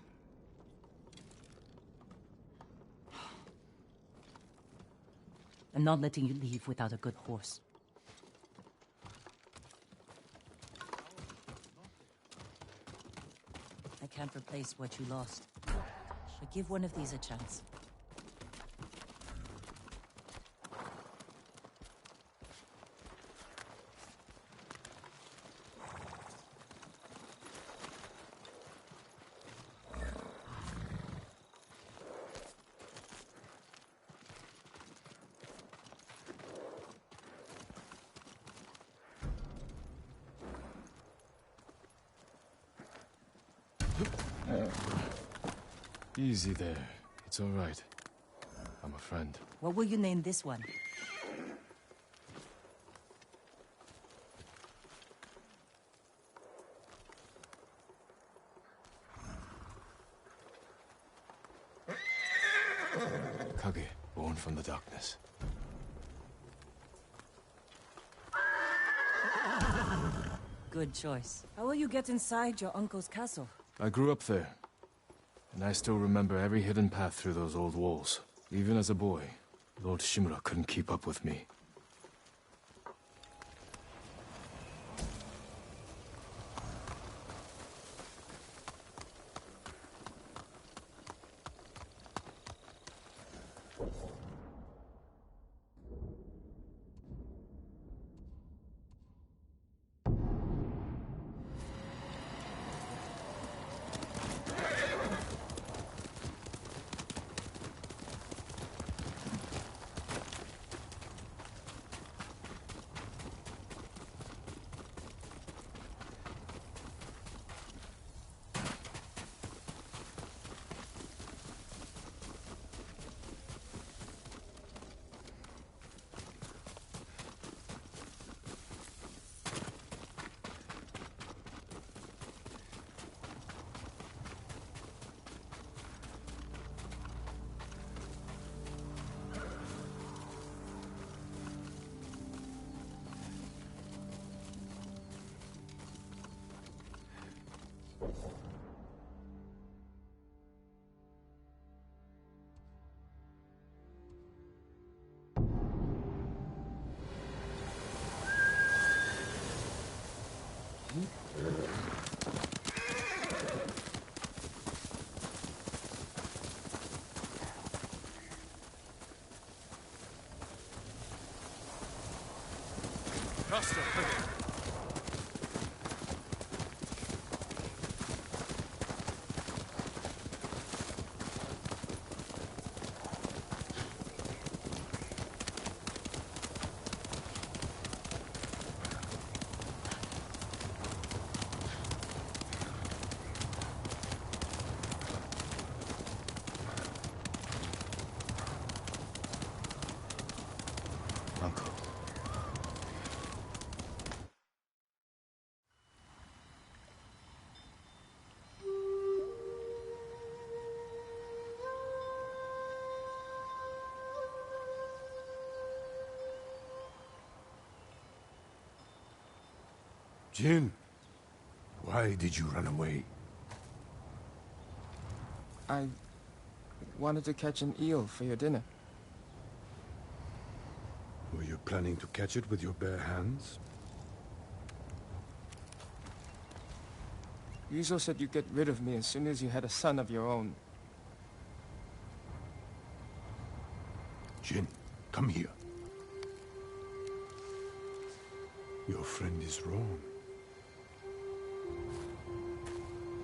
I'm not letting you leave without a good horse. I can't replace what you lost. But give one of these a chance. Easy there. It's all right. I'm a friend. What will you name this one? Kage, born from the darkness. Good choice. How will you get inside your uncle's castle? I grew up there. And I still remember every hidden path through those old walls. Even as a boy, Lord Shimura couldn't keep up with me. Faster! Uncle. Jin, why did you run away? I wanted to catch an eel for your dinner. Were you planning to catch it with your bare hands? Yuzo said you'd get rid of me as soon as you had a son of your own. Jin, come here. Your friend is wrong.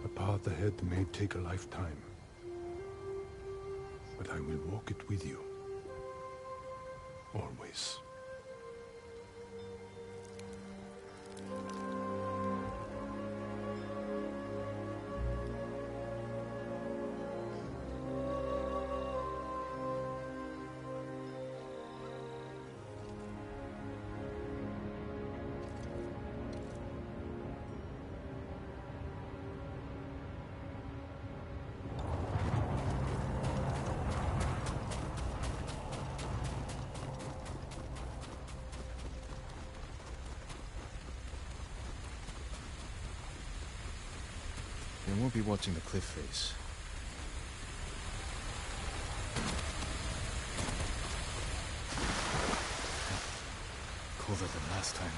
A path ahead may take a lifetime, but I will walk it with you. Always. They won't be watching the cliff face. Colder than last time.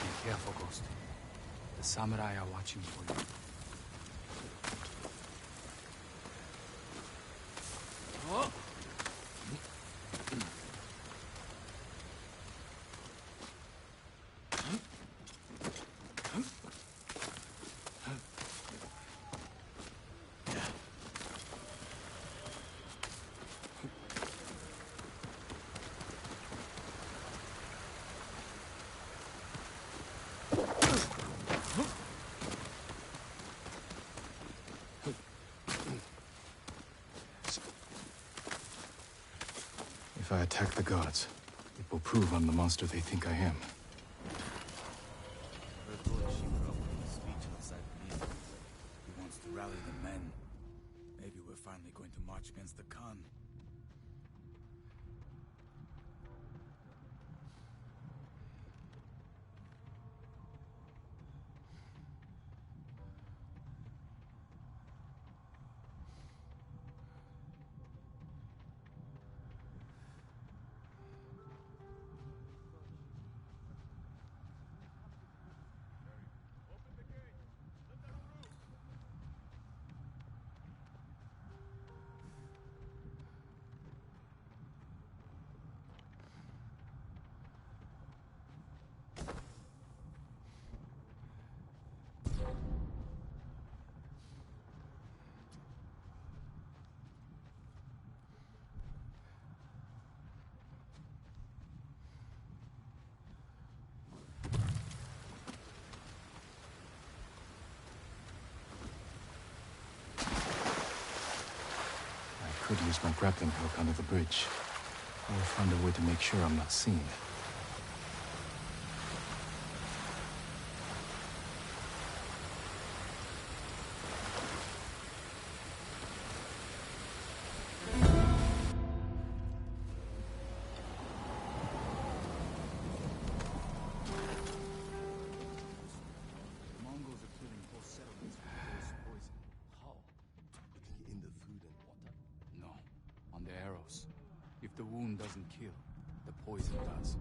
Be careful, Ghost. The samurai are watching for you. Oh! If I attack the gods, it will prove I'm the monster they think I am. Heard Lord Shimura holding a speech outside Leeds. He wants to rally the men. Maybe we're finally going to march against the Khan. I could use my grappling hook under the bridge. Or find a way to make sure I'm not seen. Mongols are killing whole settlements with ghost poison. How? Typically in the food and water? No, on the arrows. If the wound doesn't kill, the poison does.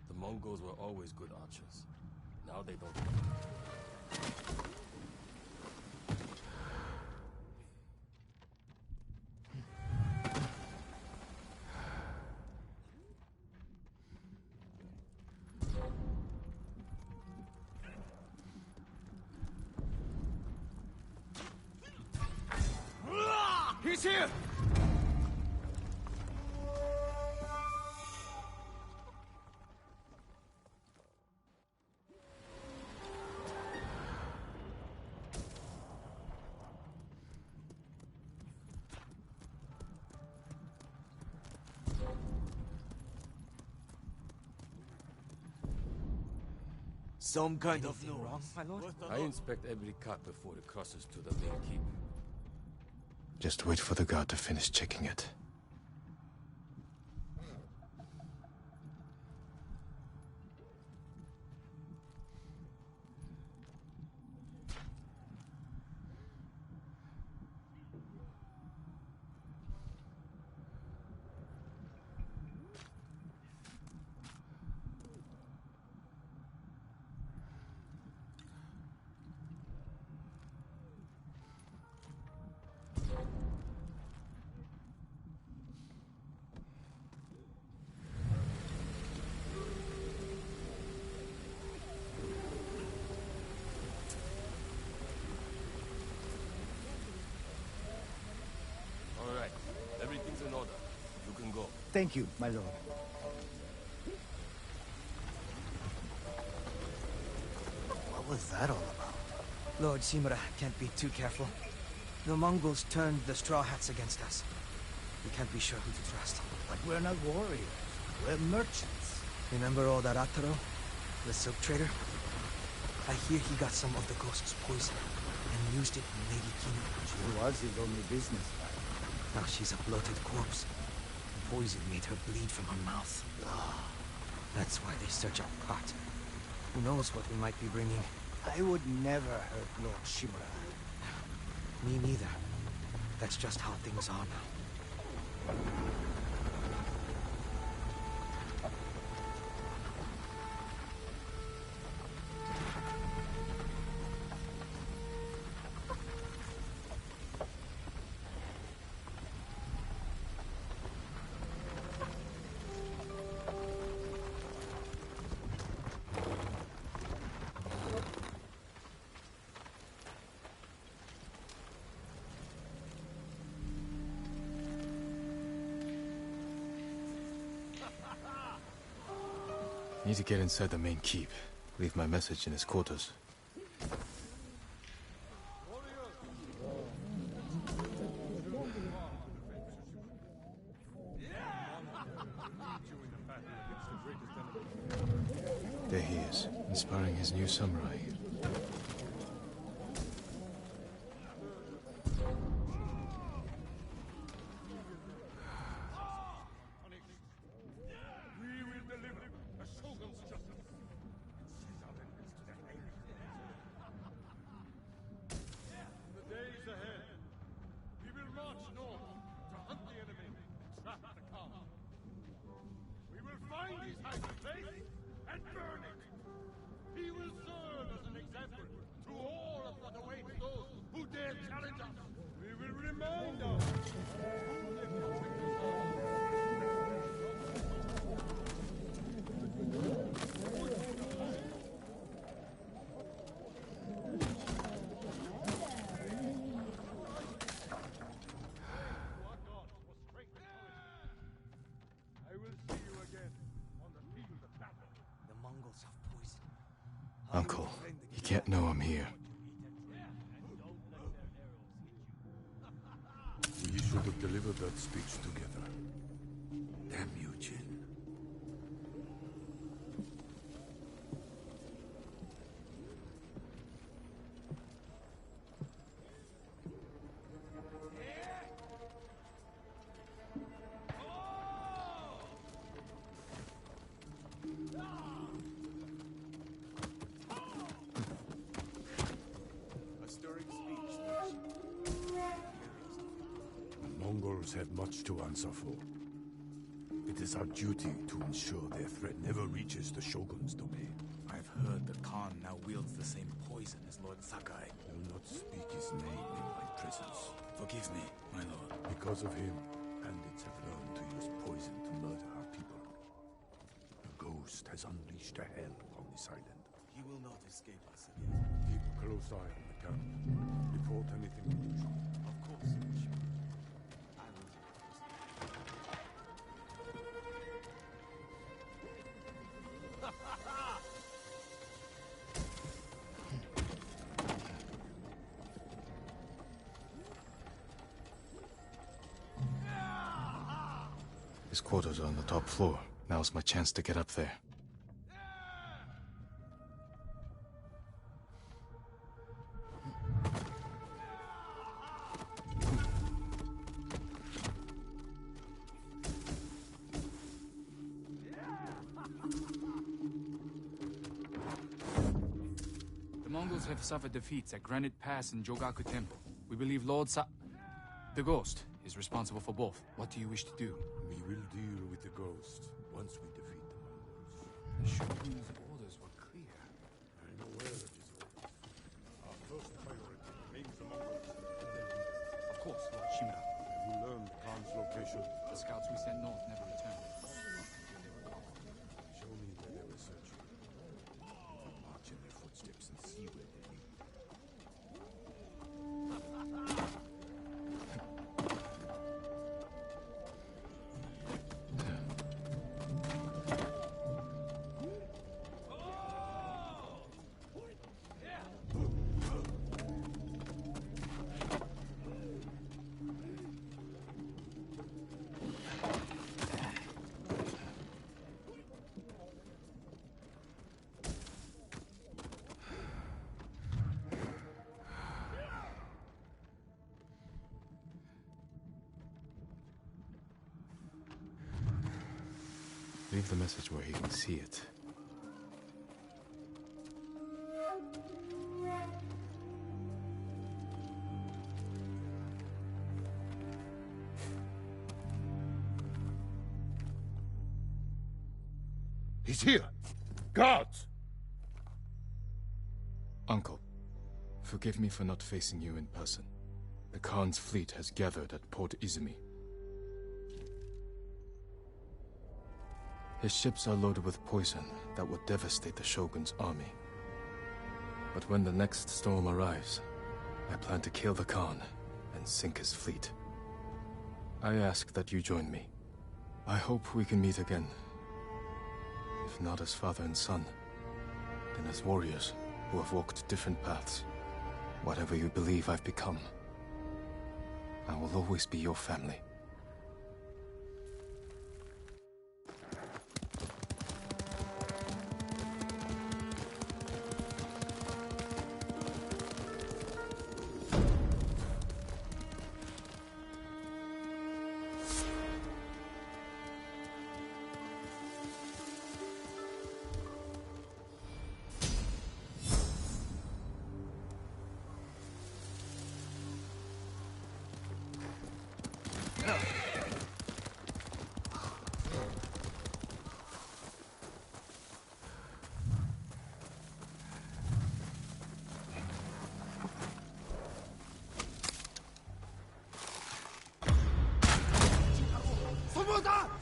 The Mongols were always good archers. Now they don't. He's here! Some kind of Anything wrong, my lord? I inspect every cut before it crosses to the main keep. Just wait for the guard to finish checking it. All right, everything's in order. You can go. Thank you, my lord. What was that all about? Lord Shimura can't be too careful. The Mongols turned the Straw Hats against us. We can't be sure who to trust. But we're not warriors. We're merchants. Remember old Arataro? The silk trader? I hear he got some of the ghost's poison and used it on Lady Kino. She was his only business, right? Now she's a bloated corpse. The poison made her bleed from her mouth. That's why they search our cot. Who knows what we might be bringing? I would never hurt Lord Shimura. Me neither. That's just how things are now. Need to get inside the main keep. Leave my message in his quarters. There he is, inspiring his new samurai. Uncle, he can't know I'm here. We should have delivered that speech together. Damn you, Jin. Have much to answer for. It is our duty to ensure their threat never reaches the Shogun's domain. I've heard the Khan now wields the same poison as Lord Sakai. Do not speak his name in my presence. Forgive me, my lord. Because of him, bandits have learned to use poison to murder our people. The ghost has unleashed a hell on this island. He will not escape us again. Keep a close eye on the camp. Report anything unusual. Of course, Lord. His quarters are on the top floor. Now's my chance to get up there. The Mongols have suffered defeats at Granite Pass and Jogaku Temple. We believe the Ghost is responsible for both. What do you wish to do? We will deal with the ghost once we defeat the Mongols. The Shogun's orders were clear. I am aware of his orders. Our first priority remains the Mongols. Of course, Lord Shimura. Have you learned Khan's location? The scouts we sent north never returned. Show me where they were searching. I'll march in their footsteps and see where they lead. Leave the message where he can see it. He's here! Guards! Uncle, forgive me for not facing you in person. The Khan's fleet has gathered at Port Izumi. His ships are loaded with poison that will devastate the Shogun's army. But when the next storm arrives, I plan to kill the Khan and sink his fleet. I ask that you join me. I hope we can meet again. If not as father and son, then as warriors who have walked different paths. Whatever you believe I've become, I will always be your family.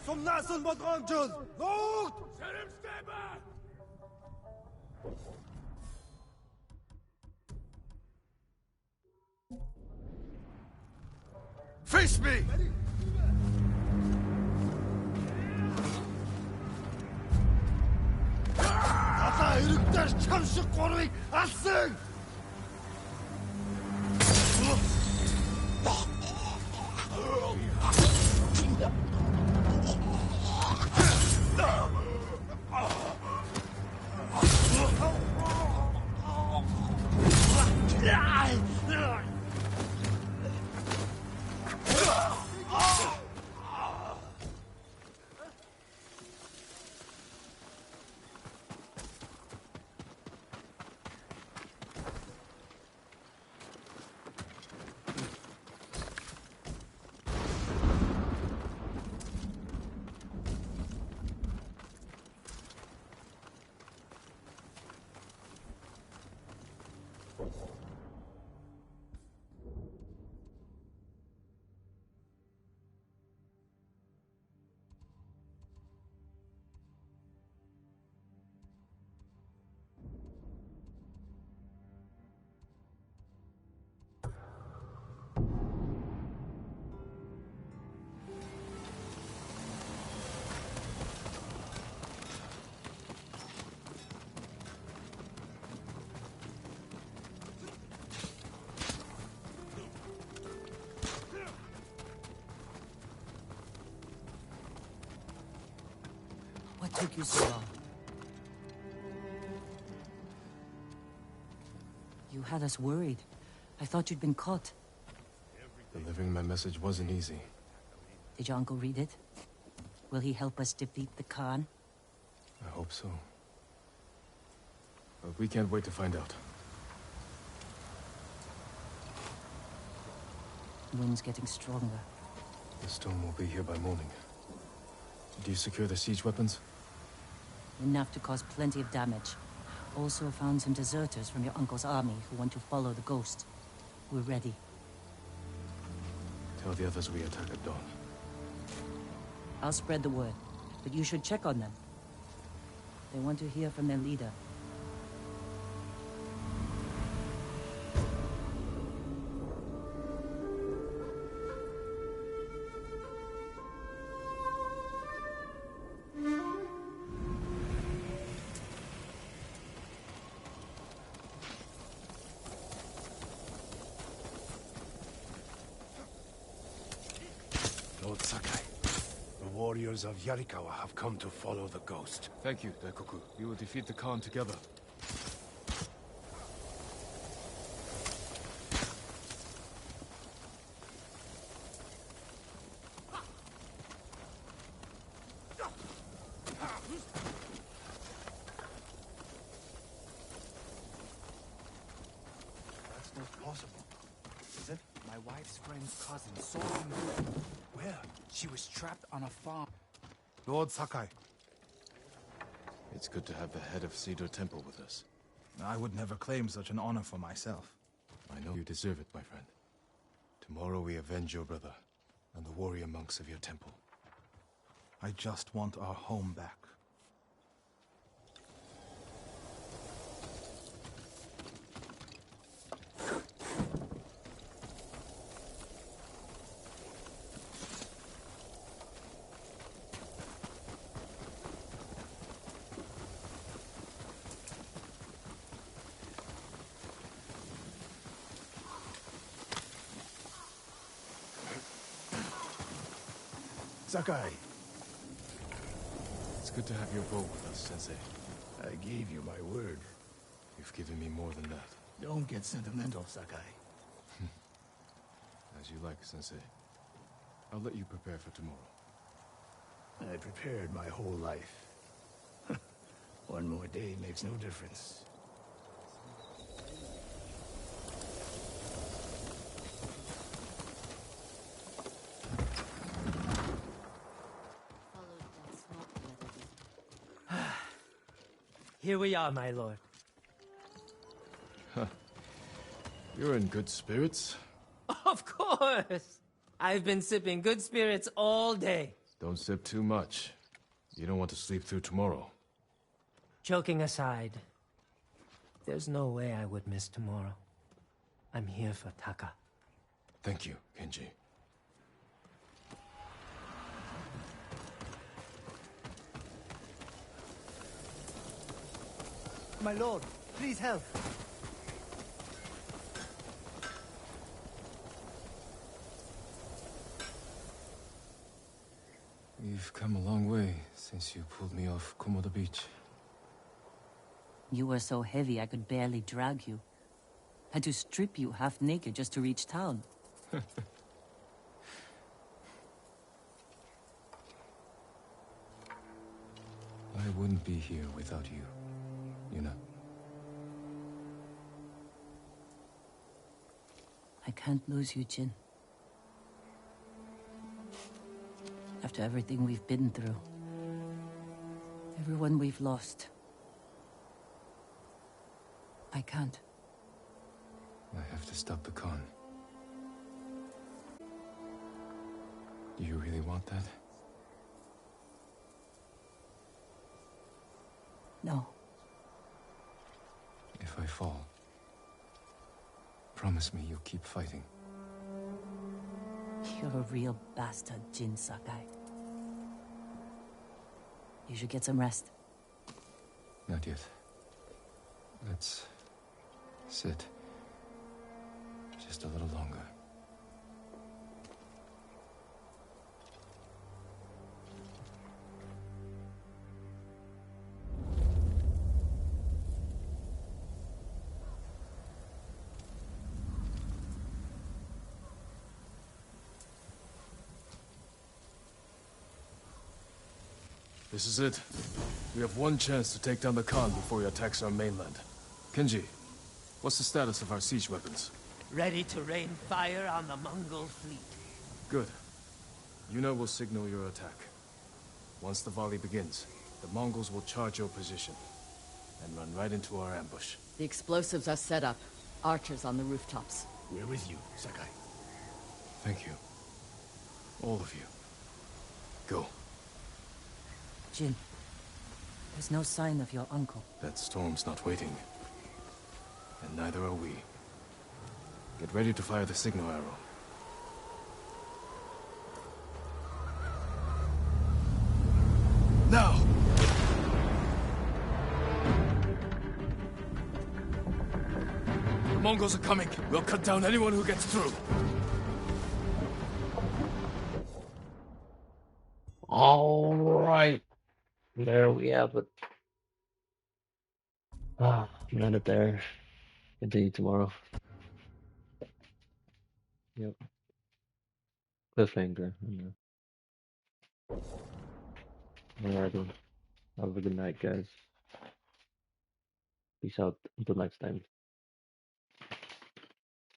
Сумнасан болгоомжул! Нуугд! Face me! Ата эрэгдэр чам шиг гурвыг алсан! What took you so long? You had us worried. I thought you'd been caught. Delivering my message wasn't easy. Did your uncle read it? Will he help us defeat the Khan? I hope so. But we can't wait to find out. Wind's getting stronger. The storm will be here by morning. Did you secure the siege weapons? Enough to cause plenty of damage. Also found some deserters from your uncle's army who want to follow the ghost. We're ready. Tell the others we attack at dawn. I'll spread the word, but you should check on them. They want to hear from their leader. Lord Sakai, the warriors of Yarikawa have come to follow the ghost. Thank you, Daikoku. We will defeat the Khan together. That's not possible. Is it? My wife's friend's cousin saw him. Where? She was trapped on a farm. Lord Sakai. It's good to have the head of Cedar Temple with us. I would never claim such an honor for myself. I know you deserve it, my friend. Tomorrow we avenge your brother and the warrior monks of your temple. I just want our home back. Sakai, It's good to have your bow with us, Sensei. I gave you my word. You've given me more than that. Don't get sentimental, Sakai. As you like, Sensei. I'll let you prepare for tomorrow. I prepared my whole life. One more day makes no difference. Here we are, my lord. You're in good spirits. Of course! I've been sipping good spirits all day. Don't sip too much. You don't want to sleep through tomorrow. Joking aside, there's no way I would miss tomorrow. I'm here for Taka. Thank you, Kenji. My lord, please help. You've come a long way since you pulled me off Komoda Beach. You were so heavy I could barely drag you. Had to strip you half naked just to reach town. I wouldn't be here without you, Yuna. I can't lose you, Jin. After everything we've been through. Everyone we've lost. I can't. I have to stop the Khan. Do you really want that? No. If I fall, promise me you'll keep fighting. You're a real bastard, Jin Sakai. You should get some rest. Not yet. Let's sit just a little longer. This is it. We have one chance to take down the Khan before he attacks our mainland. Kenji, what's the status of our siege weapons? Ready to rain fire on the Mongol fleet. Good. Yuna will signal your attack. Once the volley begins, the Mongols will charge your position and run right into our ambush. The explosives are set up. Archers on the rooftops. We're with you, Sakai. Thank you. All of you. Go. Jin, there's no sign of your uncle. That storm's not waiting. And neither are we. Get ready to fire the signal arrow. Now! The Mongols are coming. We'll cut down anyone who gets through. All right. There we have it. I'm end it there. Continue tomorrow. Yep. Cliffhanger. Alright. Have a good night, guys. Peace out. Until next time.